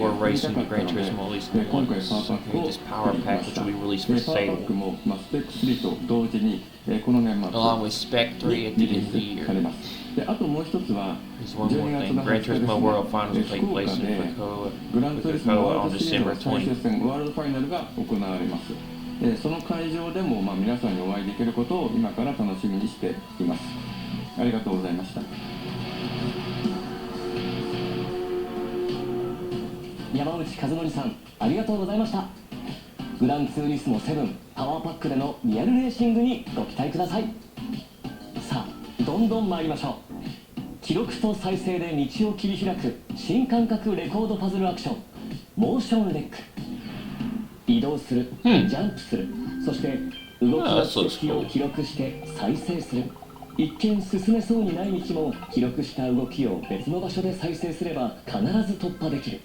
クもスペック3と同時にこの年末リリースされます。で、あともう一つは12月の20日ですね、福岡でグランツーリスモワールドシリーズ最終戦ワールドファイナルが行われます。その会場でも皆さんにお会いできることを今から楽しみにしています。ありがとうございました。山内和則さん、ありがとうございました。グランツーリスモ7パワーパックでのリアルレーシングにご期待ください。さあ、どんどん参りましょう。記録と再生で道を切り開く新感覚レコードパズルアクション、モーションレック。移動する、ジャンプする、そして動きの軌跡を記録して再生する。一見進めそうにない道も記録した動きを別の場所で再生すれば必ず突破できる。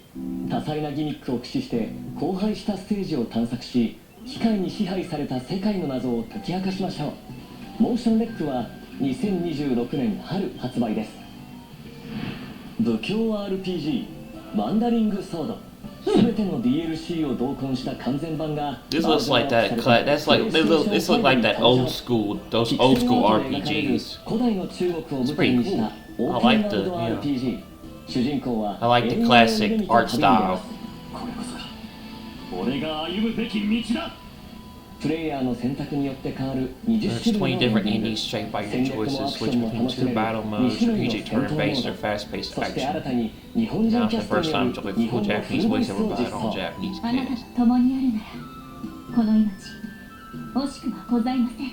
多彩なギミックを駆使して荒廃したステージを探索し、機械に支配された世界の謎を解き明かしましょう。モーションレックは2026年春発売です。武教 RPG ワンダリングソード。全ての DLC を同梱した完全版が This looks like that cut. That's like this look like that old school, those old school RPGs. 古代の中国を舞 It's 台 pretty にした cool. オ I ープン like ワー the ルド RPG。主人公は I like the classic art style. これこそが俺が歩むべき道だ。プレイヤーの選択によって変わる20 There's 種類 20 different のエンディング indies shaped by your choices, switch between two battle modes, strategic turn-based or fast-paced そして新 action. たに日本人 Now キ for ャ the ストに first よ time る to play 日 full 本の Japanese フルボイス voiceover を by 実 an 装。 all Japanese あなた cast. と共にあるならこの命惜しくはございません。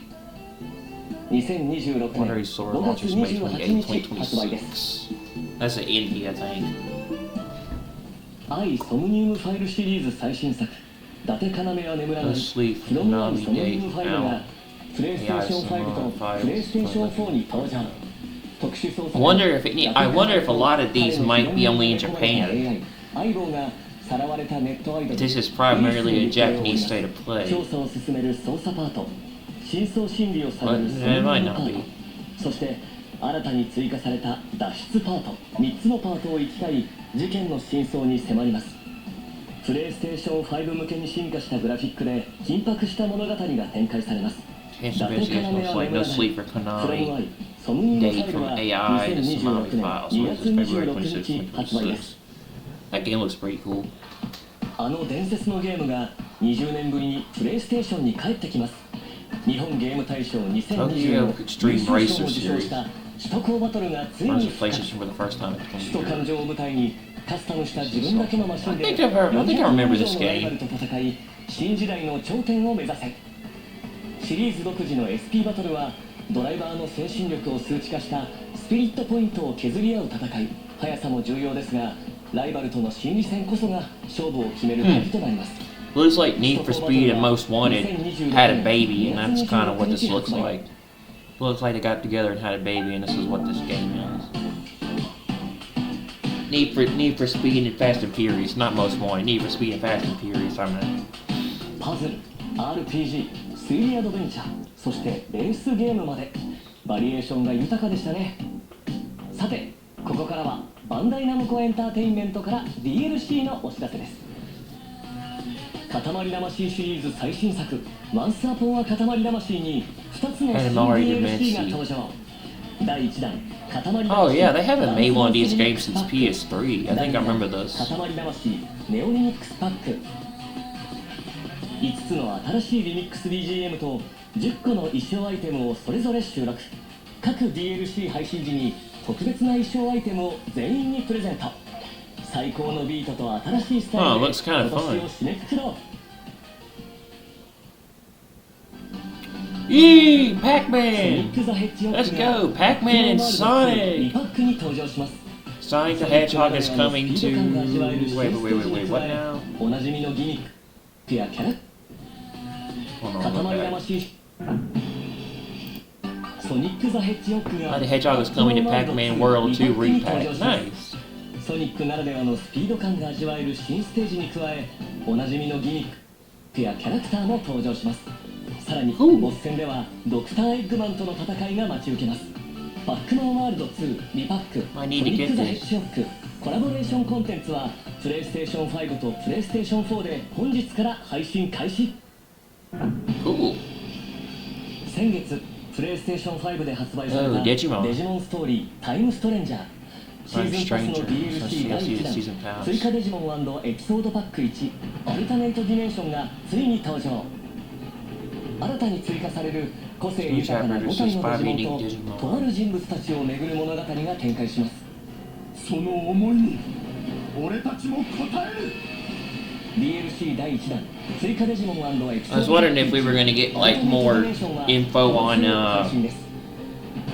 2026 Wonder 年 East Sword 5月 launches May 28 28, 日発売です。 2026. That's an indie, I think. 愛ソムニウムファイルシリーズ最新作伊達要は眠らない No Sleep, フロムアイ Konami ソムニウム Date ファイルが Out. プレイステーション5とプレイステーション4に登場。特殊操作 I wonder if a lot of these might be only in Japan. 相棒がさらわれたネットアイドル This is primarily a Japanese state of play. 調査を進める捜査パート、真相心理を探 But る it might パ not ー be. ト、そして新たに追加された脱出パート、3つのパートを行き交い事件の真相に迫ります。プレイステーション5向けに進化したグラフィックで緊迫した物語が展開されます。 Cancer Investigation looks like No Sleep for Konami. Date from AI to Tsunami Files. This is February 26, 2026. That game looks pretty cool. あの伝説のゲームが20年ぶりにプレイステーションに帰ってきます。日本ゲーム大賞2026 Extreme Racer を受賞した首都高バトルがつい First に復活。 PlayStation for the first time in 首 20 都 years. 環状を舞台にカスタムした自分だけのマシンで I think I remember this ライバル game. と戦い新時代の頂点を目指せ。シリーズ独自の SP バトルはドライバーの精神力を数値化したスピリットポイントを削り合う戦い。速さも重要ですがライバルとの心理戦こそが勝負を決める鍵となります。 Looks like Need for Speed and Most Wanted had a baby, and that's kind of what this looks like. Looks like they got together and had a baby, and this is what this game is. Need for Speed and Fast and Furious, not Most Wanted. Need for Speed and Fast and Furious. I'm gonna. パズル、RPG、推理アドベンチャー、そしてレースゲームまでバリエーションが豊かでしたね。さて、ここからはバンダイナムコエンターテインメントから DLC のお知らせです。塊魂シリーズ最新作ワンスアポンは塊魂に2つの新 DLC が登場。第1弾塊魂 Oh yeah, they haven't made one of these games since PS3. I think I remember this. 塊魂ネオリミックスパック。5つの新しいリミックス BGM と10個の衣装アイテムをそれぞれ収録。各 DLC 配信時に特別な衣装アイテムを全員にプレゼント。最高のビートと新しいスタイルで今年を締めくくろう。Yee! Pac-Man! Let's go! Pac-Man and Sonic! Sonic the Hedgehog is coming to... Wait, what now? おなじみのギミックやキャラ Hold on, 塊 look 魂ソニック・ザ・ヘッジホックが the Hedgehog is coming to Pac-Man World 2 Repack. Nice! ソニックならではのスピード感が味わえる新ステージに加えおなじみのギミックやキャラクターも登場します。さらにボス戦ではドクター・エッグマンとの戦いが待ち受けます。パックマンワールド2リパックソニック・ザ・ヘッジホックコラボレーションコンテンツはプレイステーション5とプレイステーション4で本日から配信開始。先月プレイステーション5で発売されたデジモンストーリータイムストレンジャーシーズンパスの DLC 第1弾追加デジモン&エピソードパック1アルタネイトディメンションがついに登場。新たに追加される個性豊かな5体のデジモンととある人物たちを巡る物語が展開します。その思いに俺たちも応える。 DLC 第1弾追加デジモン&エピソ I ード was wondering if we were gonna get like more info on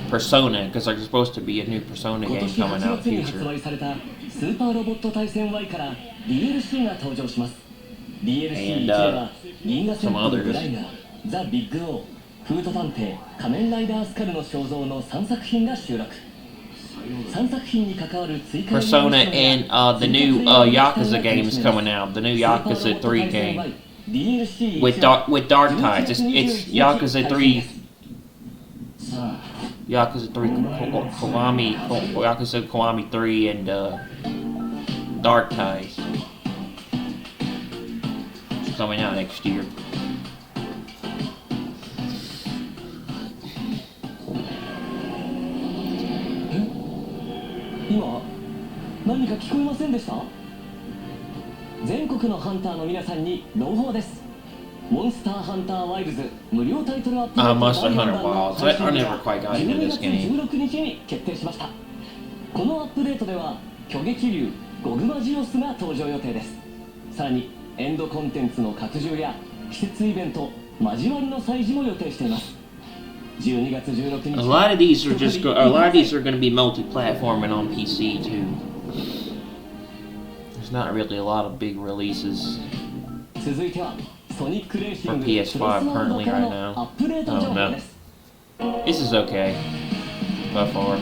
Persona, because there's supposed to be a new Persona 今 game 年 coming 8 out 月に発 future. 売されたスーパーロボット対戦 Y から DLC が登場します。DLC1 では銀河戦闘グライガーザ・ビッグ・オー、フード探偵、仮面ライダースカルの肖像の3作品が収録。3作品に関わる追加 Persona and the new Yakuza game is coming out. The new Yakuza 3 game with Dark Tides. It's Yakuza 3. Yakuza 3 Yakuza Kiwami 3 and Dark Tides. It's coming out next year. What? 何か聞こえませんでした？全国のハンターの皆さんに朗報です。モンスターハンターワイルズ無料タイトルアップデート Monster Hunter Wilds. I never quite got into 12 this 月 game. 16日に決定しました。このアップデートでは巨撃竜ゴグマジオスが登場予定です。さらにエンドコンテンツの拡充や季節イベント交わりの祭事も予定しています。12月16日 A lot of these are going to be multi-platform and on PC too. There's not really a lot of big releases 続いてはソニックレーシ for ング PS5 currently right now. アップデート情報です。 This is okay by far.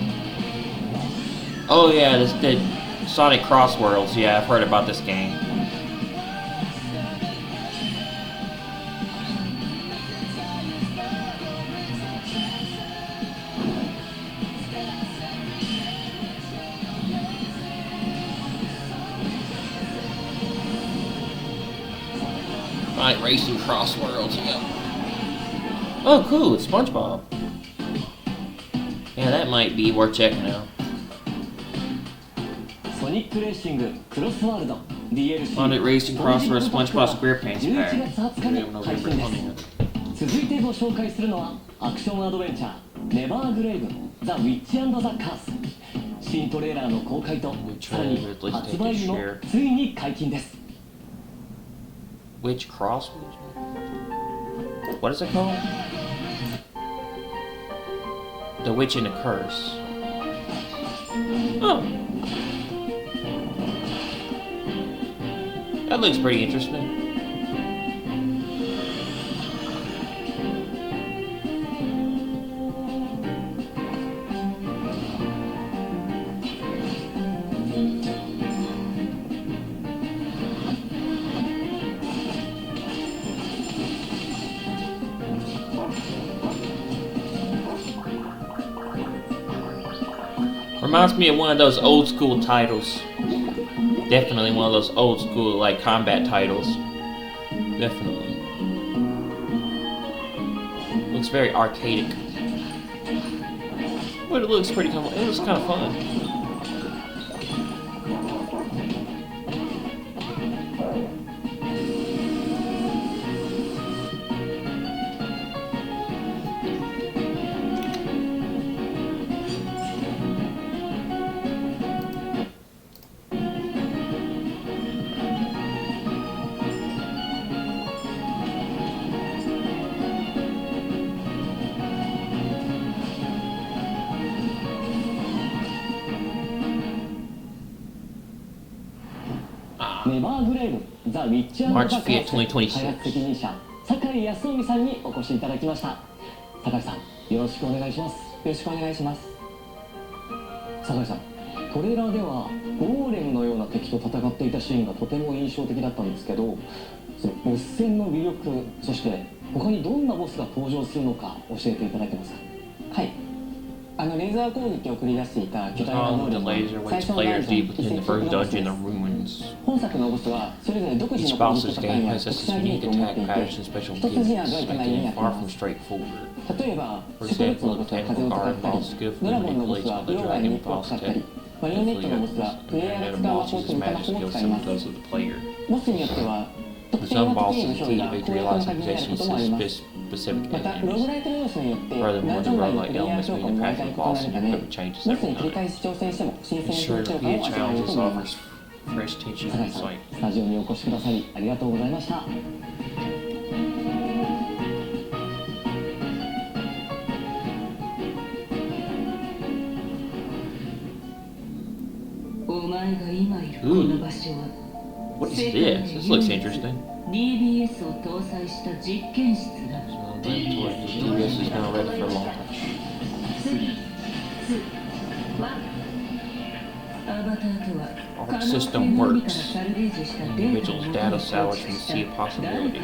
Oh yeah, this the Sonic Crossworlds. Yeah, I've heard about this game. Sonic Racing Crossworlds, yeah. Oh, cool, it's SpongeBob. Yeah, that might be worth checking out. ソニックレーシングクロスワールド DLC Sonic Racing Crossworlds SpongeBob SquarePants 11 pack. 月20日に配信です。続いてご紹介するのはアクションアドベンチャーネバーグレイブザ・ウィッチ&ザ・カース。新トレーラーの公開とさらに発売日もついに解禁です。 Witch Crossworlds? What is it called? The Witch and the Curse. Oh. That looks pretty interesting. Reminds me of one of those old school titles. Definitely one of those old school like combat titles. Definitely. Looks very arcadic. But it looks pretty cool. It looks kind of fun. March 5th, 2026. 開発責任者酒井康臣さんにお越しいただきました。酒井さん、よろしくお願いします。よろしくお願いします。酒井さん、トレーラーではゴーレムのような敵と戦っていたシーンがとても印象的だったんですけど、そのボス戦の魅力、そして他にどんなボスが登場するのか教えていただけますか。はい。レーザー攻撃を繰り出していた巨大な能力は最初のダンジョン遺跡のボスです。本作のボスはそれぞれ独自の攻撃パターンや特殊な技術を持っていて、一つにはどういった内容になっています。例えば植物のボスは風を使ったり、ドラゴンのボスはフロー外の熱を使ったり、マリオネットのボスはプレイヤーが使う魔法と似た魔法を使います。ボスによっては特定の得意の勝利が攻略の鍵になることもあります。また、ローグライクの要素によって何段階のプレイヤー評価も大体異なるため、ボスに繰り返し挑戦しても新鮮な緊張感を味わえると思います。酒井さん、スタジオにお越しくださりありがとうございました。Ooh. What is this? This looks interesting. DBS を搭載した実験室だ。DBS is now ready for launch. アバターとは Our system works. Individuals' data salvage from the sea of possibility.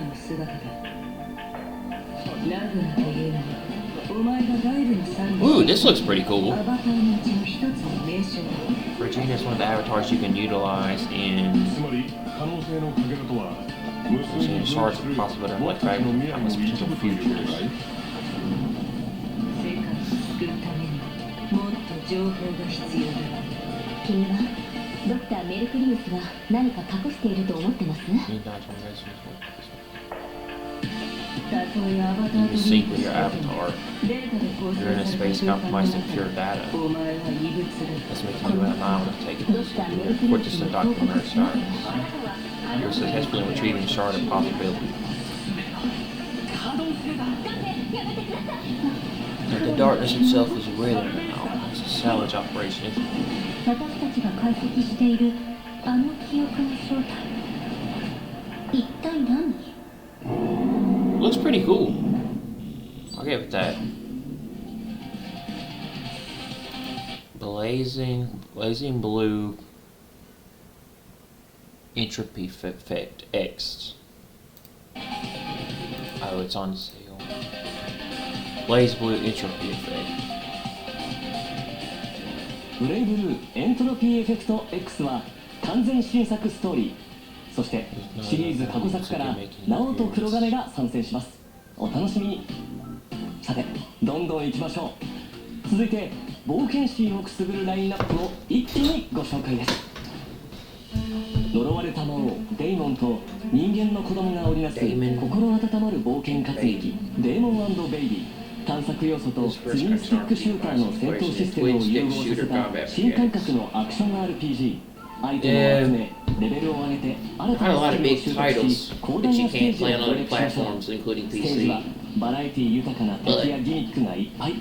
Ooh, this looks pretty cool. Regina is one of the avatars you can utilize in shards of possibility of fragment from potential futures. 君はドクターメルクリウスが何か隠していると思ってます？ You sync with your avatar. You're in a space compromised with pure data. Let's make you an anomaly taking this. Report this to Dr. Mershard. You're successfully retrieving shard of possibility. And the darkness itself is withering now. It's a salvage operation, isn't it? 私たちが解析しているあの記憶の正体、一体何？ Looks pretty cool. I'll give it that. Blazing blue entropy effect X. Oh, it's on sale. Blaze blue entropy effect. ブレイブルーエントロピーエフェクト X は完全新作ストーリー、そしてシリーズ過去作から直人黒金が参戦します。お楽しみに。さてどんどん行きましょう。続いて冒険心をくすぐるラインナップを一気にご紹介です。呪われた魔王デイモンと人間の子供が織りなす心温まる冒険活劇デーモン&ベイビー。探索要素とツインスティックシューターの戦闘システムを融合させた新感覚のアクション RPG。 アイテムを集めレベルを上げて新たなスキルを習得し広大なステージを攻略しましょう。ステージはバラエティ豊かな敵やギミックがいっぱい。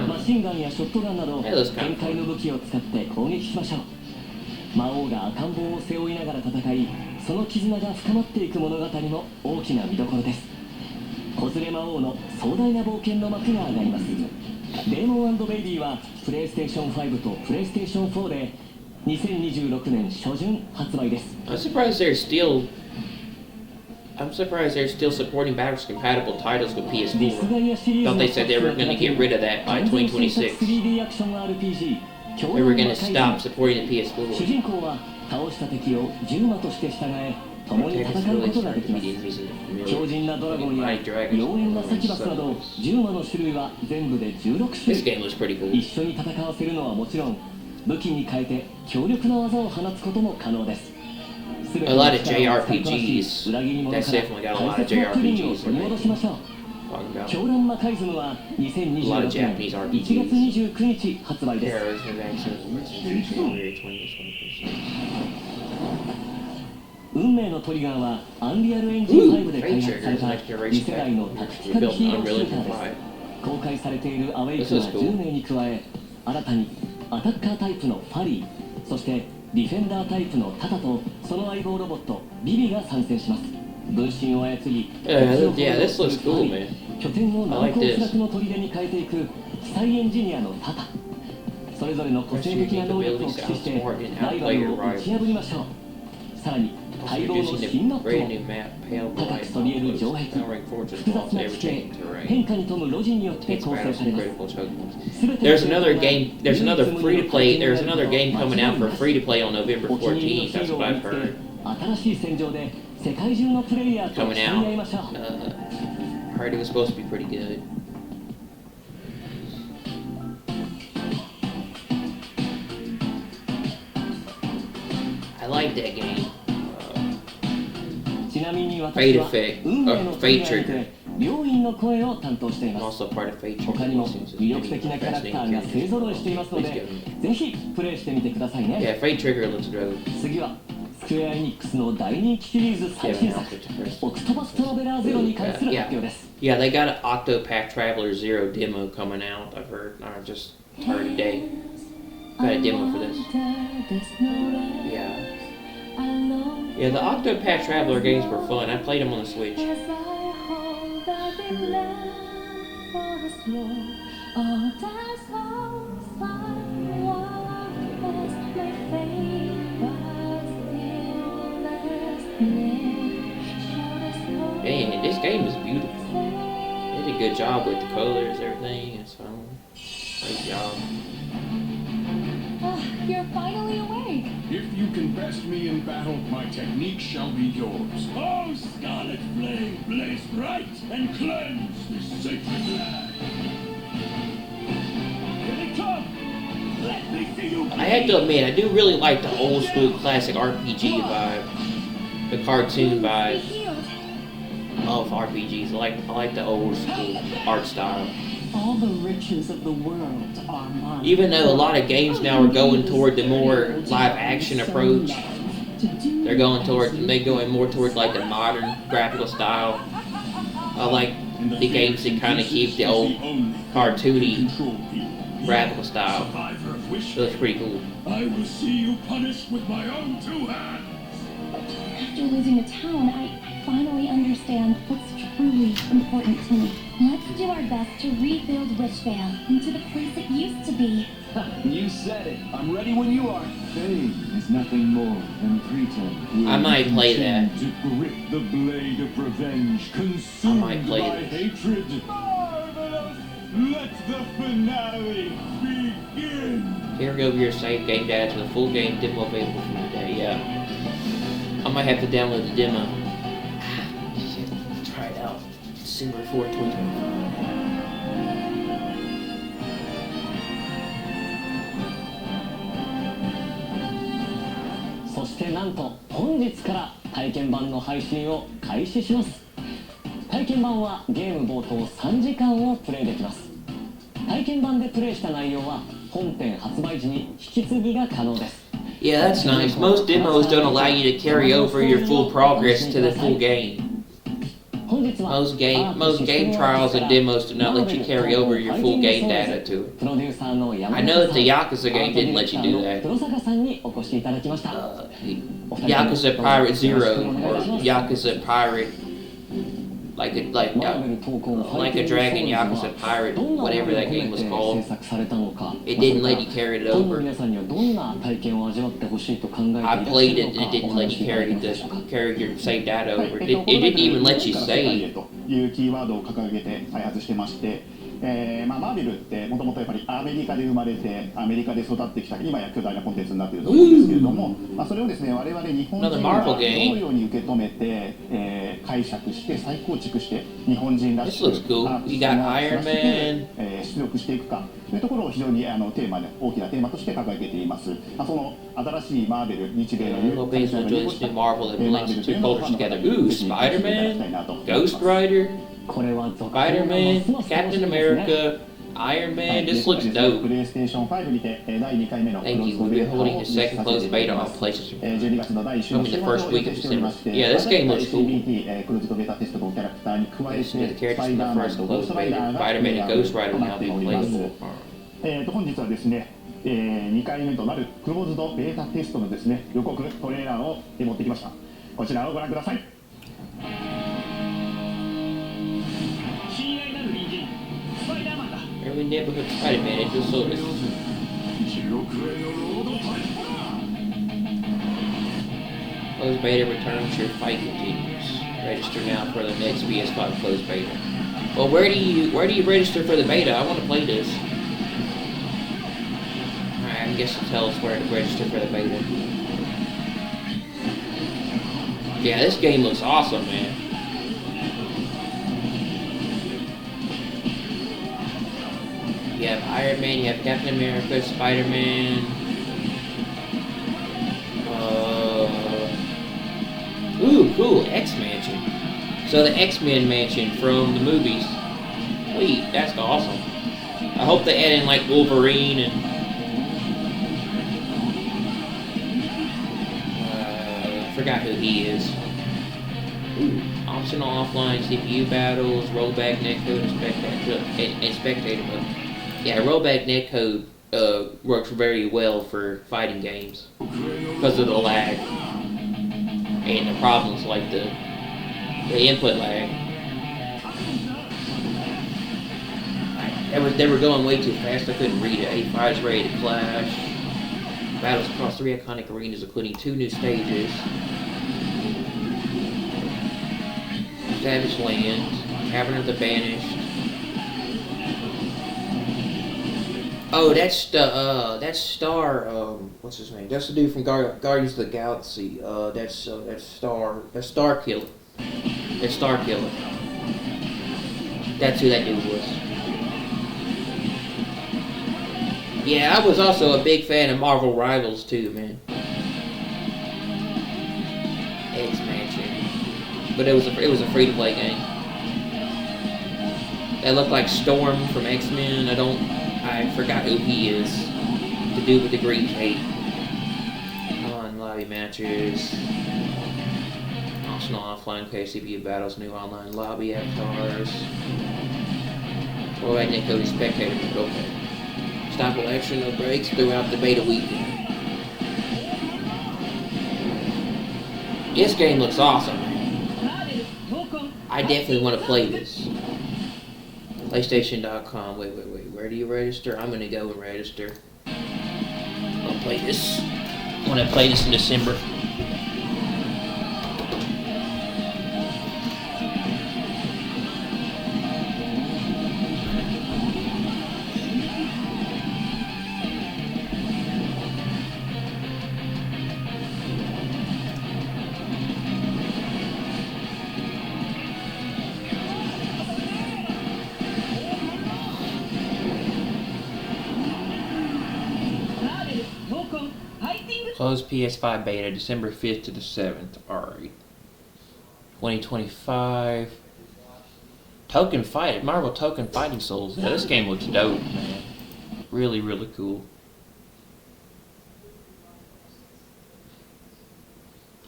マシンガンやショットガンなど展開の武器を使って攻撃しましょう。魔王が赤ん坊を背負いながら戦い、その絆が深まっていく物語も大きな見どころです。子連れ魔王の壮大な冒険の幕が上がります。デーモン&ベイビーはプレイステーション5とプレイステーション4で2026年初旬発売です。I'm surprised they're still supporting backwards compatible titles with PS4. Thought they said they were going to get rid of that by 2026. They were going to stop supporting the 主 PS4. 人公は倒した敵を獣魔として従え共に戦うことができます。強靭なドラゴンや妖艶なサキバスなど獣魔の種類は全部で16種類。一緒に戦わせるのはもちろん武器に変えて強力な技を放つことも可能です。 A lot of JRPGs. That's definitely got a lot of JRPGs in it. 狂乱魔カイズムは2026年1月29日発売です。運命のトリガーはアンリアルエンジン5で開発された次世代のタクティカルヒーローシューターです。公開されているアウェイクが10名に加え、新たにアタッカータイプのファリー、そしてディフェンダータイプのタタとその相棒ロボットビビが参戦します。分身を操り、拠点を難攻不落の砦に変えていく機体エンジニアのタタ。それぞれの個性的な能力を駆使してライバルを打ち破りましょう。さらに待望の新マップも高くそびえる城壁、複雑な地形、変化に富む路地によって構成されます。 There's another game. There's another free to play. There's another game coming out for free to play on November 14th. That's what I've heard. 新しい戦場で世界中のプレイヤーと競い合いましょう。Heard it was supposed to be pretty good. I like that game. ちなみに私は運命のトリガーで病院の声を担当しています。他にも魅力的なキャラクターが勢ぞろいしていますので、ぜひプレイしてみてくださいね。次はスクエア・エニックスの大人気シリーズ最新作オクトパストラベラーゼロに関する発表です。Yeah, they got an Octopath Traveler Zero demo coming out. I've heard. I just heard today. Got a demo for this. Yeah. Yeah, the Octopath Traveler games were fun. I played them on the Switch. Man, this game is beautiful. They did a good job with the colors, everything. It's fun. Great job. Oh, you're finally awake. If you can best me in battle, my technique shall be yours. Oh, scarlet flame, blaze bright and cleanse this sacred land. Here they come. Let me see you. I have to admit, I do really like the old school classic RPG vibe, the cartoon vibe of RPGs. I like the old school art style. All the riches of the world are mine. Even though a lot of games now are going toward the more live action approach, they're going more towards like the modern graphical style. I like the games that kind of keep the old cartoony graphical style. It looks pretty cool. I will see you punished with my own two hands. After losing a town, I finally understand what's truly important to me. Let's do our best to rebuild Witchvale into the place it used to be. You said it. I'm ready when you are. Fame is nothing more than pretend. I might play that. To grip the blade of revenge, consumed by hatred. Marvelous! Let the finale begin. Here we go over your save game data to the full game demo available from today. Yeah. I might have to download the demo. Shit. Try it out. December 4th, 2025. そしてなんと本日から体験版の配信を開始します。体験版はゲーム冒頭3時間をプレイできます。体験版でプレイした内容は本編発売時に引き継ぎが可能です。Yeah, that's nice. Most demos don't allow you to carry over your full progress to the full game. Most game trials and demos do not let you carry over your full game data to it. I know that the Yakuza game didn't let you do that. Yakuza Pirate Zero or Yakuza Pirate, like a Dragon Yakuza Pirate, whatever that game was called. It didn't let you carry it over. I played it and it didn't let you carry your save data over. It didn't even let you save. マーベルってもともとやっぱりアメリカで生まれてアメリカで育ってきた今や巨大なコンテンツになっていると思うんですけれども、それをですね我々日本人がどのように受け止めて、解釈して再構築して日本人らしく出力していくかというところを非常にテーマで大きなテーマとして掲げています。その新しいマーベル日米の融合したMarvel that blends two cultures together. Ooh, Spider-Man, Ghost Rider, Spider-Man, Captain America, Iron Man. This looks dope. Thank you. We'll be holding the second closed beta on PlayStation. Coming the first week of December. Yeah, this game looks cool. This is the characters from the first closed beta. Spider-Man and Ghost Rider now being playable. 本日はですね、2回目となるクローズドベータテストのですね予告トレーラーを持ってきました。こちらをご覧ください。Every neighborhood Spider-Man into service. Closed beta returns, your fight continues. Register now for the next PS5 closed beta. Well, where do you register for the beta? I want to play this. Alright, I guess it'll tell us where to register for the beta. Yeah, this game looks awesome, man. You have Iron Man, you have Captain America, Spider-Man. Ooh, cool, X-Mansion. So the X-Men mansion from the movies. Sweet, that's awesome. I hope they add in like Wolverine and I forgot who he is. Ooh, optional offline CPU battles, rollback netcode, and spectator mode. Yeah, rollback netcode works very well for fighting games because of the lag. and the problems like the input lag. They were going way too fast. I couldn't read it. A5 is ready to clash. Battles across 3 iconic arenas, including 2 new stages. Savage Land, Cavern of the Banished. Oh, that's Star. What's his name? That's the dude from Guardians of the Galaxy. That's Star. That's Star Killer. That's Star Killer. That's who that dude was. Yeah, I was also a big fan of Marvel Rivals too, man. X-Mansion, but it was a free-to-play game. That looked like Storm from X-Men. I forgot who he is. The dude with the green cape. Online lobby matches. Optional offline KCP battles. New online lobby avatars. Well, right, Nick Cody spectator mode. Okay. Stop election of breaks throughout the beta weekend. This game looks awesome. I definitely want to play this. PlayStation.com. Wait. Where do you register? I'm gonna go and register. I'll play this. I want to play this in December. Close PS5 beta December 5th to the 7th. Alright. 2025. Marvel Token Fighting Souls. Yeah, this game looks dope, man. Really, really cool.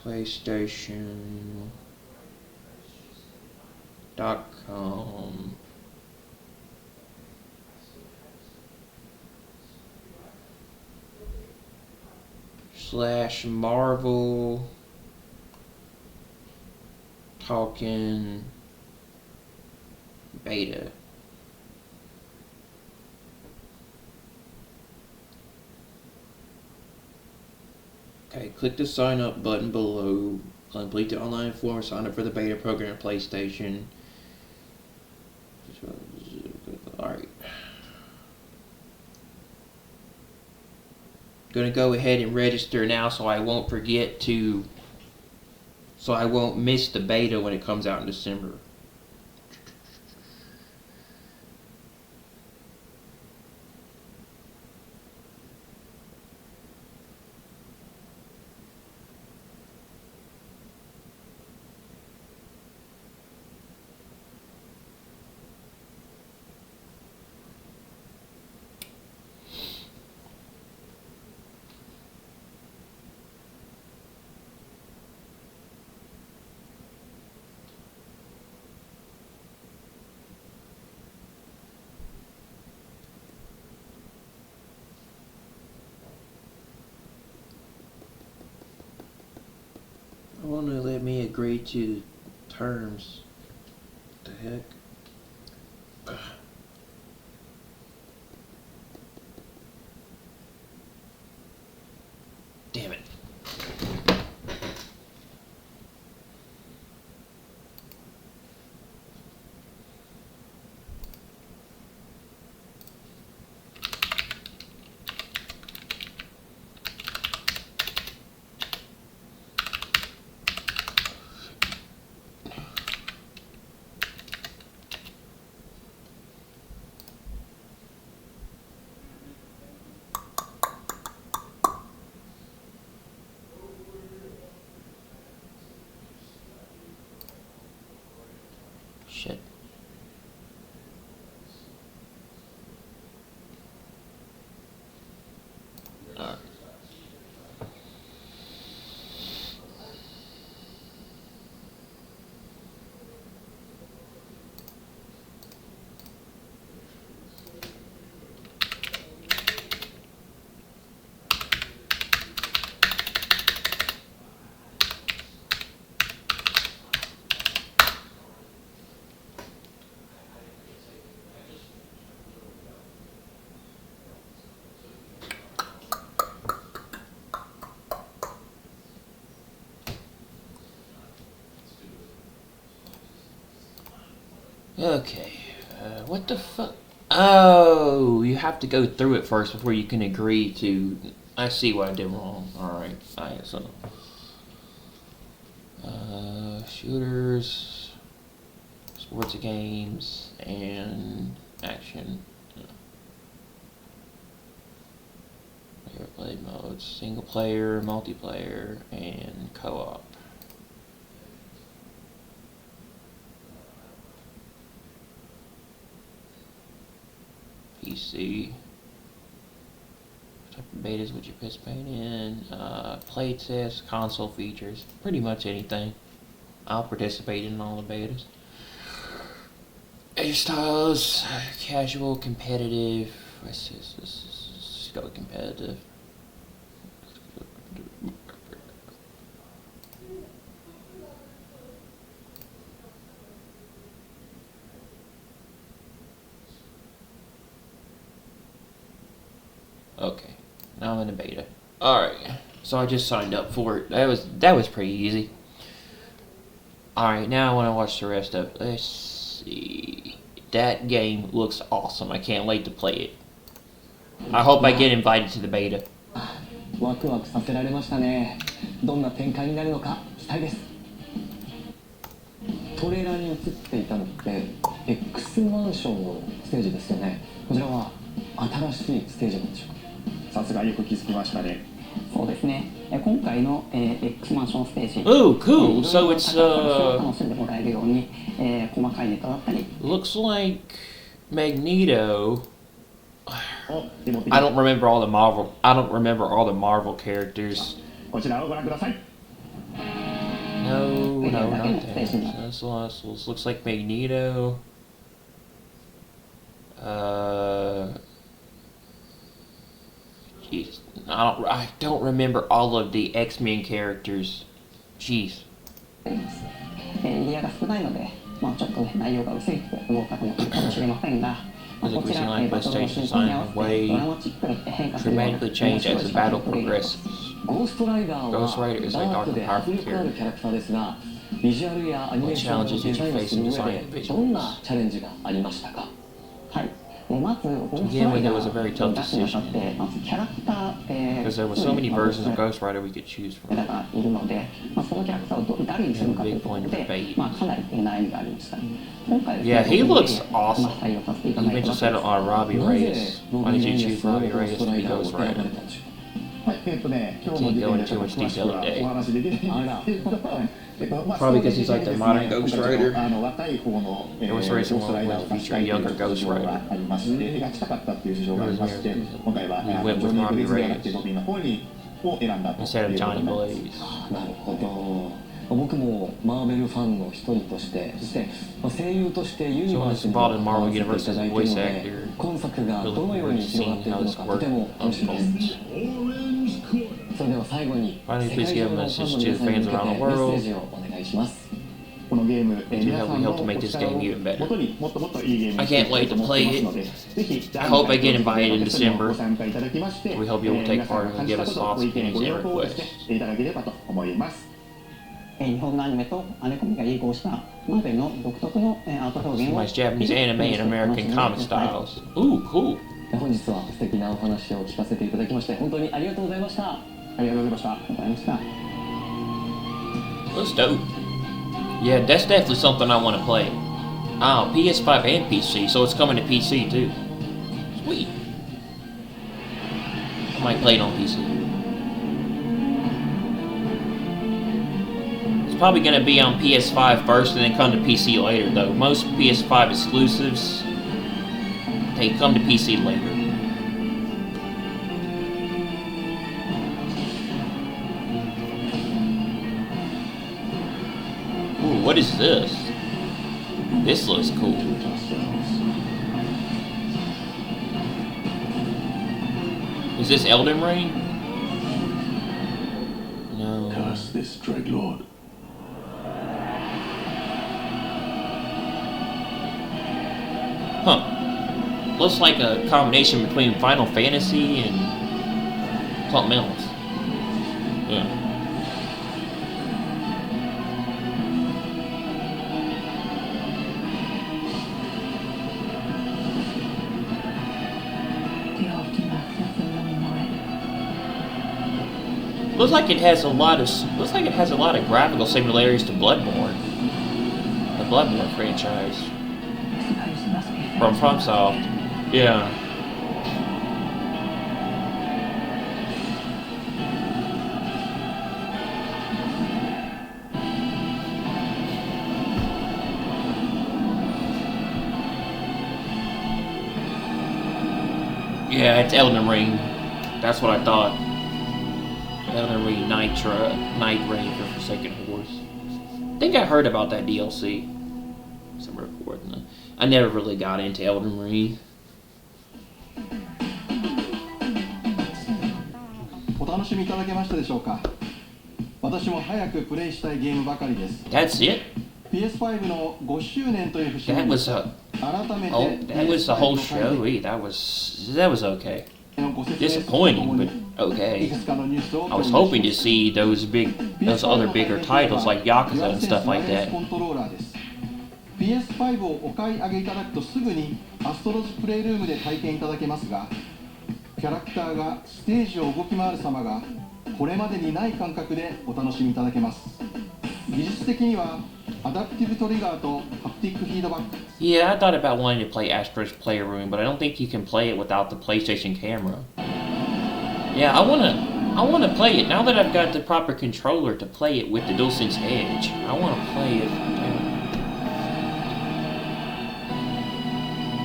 PlayStation.com. /Marvel Token Beta. Okay, click the sign up button below. Complete the online form. Sign up for the beta program at PlayStation. Alright. Gonna go ahead and register now so I won't miss the beta when it comes out in December. Want to let me agree to terms. What the heck? Damn it. Shit. Alright. Okay. What the fuck? Oh, you have to go through it first before you can agree to. I see what I did wrong. Alright. Alright, so. Shooters, sports games, and action. Player play modes: single player, multiplayer, and co-op. PC. What type of betas would you participate in? Play test, console features, pretty much anything. I'll participate in all the betas. Age styles, casual, competitive. Let's go competitive. Okay, now I'm in a beta. Alright, so I just signed up for it. That was pretty easy. Alright, now I want to watch the rest of it. Let's see. That game looks awesome. I can't wait to play it. I hope I get invited to the beta. ワクワクさせられましたね。どんな展開になるのか期待です。トレーラーに映っていたのって X マンションのステージですよね。こちらは新しいステージなんでしょうか。さすがよく気づきましたね。そうですね。今回の X マンションステージ。Oh, cool. So it's 楽しんでもらえるように細かいネタだったり。Looks like Magneto. I don't remember all the Marvel. I don't remember all the Marvel characters. こちらをご覧ください。No, not that. This looks like Magneto. Jeez, I don't remember all of the X-Men characters. Jeez. エリアが少ないので、ちょっと内容が薄いと思う方もいるかもしれませんが、こちらバトルの進行に合わせてドラマチックに変化するような Dramatically change as the battle progresses. ゴーストライダーは Ghost Rider is like ダークで Dark 迫力あるキャラクターですが、ビジュアルやアニメーションをデザインする上でどんなチャレンジがありましたか。はい。まずゴーストライダーを出すにあたってまずキャラクター Because there were so many versions of Ghost Rider we could choose from. がいるので、そのキャラクターを誰にするかというところで、かなり悩みがありました。今回 Yeah, he looks awesome. Even just settled on Robbie Reyes. Why did you choose Robbie Reyes to be Ghost Rider? はい、今日の Can't go into too much detail today. Probably because he's like the modern Ghost Rider. Ghost Rider will feature a younger Ghost Rider. We went with Robbie Reyes instead of Johnny Blaze. なるほど。僕もマーベルファンの一人として、そして声優としてユニバースに関わっていただいているので、今作がどのように広がっていくのかとても楽しみです。それでは最後に世界中のファンの皆さんに向けてメッセージをお願いします。このゲーム、皆さんのご期待を元にもっともっといいゲームにしていきたいと思ってますので、ぜひ I hope I get invited in ご December. 参加いただきまして、 We hope you'll take part 皆 and give us さん thoughts, ご意見 opinions, ご and 要望を requests. いただければと思います。日本のアニメとアメコミが融合したマーベルの独特のアート表現を Nice Japanese anime and American comic styles. Ooh, cool. 本日は素敵なお話を聞かせていただきまして本当にありがとうございました。ありがとうございました。ありがとうございました。 That's dope. Yeah, that's definitely something I want to play. Oh, PS5 and PC, so it's coming to PC too. Sweet. I might play it on PC. It's probably going to be on PS5 first and then come to PC later, though. Most PS5 exclusives, they come to PC later. Ooh, what is this? This looks cool. Is this Elden Ring? No. Curse this Dreadlord. Huh. Looks like a combination between Final Fantasy and something else. Yeah. Looks like it has a lot of graphical similarities to Bloodborne. The Bloodborne franchise. Suppose it must be From FromSoft. Yeah. Yeah, it's Elden Ring. That's what I thought. Elden Ring Night Rain for Forsaken Horse. I think I heard about that DLC. Some recording. I never really got into Elden Ring. お楽しみいただけましたでしょうか。私も早くプレイしたいゲームばかりです。That's it? PS5 の5周年という節目 That に was 改めて that was the whole show. That was okay. Disappointing, but okay. I was hoping to see those other bigger titles like Yakuza and stuff like that. PS5 をお買い上げいただくとすぐにアストロズプレイルームで体験いただけますが、キャラクターがステージを動き回る様がこれまでにない感覚でお楽しみいただけます。技術的にはアダプティブトリガーとハプティックフィードバック。 Yeah, I thought about wanting to play Astro's Playroom, but I don't think you can play it without the PlayStation camera. Yeah, I wanna play it now that I've got the proper controller to play it with the DualSense Edge. I wanna play it.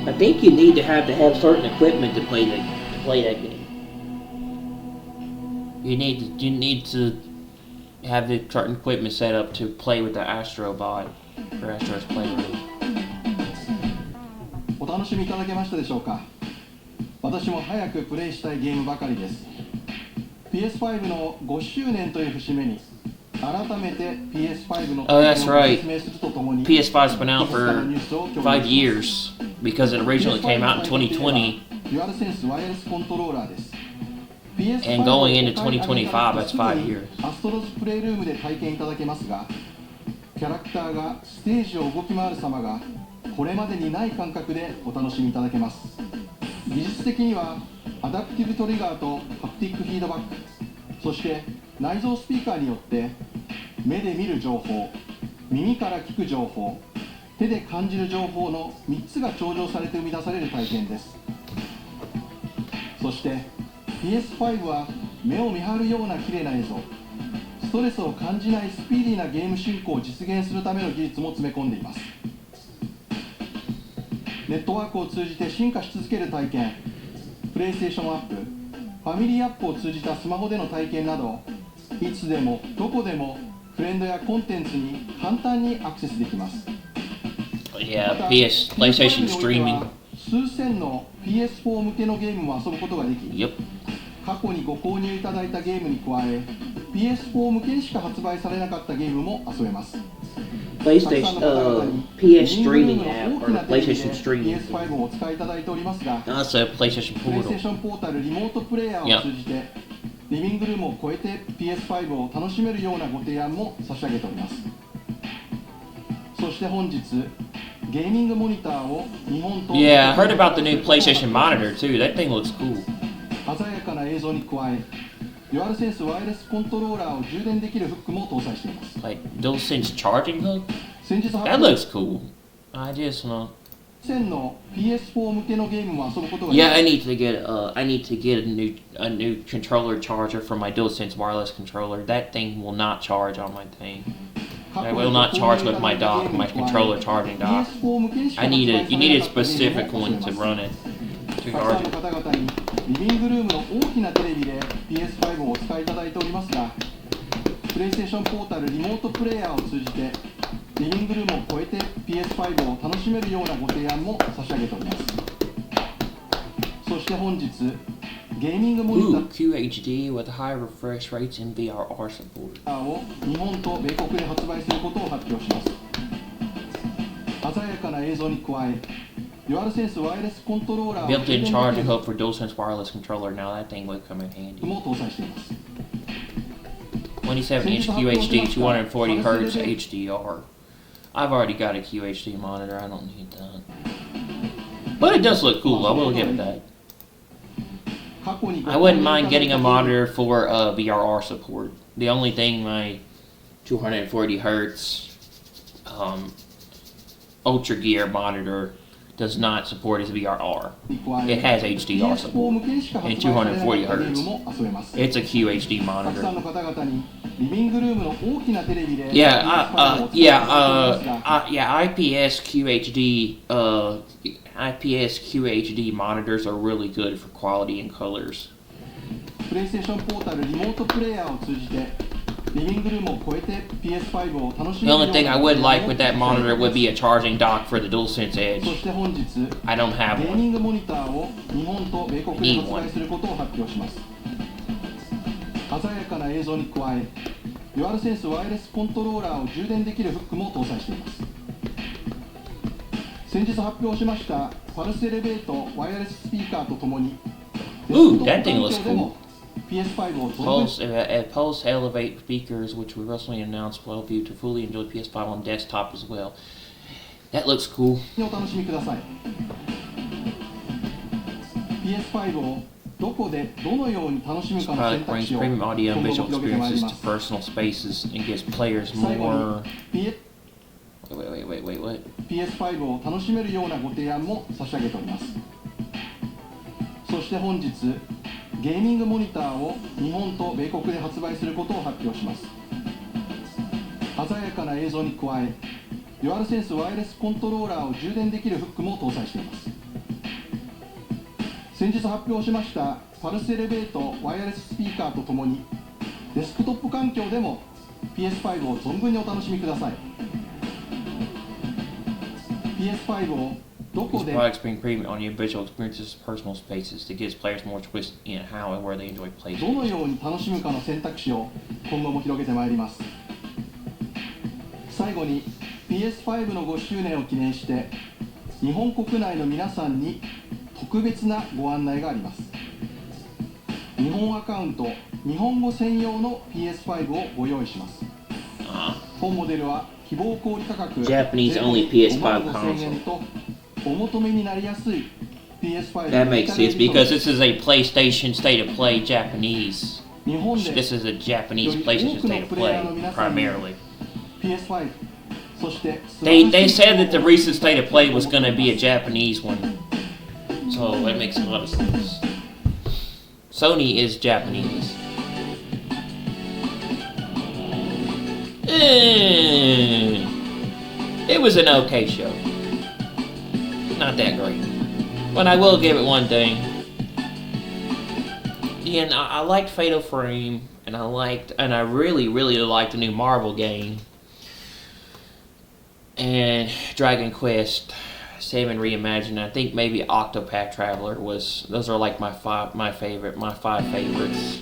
I think you need to have certain equipment to play that game. You need to have the certain equipment set up to play with the Astrobot for Astro's Playroom. お楽しみいただけましたでしょうか。私も早くプレイしたいゲームばかりです。PS5 の5周年という節目に改めて PS5 の Oh, that's right. PS5's been out for 5 years because it originally came out in 2020. And going into 2025, that's 5 years. アストロズプレイルームで体験いただけますが、キャラクターがステージを動き回る様がこれまでにない感覚でお楽しみいただけます。技術的にはアダプティブトリガーとハプティックフィードバック、そして内蔵スピーカーによって目で見る情報、耳から聞く情報、手で感じる情報の3つが調整されて生み出される体験です。そして PS5 は目を見張るような綺麗な映像、ストレスを感じないスピーディーなゲーム進行を実現するための技術も詰め込んでいます。ネットワークを通じて進化し続ける体験、プレイステーションアップ、ファミリーアップを通じたスマホでの体験など、いつでもどこでもフレンドやコンテンツに簡単にアクセスできます。Yeah, PlayStation streaming. 数千の PS4 向けのゲームも遊ぶことができ、過去にご購入いただいたゲームに加え PS4 向けにしか発売されなかったゲームも遊べます。 PlayStation PS streaming app or PlayStation streaming. PS5 をお使いいただいておりますが、 Also, PlayStation Portal. PlayStation ポータルリモートプレイヤーを通じて、リビングルームを超えて PS5 を楽しめるようなご提案も差し上げております。そして本日ゲーミングモニターを日本と Yeah, I heard about the new PlayStation monitor too. That thing looks cool. 鮮やかな映像に加え、デュアルセンスワイヤレスコントローラーを充電できるフックも搭載しています。 Like DualSense charging hook? That looks cool. I just want. 1000の PS4 向けのゲームも遊ぶことが Yeah, I need to get a new controller charger for my DualSense wireless controller. That thing will not charge on my thing. I will not charge with my dock, my controller charging dock. You need a specific one to run it, to charge it. リビングルームの大きなテレビで PS5 をお使いいただいておりますが、プレイステーションポータルリモートプレイヤーを通じてリビングルームを超えて PS5 を楽しめるようなご提案も差し上げております。そして本日ゲーミングモニター QHD with high refresh rates and VRR support を日本と米国で発売することを発表します。鮮やかな映像に加え、デュアルセンスワイヤレスコントローラー built-in charging hook for DualSense wireless controller. Now that thing would come in handy. も搭載しています。 27-inch QHD 240Hz HDR. I've already got a QHD monitor. I don't need that. But it does look cool. I will give it that. I wouldn't mind getting a monitor for VRR support. The only thing my 240 hertz Ultra Gear monitor does not support is VRR. It has HDR support and 240 hertz. It's a QHD monitor. IPS QHD monitors are really good for quality and colors. The only thing I would like with that monitor would be a charging dock for the DualSense Edge. I don't have one. Need one. 鮮やかな映像に加え、デュアルセンスワイヤレスコントローラーを充電できるフックも搭載しています。先日発表しましたパルスエレベートワイヤレススピーカーとともに、Ooh, that thing looks cool. PS5 を Pulse Elevate speakers, which we recently announced, will help you to fully enjoy PS5 on desktop as well. That looks cool. お楽しみください。PS5 をどこでどのように楽しむかの選択肢を premium audio and 今 visual 後広げてまいり experiences ま to す。 personal spaces and gives players more. Wait. PS5 を楽しめるようなご提案も差し上げております。そして本日ゲーミングモニターを日本と米国で発売することを発表します。鮮やかな映像に加え、デュアルセンスワイヤレスコントローラーを充電できるフックも搭載しています。先日発表しましたパルスエレベートワイヤレススピーカーとともにデスクトップ環境でも PS5 を存分にお楽しみください。PS5 をどこ These で products bring premium audio and visual experiences to personal spaces that gives players more choice in how and where they enjoy どの PlayStation. ように楽しむかの選択肢を今後も広げてまいります。最後に PS5 の5周年を記念して日本国内の皆さんに特別なご案内があります。日本アカウント日本語専用の PS5 をご用意します。本モデルは希望小売価格 Japanese only PS5 5,500円とお求めになりやすい PS5 That makes sense because this is a PlayStation State of Play Japanese. 日本で This is a Japanese PlayStation State of Play primarily. PS5 そして They said that the recent State of Play was going to be a Japanese one, so that makes a lot of sense. Sony is Japanese. It was an okay show. Not that great. But I will give it one thing. Yeah, I liked Fatal Frame, and I really liked the new Marvel game. And Dragon Quest 7 Reimagined. I think maybe Octopath Traveler those are like my five favorites.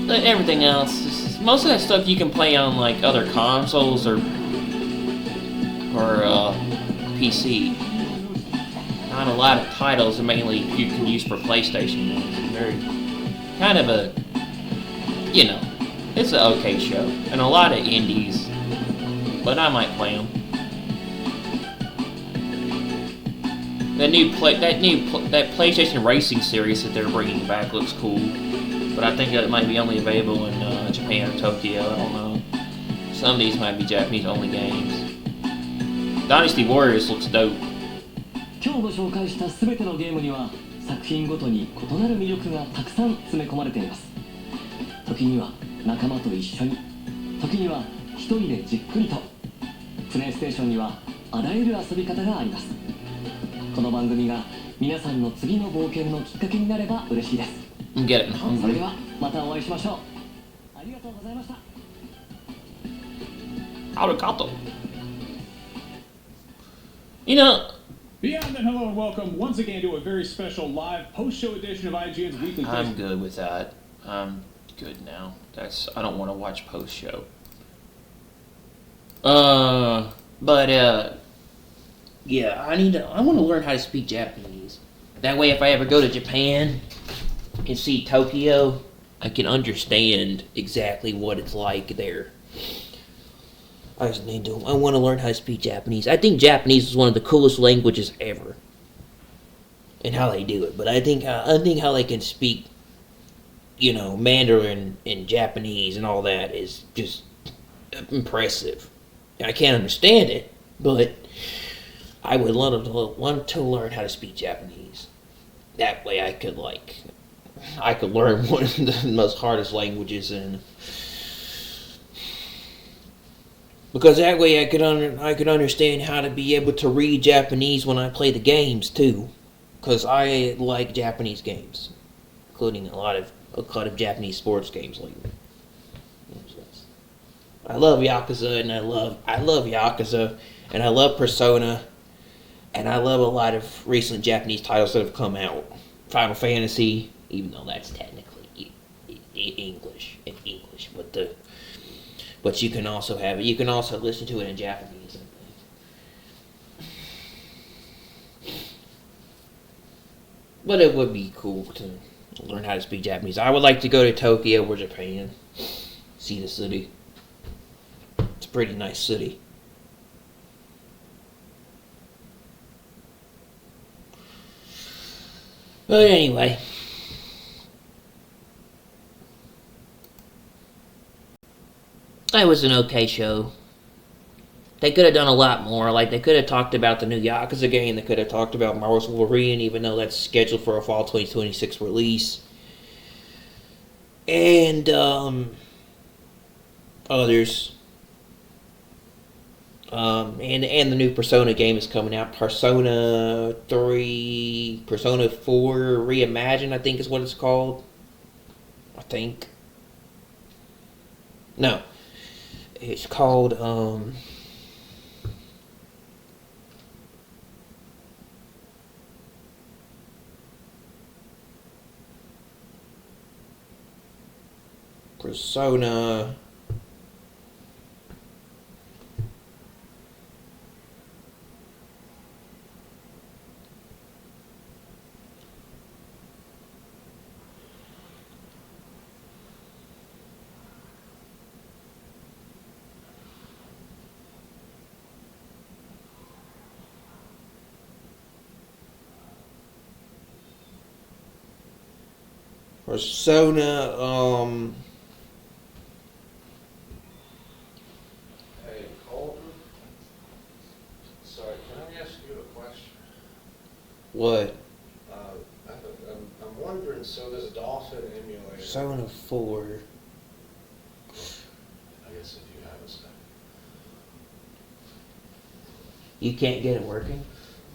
But everything else, most of that stuff you can play on like other consoles or PC. Not a lot of titles, mainly you can use for PlayStation. It's very kind of a, it's an okay show, and a lot of indies, but I might play them. That PlayStation Racing series that they're bringing back looks cool, but I think it might be only available in Japan or Tokyo. I don't know. Some of these might be Japanese only games. Dynasty Warriors looks dope. 今日ご紹介した全てのゲームには作品ごとに異なる魅力がたくさん詰め込まれています。時には仲間と一緒に、時には一人でじっくりと。プレイステーションにはあらゆる遊び方があります。この番組が皆さんの次の冒険のきっかけになれば嬉しいです。それではまたお会いしましょう。ありがとうございました。Arigato. Beyond and hello and welcome once again to a very special live post-show edition of IGN's Weekly Quiz. I'm good with that. I'm good now. I don't want to watch post-show. Yeah, I want to learn how to speak Japanese. That way if I ever go to Japan and see Tokyo, I can understand exactly what it's like there. I want to learn how to speak Japanese. I think Japanese is one of the coolest languages ever. and how they do it. But I think how they can speak, Mandarin and Japanese and all that is just impressive. I can't understand it, but I would want to learn how to speak Japanese. That way I could learn one of the most hardest languages, and because that way I could understand how to be able to read Japanese when I play the games too, because I like Japanese games, including a lot of Japanese sports games lately. I love Yakuza, and I love Yakuza, and I love Persona, and I love a lot of recent Japanese titles that have come out. Final Fantasy, even though that's technically English, but you can also have it. You can also listen to it in Japanese. But it would be cool to learn how to speak Japanese. I would like to go to Tokyo or Japan, see the city. It's a pretty nice city. But anyway, that was an okay show. They could have done a lot more. Like, they could have talked about the new Yakuza game. They could have talked about Marvel's Wolverine, even though that's scheduled for a fall 2026 release. And, others. And the new Persona game is coming out. Persona 4 Reimagined, I think is what it's called. I think. No. It's called, Persona. Hey, Colton. Sorry, can I ask you a question? What? I'm wondering, so this Dolphin emulator... Persona 4. I guess if you have a second. You can't get it working?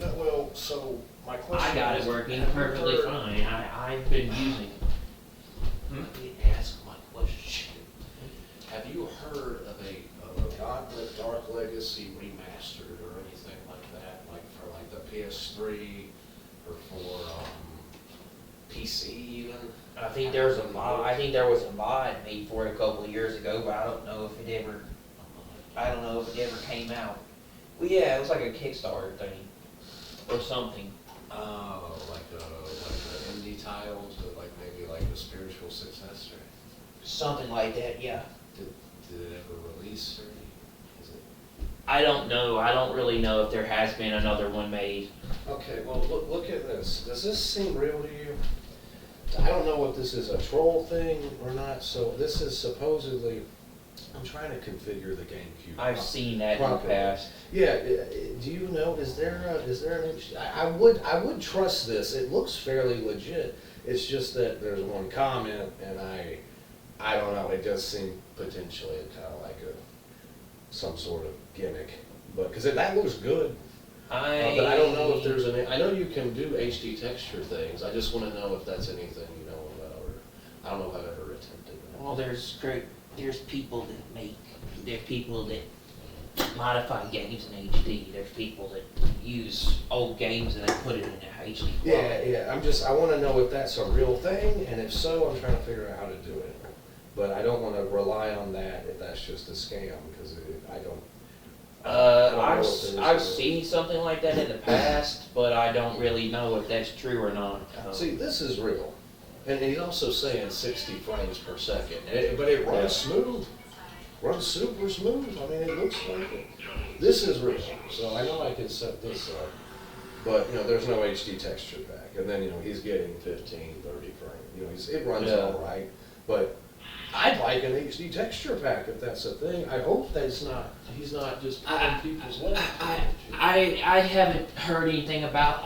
No, well, so my question I got is, it working have you perfectly heard- fine. I've been using it. Let me ask my question. Have you heard of a Gauntlet Dark Legacy remastered or anything like that? Like for like the PS3 or for PC even? I think there was a mod made for it a couple of years ago, but I don't know if it ever came out. Well, yeah, it was like a Kickstarter thing or something. Oh, like an indie title to like maybe like a spiritual successor. Something like that, yeah. Did it ever release or anything? Is it? I don't know. I don't really know if there has been another one made. Okay, well look at this. Does this seem real to you? I don't know if this is a troll thing or not. So this is supposedly. I'm trying to configure the GameCube. I've seen that in the past. Yeah. Do you know? Is there an? I would trust this. It looks fairly legit. It's just that there's one comment, and I don't know. It does seem potentially kind of like some sort of gimmick, but because that looks good. But I don't know if there's any. I know you can do HD texture things. I just want to know if that's anything you know about, or I don't know if I've ever attempted that. Well, there's people that modify games in HD. There's people that use old games and they put it in HD quality. Yeah. I want to know if that's a real thing, and if so, I'm trying to figure out how to do it. But I don't want to rely on that if that's just a scam, because I don't. I've seen something like that in the past, but I don't really know if that's true or not. See, this is real. And he's also saying 60 frames per second. But it runs smooth. Runs super smooth. I mean, it looks like it. This is real. So I know I can set this up. But, there's no HD texture pack, and then, he's getting 15, 30 frames, it runs Yeah. all right, but I'd like an HD texture pack if that's a thing. I hope that he's not just putting people's lives. I haven't heard anything about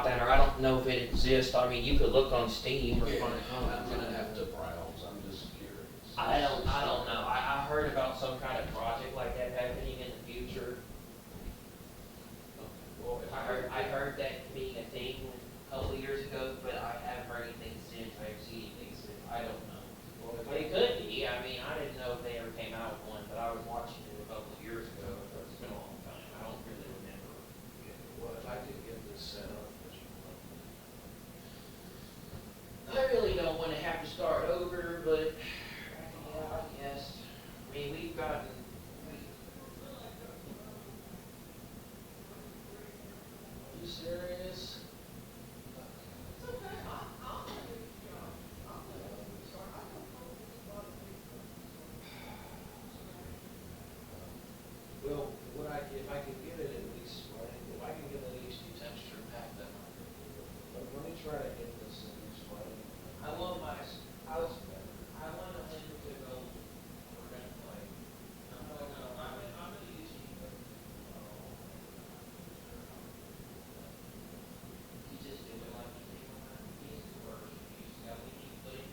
that, or I don't know if it exists. I mean, you could look on Steam or find. I'm gonna have to browse. I'm just curious. I don't know. I heard about some kind of project like that happening in the future. Well, I heard that being a thing a couple of years ago, but I haven't heard anything since. I haven't seen anything since. I don't know. But it could be. I mean, I didn't know if they ever came out with one, but I was watching it a couple of years ago. It's been a long time. I don't really remember. Well, if I could get this set up. I really don't want to have to start over, but yeah, I guess. I mean, we've gotten. Are you serious? Well, if I could get it at least, right? If I can get an HD texture pack, that might be good. But let me try to get this at least right. I want to listen to go. We're gonna play. I'm gonna use you. You just do it like you do on that music version. You just got when you put in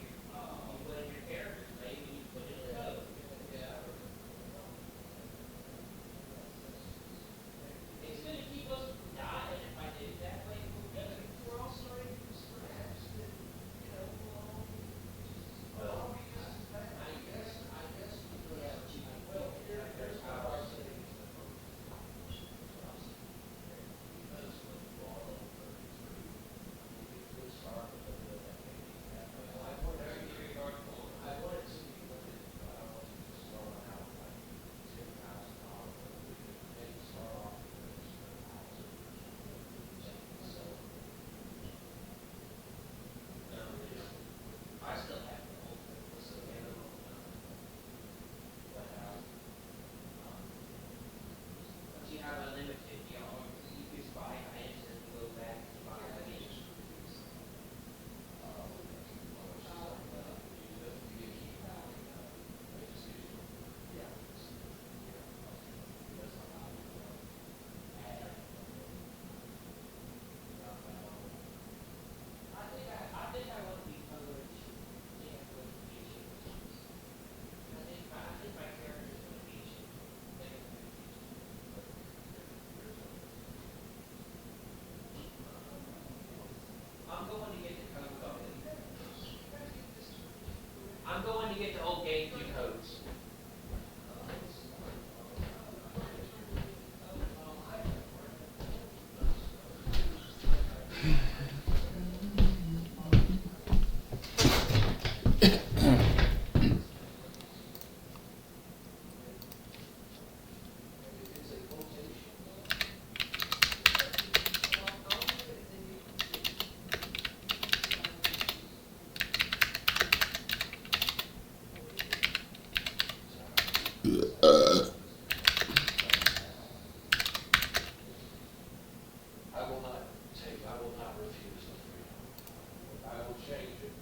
your characters, maybe you put in the code. Yeah. It's gonna keep us from dying if I do it that way. We're all starting from scratch. Well, I guess, yeah, but here's how I say it. I still have the whole thing, so but you have unlimited, you just buy items and go back and buy items. I think I want to be colored. Yeah, with vision. I think my character's going to be. I'm going to get the code of it. I'm going to get the old game codes. I will not refuse the freedom. I will change it.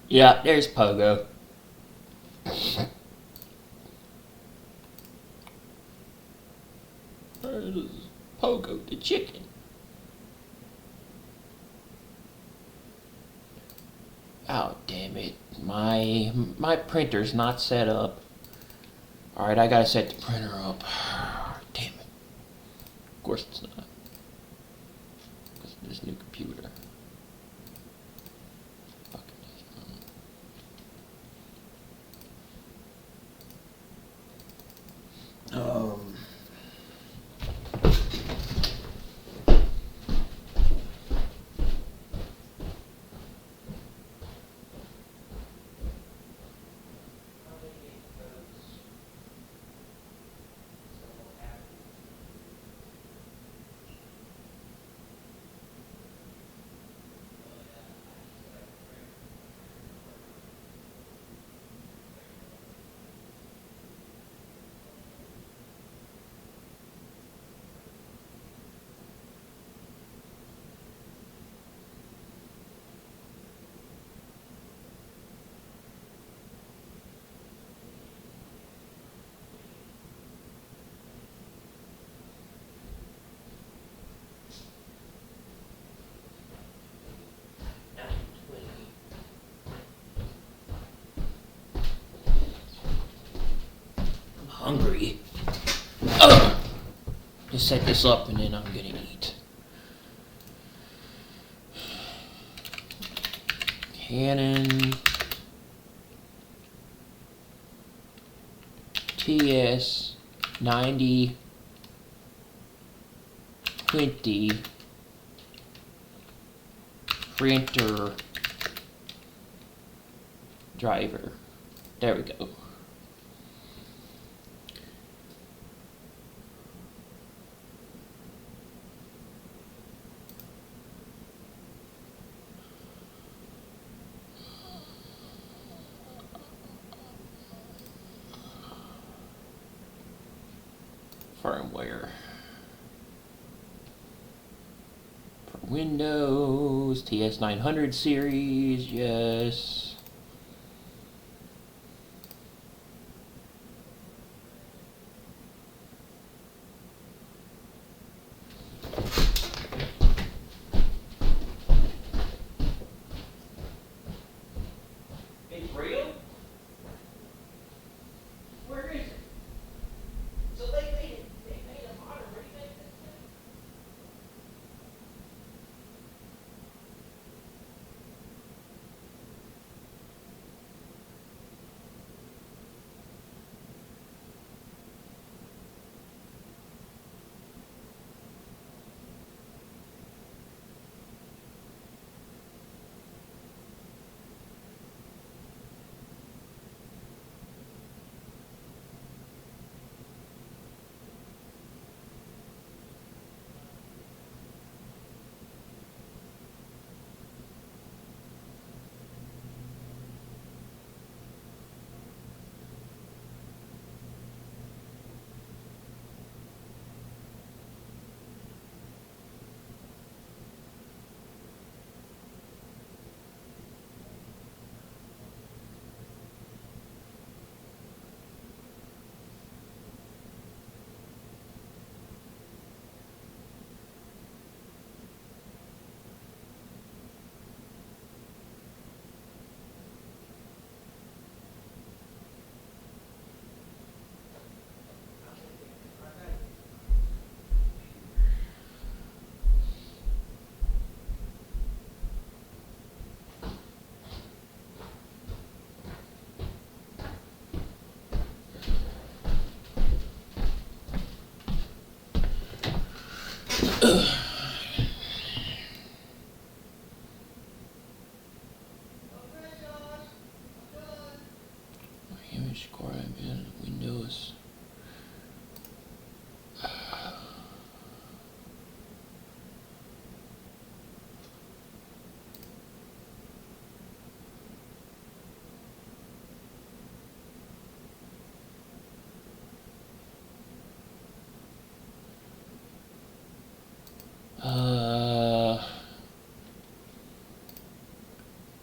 Yeah, there's Pogo. There's Pogo the chicken. Oh, damn it. My printer's not set up. Alright, I gotta set the printer up. Damn it. Of course it's not. Because of this new computer. hungry. Ugh. Just set this up and then I'm gonna eat. Canon TS 9020 printer driver. There we go. Firmware for Windows TS 900 series, yes. It's real? Where is it? So they made a modern remake of this thing? Image core in Windows.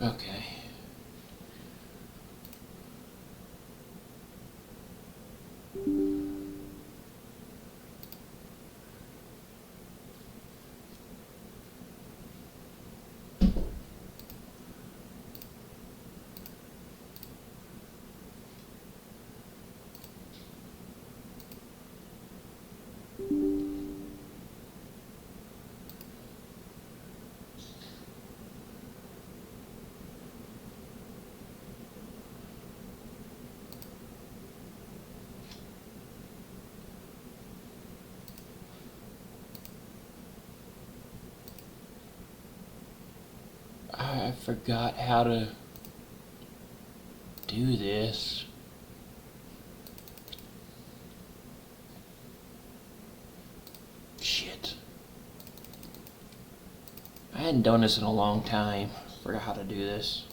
Okay. I forgot how to do this. Shit. I hadn't done this in a long time. Forgot how to do this.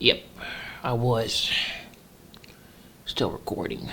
Yep, I was. Still recording.